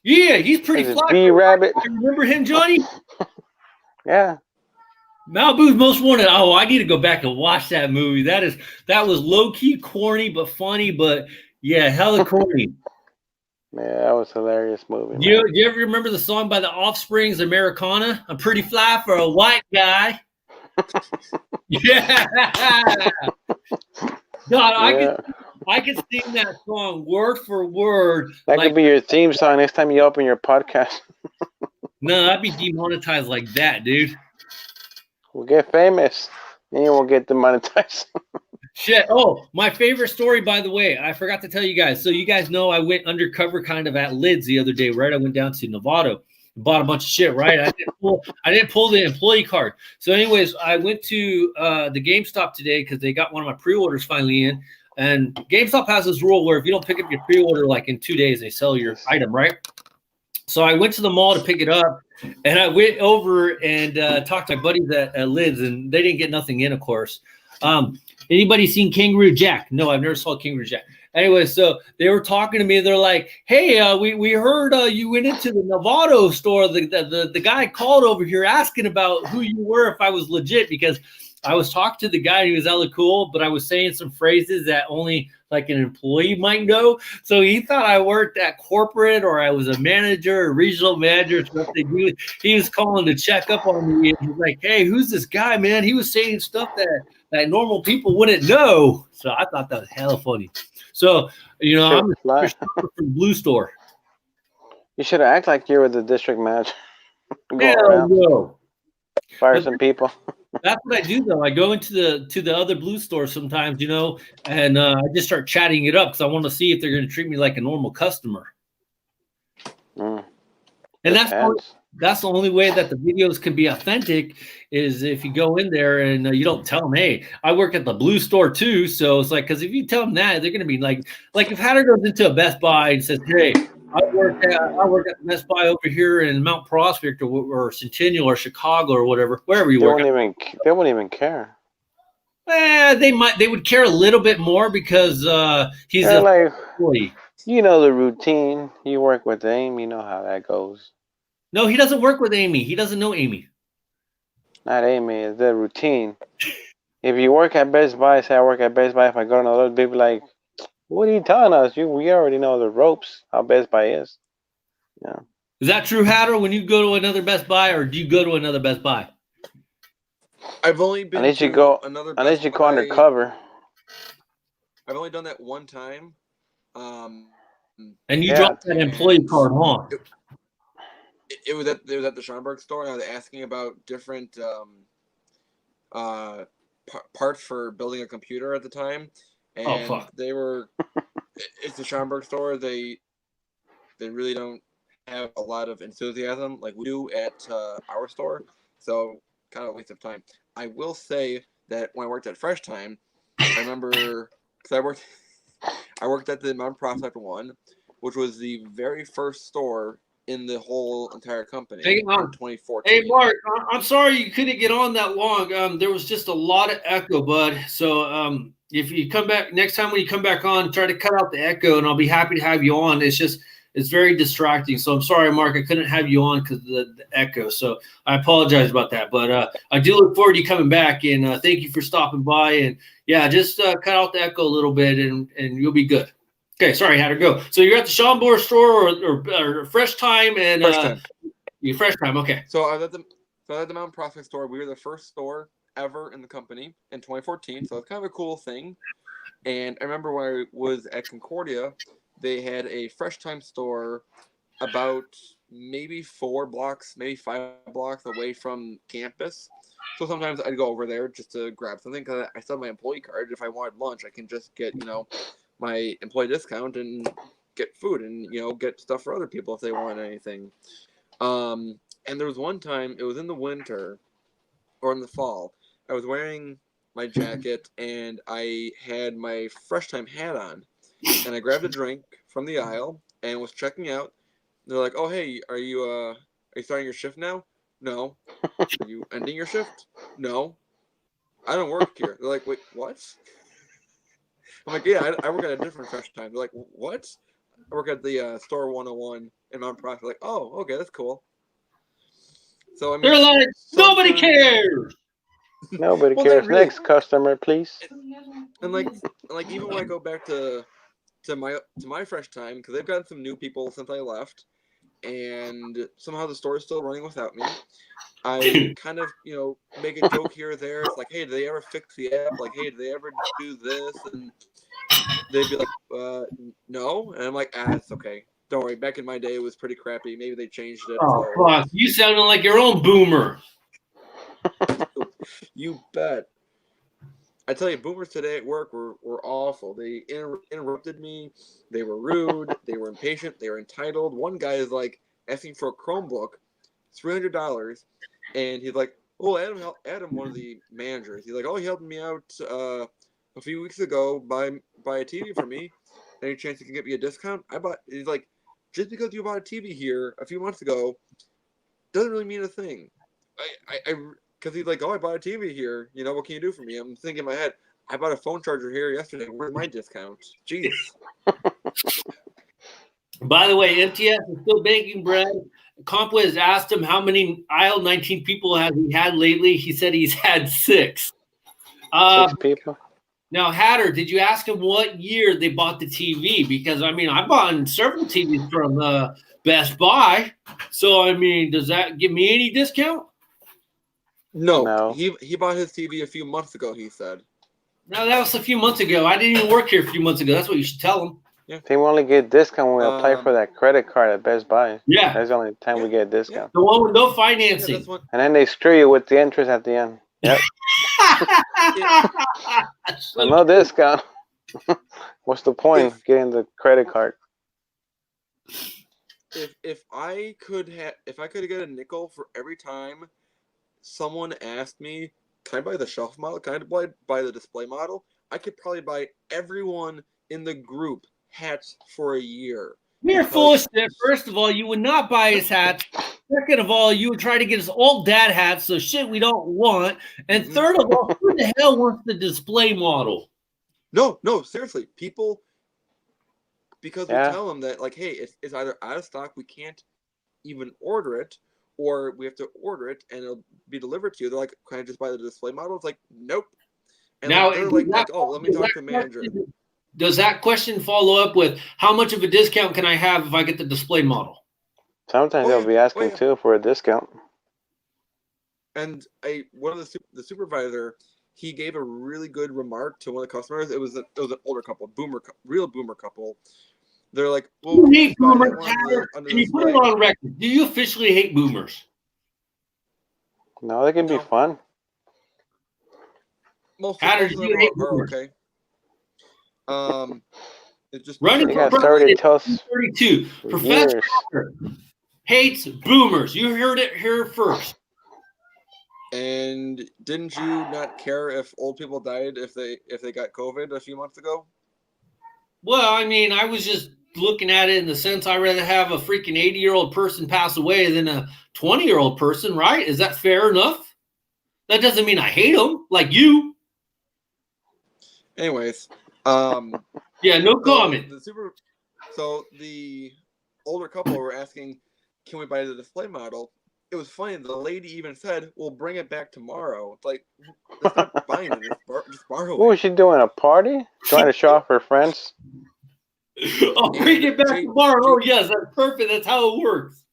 Yeah, he's pretty Is it fly. B-Rabbit? You remember him, Johnny? Yeah. Malibu's Most Wanted. Oh, I need to go back and watch that movie. That was low-key corny but funny, but yeah, hella corny. Yeah, that was a hilarious movie, You man. ever remember the song by the Offsprings, Americana? I'm pretty fly for a white guy. Yeah. God, Yeah. I could sing that song word for word. That Like, could be your theme song next time you open your podcast. no, I'd be demonetized like that, dude. We'll get famous, and you won't get demonetized. Shit. Oh, my favorite story, by the way, I forgot to tell you guys. So you guys know I went undercover kind of at Lids the other day, right? I went down to Novato, bought a bunch of shit, right? I didn't pull the employee card. So, anyways, I went to the GameStop today because they got one of my pre-orders finally in. And GameStop has this rule where if you don't pick up your pre-order like in 2 days, they sell your item, right? So I went to the mall to pick it up, and I went over and talked to my buddies at Lids, and they didn't get nothing in, of course. Anybody seen Kangaroo Jack? No, I've never saw Kangaroo Jack. Anyway, so they were talking to me. They're like, "Hey, we heard you went into the Novato store. The guy called over here asking about who you were, if I was legit, because I was talking to the guy and he was hella cool, but I was saying some phrases that only like an employee might know. So he thought I worked at corporate or I was a manager or regional manager or something. He was calling to check up on me. And he's like, hey, who's this guy, man? He was saying stuff that normal people wouldn't know. So I thought that was hella funny. So, I'm a from Blue Store. You should act like you were the district manager. Go Hell around. no. Fire some people. That's what I do, though. I go into the other Blue Store sometimes, and I just start chatting it up because I want to see if they're going to treat me like a normal customer. Mm. And that's the only way that the videos can be authentic is if you go in there and you don't tell them, hey, I work at the Blue Store too. So it's like, because if you tell them that, they're going to be like if Hatter goes into a Best Buy and says, hey, I work at the Best Buy over here in Mount Prospect or Centennial or Chicago or wherever you work. They won't even care. They would care a little bit more because he's like, employee. You know the routine. You work with Amy, you know how that goes. No, he doesn't work with Amy. He doesn't know Amy. Not Amy, it's the routine. If you work at Best Buy, say I work at Best Buy, if I go to another, they'd be like, what are you telling us? We already know the ropes, how Best Buy is. Yeah. Is that true, Hatter, when you go to another Best Buy, or do you go to another Best Buy? I've only been unless you go undercover. I've only done that one time. And you dropped that employee card, huh? It was at the Schomburg store, and I was asking about different parts for building a computer at the time, and they were. It's the Schomburg store. They really don't have a lot of enthusiasm like we do at our store. So kind of a waste of time. I will say that when I worked at Fresh Time, I remember because I worked at the Mount Prospect one, which was the very first store in the whole entire company Hey, in 2014. Hey, Mark, I'm sorry you couldn't get on that long. There was just a lot of echo, bud. So if you come back next time when you come back on, try to cut out the echo, and I'll be happy to have you on. It's very distracting. So I'm sorry, Mark, I couldn't have you on because of the echo. So I apologize about that. But I do look forward to you coming back, and thank you for stopping by. And yeah, just cut out the echo a little bit, and you'll be good. Okay, sorry, had to go. So you're at the Schomburg store or Fresh Time and Fresh Time. You Fresh Time, okay. So I was at the Mountain Prospect store. We were the first store ever in the company in 2014. So it's kind of a cool thing. And I remember when I was at Concordia, they had a Fresh Time store about maybe 4 blocks, maybe 5 blocks away from campus. So sometimes I'd go over there just to grab something because I still have my employee card. If I wanted lunch, I can just get, my employee discount and get food and, get stuff for other people if they want anything. And there was one time, it was in the winter or in the fall, I was wearing my jacket and I had my Fresh Time hat on, and I grabbed a drink from the aisle and was checking out. They're like, "Oh, hey, are you starting your shift now?" "No." "Are you ending your shift?" "No." "I don't work here." They're like, "Wait, what?" I'm like, "Yeah, I work at a different Fresh Time." They're like, "What?" "I work at the Store 101 in Mount Prospect." Like, "Oh, okay, that's cool." So I mean, they're like, nobody cares. Nobody Well, cares. not really. Next customer, please. And like even when I go back to my Fresh Time, because they've gotten some new people since I left, and somehow the store is still running without me. I kind of make a joke here or there. It's like, hey, do they ever fix the app? Like, hey, do they ever do this? And they'd be like, no. And I'm like, it's okay. Don't worry. Back in my day, it was pretty crappy. Maybe they changed it. Oh, So. fuck. You sounded like your own boomer. You bet. I tell you, boomers today at work were awful. They interrupted me. They were rude. They were impatient. They were entitled. One guy is like asking for a Chromebook, $300, and he's like, "Oh, Adam, one of the managers. He's like, oh, he helped me out a few weeks ago buy a TV for me. Any chance you can get me a discount?" He's like, "Just because you bought a TV here a few months ago doesn't really mean a thing." Because he's like, "Oh, I bought a TV here. What can you do for me?" I'm thinking in my head, I bought a phone charger here yesterday. Where's my discount? Jeez. By the way, MTS is still baking bread. Comp has asked him how many aisle 19 people has he had lately. He said he's had 6. 6 people. Now, Hatter, did you ask him what year they bought the TV? Because, I bought several TVs from Best Buy. So, does that give me any discount? No. He bought his TV a few months ago, he said. No, that was a few months ago. I didn't even work here a few months ago. That's what you should tell him. Yeah. They only get discount when we apply for that credit card at Best Buy. Yeah. That's the only time we get a discount. The one with no financing. Yeah, and then they screw you with the interest at the end. Yep. So no discount. What's the point of getting the credit card? If I could get a nickel for every time someone asked me, "Can I buy the shelf model? Can I buy the display model?" I could probably buy everyone in the group hats for a year. You're full of shit. First of all, you would not buy his hats. Second of all, you would try to get his old dad hats, so shit we don't want. And third of all, who the hell wants the display model? No, seriously. People, because we tell them that, like, hey, it's either out of stock, we can't even order it, or we have to order it and it'll be delivered to you. They're like, "Can I just buy the display model?" It's like, nope. And now, they're like, "Oh, let me talk to the manager." Does that question follow up with how much of a discount can I have if I get the display model? Sometimes they'll be asking too for a discount. And one of the supervisor, he gave a really good remark to one of the customers. It was an older couple, real boomer couple. They're like, "Well, you hate boomers. Can you put it on record? Do you officially hate boomers?" No, they can be fun. Most of them are okay. It's just running for president 32. Professor hates boomers. You heard it here first. And didn't you not care if old people died if they got COVID a few months ago? Well, I mean, I was just looking at it in the sense I'd rather have a freaking 80-year-old person pass away than a 20-year-old person, right? Is that fair enough? That doesn't mean I hate them, like you. Anyways, Yeah, no comment. So the older couple were asking, "Can we buy the display model?" It was funny. The lady even said, "We'll bring it back tomorrow." It's like, that's not buying it. Just borrow What was it. she doing? A party? Trying to show off her friends? I'll bring it back tomorrow. Oh, yes, that's perfect. That's how it works.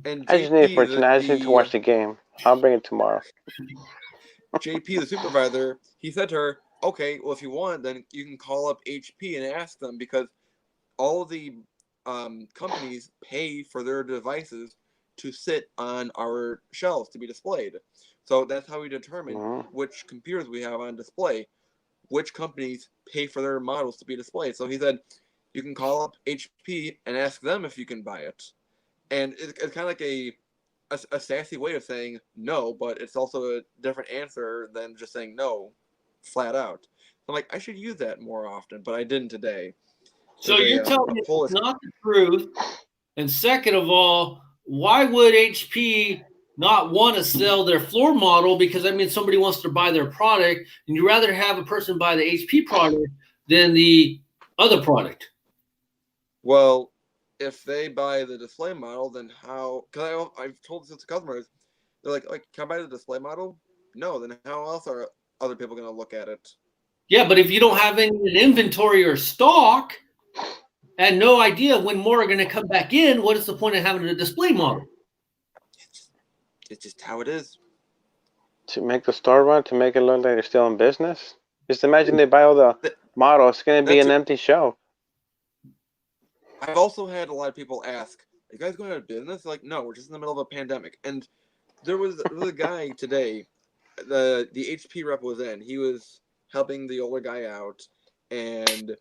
And I just need it for JP, tonight. I just need to watch the game. I'll bring it tomorrow. JP, the supervisor, he said to her, "Okay, well, if you want, then you can call up HP and ask them, because all of the companies pay for their devices to sit on our shelves to be displayed. So that's how we determine which computers we have on display, which companies pay for their models to be displayed." So he said, "You can call up HP and ask them if you can buy it." And it's kind of like a sassy way of saying no, but it's also a different answer than just saying no flat out. I'm like, I should use that more often, but I didn't today. So you're telling me it's not the truth. And second of all, why would HP not want to sell their floor model? Because, I mean, somebody wants to buy their product, and you'd rather have a person buy the HP product than the other product. Well, if they buy the display model, then how? Because I've told this to customers, they're like, "Can I buy the display model?" No, then how else are other people going to look at it? Yeah, but if you don't have any inventory or stock and no idea when more are going to come back in, what is the point of having a display model? It's just how it is. To make the store run, to make it look like they're still in business? Just imagine they buy all the models. It's going to be an empty shelf. I've also had a lot of people ask, "Are you guys going out of business?" Like, no, we're just in the middle of a pandemic. And there was a guy today, the HP rep was in. He was helping the older guy out, and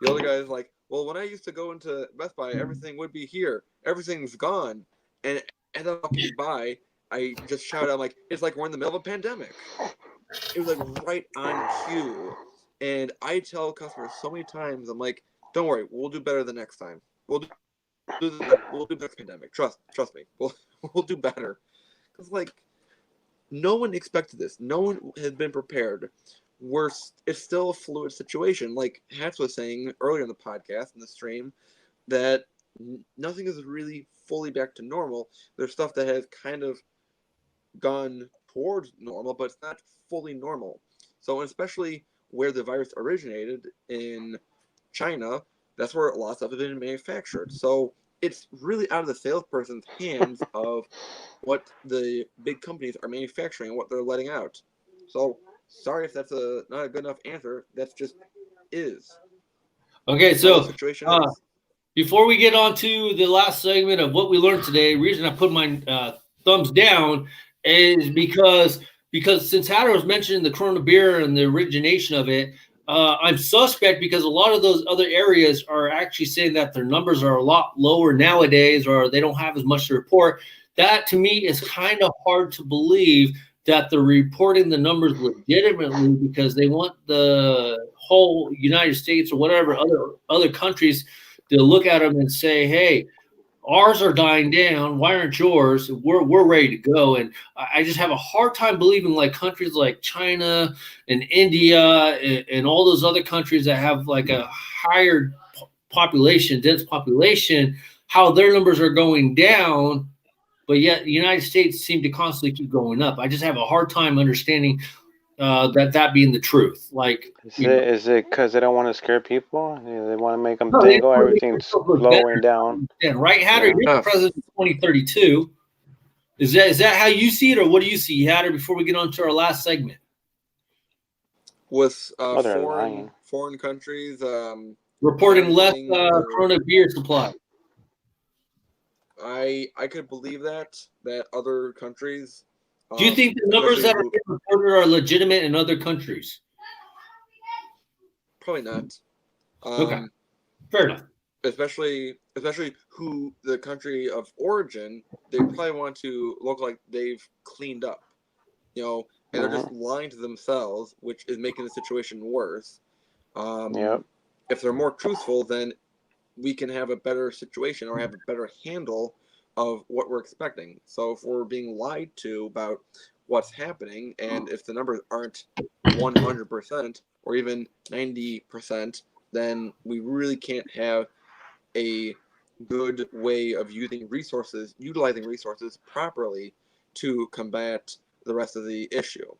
the older guy is like, "Well, when I used to go into Best Buy, everything would be here. Everything's gone." And as I'm walking by, I just shouted, I'm like, "It's like we're in the middle of a pandemic." It was like right on cue. And I tell customers so many times, I'm like, "Don't worry, we'll do better the next time. We'll do the next pandemic. Trust me. We'll do better." Because like, no one expected this. No one had been prepared. It's still a fluid situation. Like Hats was saying earlier in the podcast, in the stream, that nothing is really fully back to normal. There's stuff that has kind of gone towards normal, but it's not fully normal. So especially where the virus originated in China, that's where a lot of stuff has been manufactured. So it's really out of the salesperson's hands of what the big companies are manufacturing and what they're letting out. So sorry if that's not a good enough answer. That's just is. Okay, so the situation is. Before we get on to the last segment of what we learned today, the reason I put my thumbs down is because since Hatter was mentioning the Corona beer and the origination of it, I'm suspect because a lot of those other areas are actually saying that their numbers are a lot lower nowadays, or they don't have as much to report. That to me is kind of hard to believe that they're reporting the numbers legitimately because they want the whole United States or whatever other countries to look at them and say, "Hey, ours are dying down. Why aren't yours? We're ready to go." And I just have a hard time believing like countries like China and India and all those other countries that have like a higher population, dense population, how their numbers are going down, but yet the United States seem to constantly keep going up. I just have a hard time understanding that being the truth. Like, is it because they don't want to scare people? They want to make them think, "Oh, everything's slowing down." Right, Hatter, you're the president of 2032. Is that how you see it, or what do you see, Hatter? Before we get on to our last segment, with foreign countries reporting less Corona beer supply. I could believe that other countries. Do you think the numbers that are being reported are legitimate in other countries? Probably not. Okay, fair enough. Especially who the country of origin, they probably want to look like they've cleaned up. and they're just lying to themselves, which is making the situation worse. Yep. If they're more truthful, then we can have a better situation or have a better handle of what we're expecting. So if we're being lied to about what's happening, and if the numbers aren't 100% or even 90%, then we really can't have a good way of utilizing resources properly to combat the rest of the issue.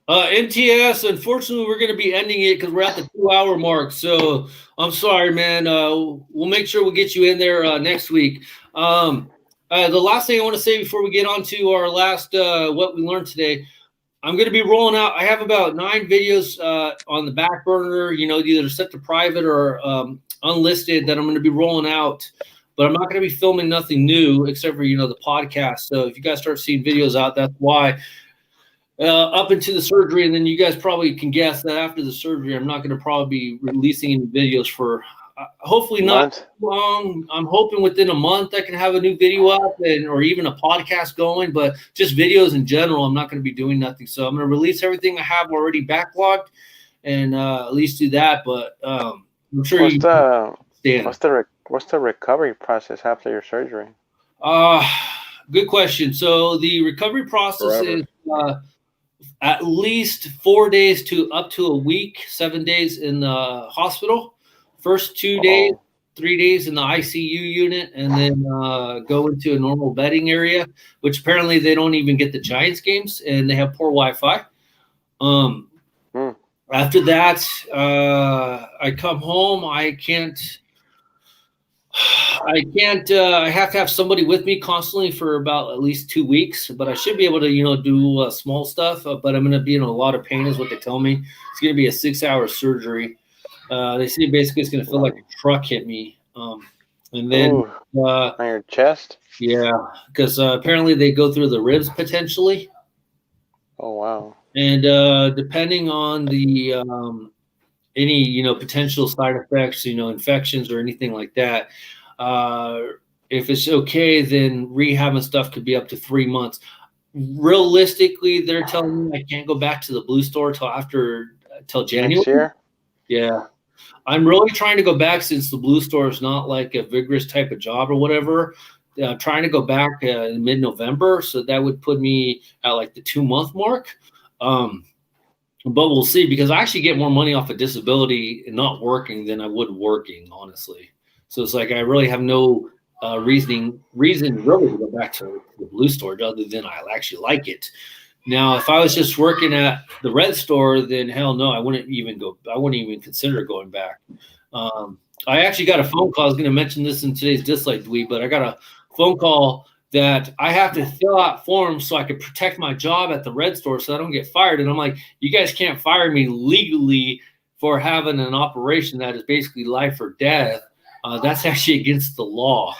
NTS, unfortunately, we're going to be ending it because we're at the 2-hour mark. So I'm sorry, man. We'll make sure we'll get you in there next week. The last thing I want to say before we get on to our last what we learned today, I'm going to be rolling out. I have about 9 videos on the back burner, either set to private or unlisted that I'm going to be rolling out. But I'm not going to be filming nothing new except for, the podcast. So if you guys start seeing videos out, that's why. Up into the surgery, and then you guys probably can guess that after the surgery, I'm not going to probably be releasing any videos for hopefully not long. I'm hoping within a month I can have a new video up or even a podcast going, but just videos in general, I'm not going to be doing nothing. So I'm going to release everything I have already backlogged and at least do that. But I'm sure what's the recovery process after your surgery? Good question. So the recovery process is at least 4 days to up to a week, 7 days in the hospital. First 2 days, 3 days in the ICU unit, and then go into a normal bedding area, which apparently they don't even get the Giants games, and they have poor Wi-Fi. After that, I come home. I have to have somebody with me constantly for about at least 2 weeks, but I should be able to, do small stuff, but I'm going to be in a lot of pain is what they tell me. It's going to be a 6-hour surgery. They say basically it's going to feel like a truck hit me. And then on your chest? Yeah, because apparently they go through the ribs potentially. Oh, wow. And depending on the any potential side effects, infections or anything like that. If it's okay, then rehab and stuff could be up to 3 months. Realistically, they're telling me I can't go back to the blue store till January. Next year? Yeah. I'm really trying to go back since the blue store is not like a vigorous type of job or whatever. Trying to go back in mid-November. So that would put me at like the 2-month mark. But we'll see, because I actually get more money off of disability and not working than I would working, honestly. So it's like I really have no reason really to go back to the blue store other than I actually like it. Now, if I was just working at the red store, then hell no, I wouldn't even consider going back. I actually got a phone call. I was going to mention this in today's dislike tweet, but I got a phone call that I have to fill out forms so I can protect my job at the red store so I don't get fired. And I'm like, you guys can't fire me legally for having an operation that is basically life or death. That's actually against the law.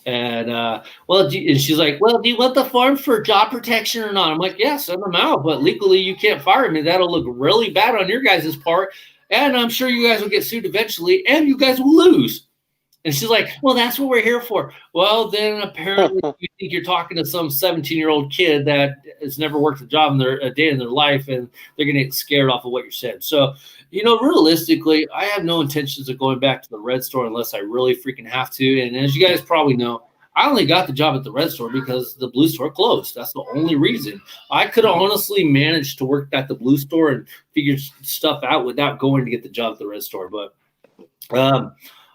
And and she's like, well, do you want the forms for job protection or not? I'm like, yeah, send them out, but legally you can't fire me. That'll look really bad on your guys' part. And I'm sure you guys will get sued eventually and you guys will lose. And she's like, well, that's what we're here for. Well, then apparently you think you're talking to some 17-year-old kid that has never worked a job a day in their life, and they're going to get scared off of what you said. So, realistically, I have no intentions of going back to the red store unless I really freaking have to. And as you guys probably know, I only got the job at the red store because the blue store closed. That's the only reason. I could have honestly managed to work at the blue store and figure stuff out without going to get the job at the red store. But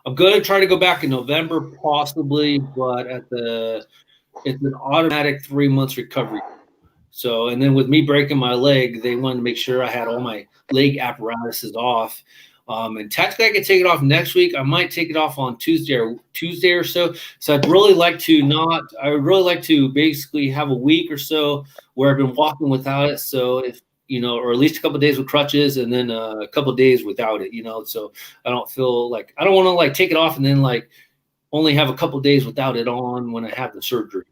I'm going to try to go back in November, possibly, but it's an automatic 3 months recovery. So, and then with me breaking my leg, they wanted to make sure I had all my leg apparatuses off. And technically, I could take it off next week. I might take it off on Tuesday or so. So I'd really like to basically have a week or so where I've been walking without it. So if or at least a couple of days with crutches and then a couple of days without it, so I don't feel like I don't want to like take it off and then like only have a couple of days without it on when I have the surgery.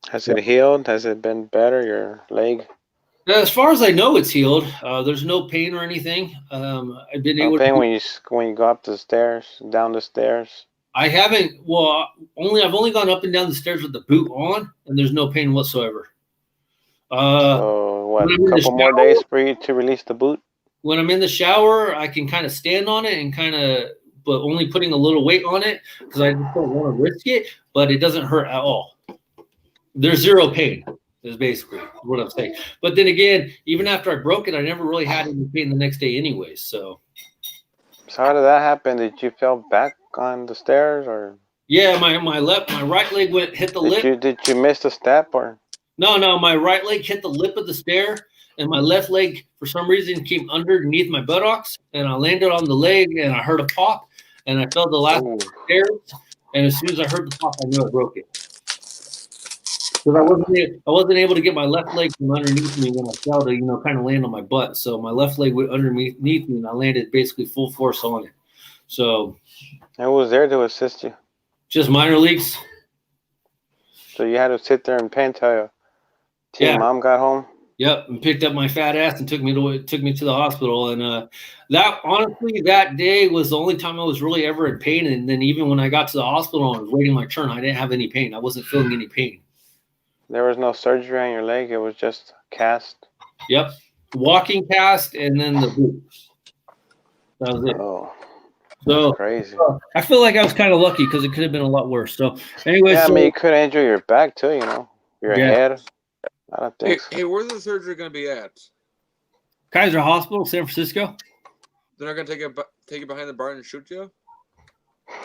Has it healed? Has it been better, your leg? As far as I know, it's healed. There's no pain or anything. I've been able to. When you go up the stairs, down the stairs. I haven't. Well, I've only gone up and down the stairs with the boot on, and there's no pain whatsoever. So what? when A I'm in the couple more shower- days for you to release the boot. When I'm in the shower, I can kind of stand on it and but only putting a little weight on it because I just don't want to risk it. But it doesn't hurt at all. There's zero pain. Is basically what I'm saying. But then again, even after I broke it, I never really had any pain the next day, anyways. So how did that happen? Did you fell back on the stairs, or yeah, my right leg hit the lip. did you miss the step, or? No, my right leg hit the lip of the stair, and my left leg, for some reason, came underneath my buttocks, and I landed on the leg, and I heard a pop, and I fell the last stairs, and as soon as I heard the pop, I knew I broke it. Because I wasn't able to get my left leg from underneath me when I fell to, kind of land on my butt. So my left leg went underneath me, and I landed basically full force on it. So. Who was there to assist you? Just minor leaks. So you had to sit there in pain till your mom got home? Yep, and picked up my fat ass and took me to the hospital. And that day was the only time I was really ever in pain. And then even when I got to the hospital and I was waiting my turn, I didn't have any pain. I wasn't feeling any pain. There was no surgery on your leg. It was just cast. Yep, walking cast and then the boot. That was it. Oh, so crazy. I feel like I was kind of lucky because it could have been a lot worse. So anyway, yeah, I mean, you could injure your back too. Your head. I don't think so. Hey, where's the surgery going to be at? Kaiser Hospital, San Francisco. They're not going to take you behind the bar and shoot you?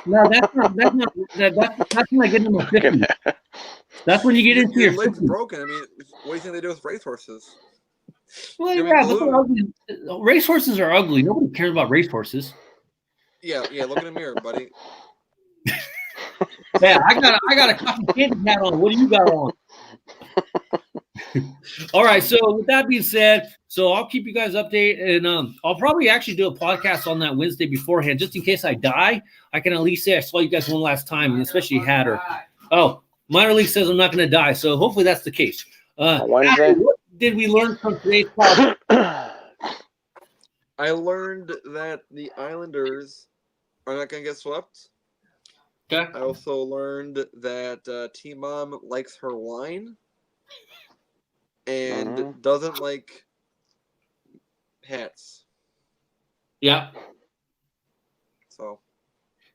No, that's when I get into my 50s. That's when you get into your leg's 50s. broken. I mean, what do you think they do with racehorses? Well, yeah, but racehorses are ugly. Nobody cares about racehorses. Yeah, look in the mirror, buddy. Yeah, I got a cotton candy hat on. What do you got on? All right, so with that being said, so I'll keep you guys updated, and I'll probably actually do a podcast on that Wednesday beforehand, just in case I die. I can at least say I saw you guys one last time, and especially Hatter. Oh, minor league says I'm not going to die, so hopefully that's the case. Wednesday. What did we learn from today's podcast? I learned that the Islanders are not going to get swept. Okay. I also learned that Team Mom likes her wine and doesn't like hats. Yeah. So.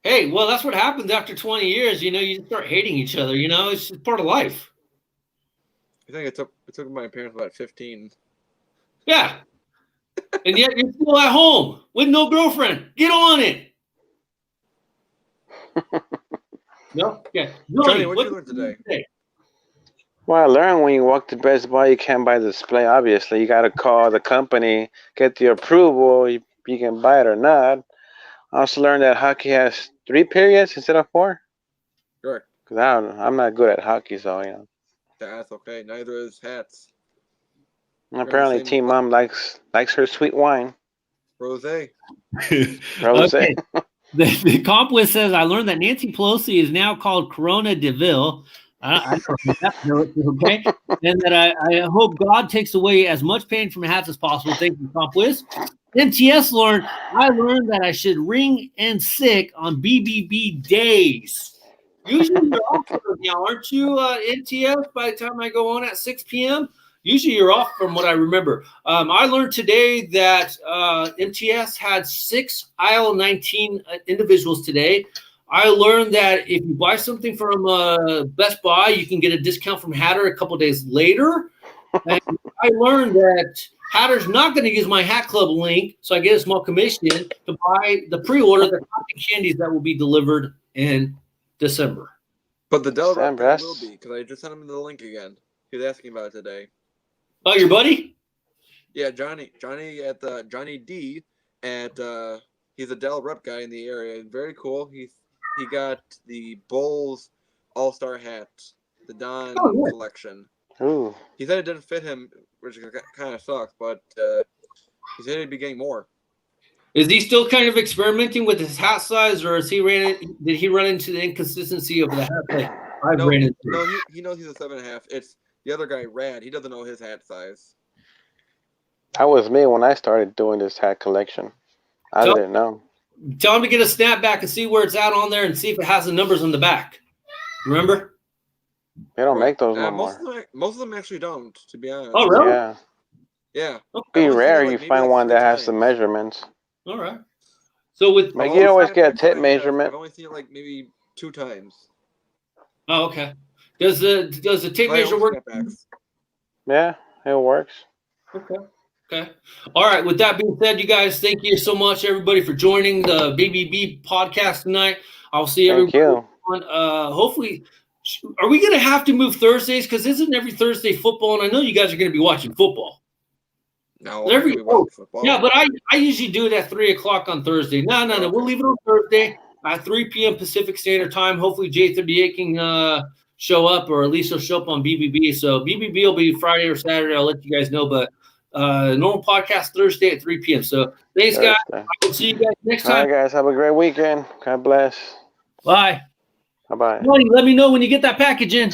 Hey, well, that's what happens after 20 years. You start hating each other. It's just part of life. I think it took my parents about 15. Yeah. And yet you're still at home with no girlfriend. Get on it. No? Yeah. Johnny, what did you learn today? Well, I learned when you walk to Best Buy, you can't buy the display, obviously. You got to call the company, get the approval, you can buy it or not. I also learned that hockey has 3 periods instead of 4. Correct. Because I'm not good at hockey, so, That's okay. Neither is hats. And apparently, Team Mom likes her sweet wine. Rosé. Rosé. Okay. The Compwith says, I learned that Nancy Pelosi is now called Corona DeVille. I don't know that, okay? And that I hope God takes away as much pain from hats as possible. Thank you, Compwith. MTS I learned that I should ring in sick on BBB days. Usually you're off now, aren't you, MTS, by the time I go on at 6 p.m.? Usually you're off from what I remember. I learned today that MTS had 6 IL-19 individuals today. I learned that if you buy something from Best Buy, you can get a discount from Hatter a couple days later. And I learned that Hatter's not going to use my Hat Club link, so I get a small commission to buy the pre-order the cotton candies that will be delivered in December. But the Dell will be, because I just sent him the link again. He was asking about it today. Oh, your buddy? Yeah, Johnny at Johnny D at he's a Dell rep guy in the area. Very cool. He got the Bulls All-Star hat, the Don collection. Ooh. He said it didn't fit him, which kind of sucks, but he said he'd be getting more. Is he still kind of experimenting with his hat size, or did he run into the inconsistency of the hat size I've ran into? No, he knows he's a 7.5. It's the other guy, Rad. He doesn't know his hat size. That was me when I started doing this hat collection. I didn't know. Tell him to get a snapback and see where it's at on there and see if it has the numbers on the back. Remember? They don't Right. make those no most more. of them actually don't, to be honest. Oh, really? Yeah. Yeah. Be I've only seen rare it, you maybe, find one 3 that has the times. measurements. All right. So with Like Of you all the always get a snapbacks tip I have, measurement. I've only seen it like maybe 2 times. oh, okay. Does the tape My measure own work? snapbacks. Yeah, it works. Okay. Okay. All right. With that being said, you guys, thank you so much, everybody, for joining the BBB podcast tonight. I'll see Thank everybody you. on. Hopefully, are we going to have to move Thursdays? Because isn't every Thursday football? And I know you guys are going to be watching football. No, I'm not gonna be watching football. Yeah, but I usually do it at 3:00 on Thursday. No. Okay. We'll leave it on Thursday at 3 p.m. Pacific Standard Time. Hopefully, J38 can show up, or at least he'll show up on BBB. So BBB will be Friday or Saturday. I'll let you guys know. But normal podcast Thursday at 3 p.m. So thanks, guys. Thursday. I will see you guys next All time. right, guys. Have a great weekend. God bless. Bye. Bye-bye. Let me know when you get that package in.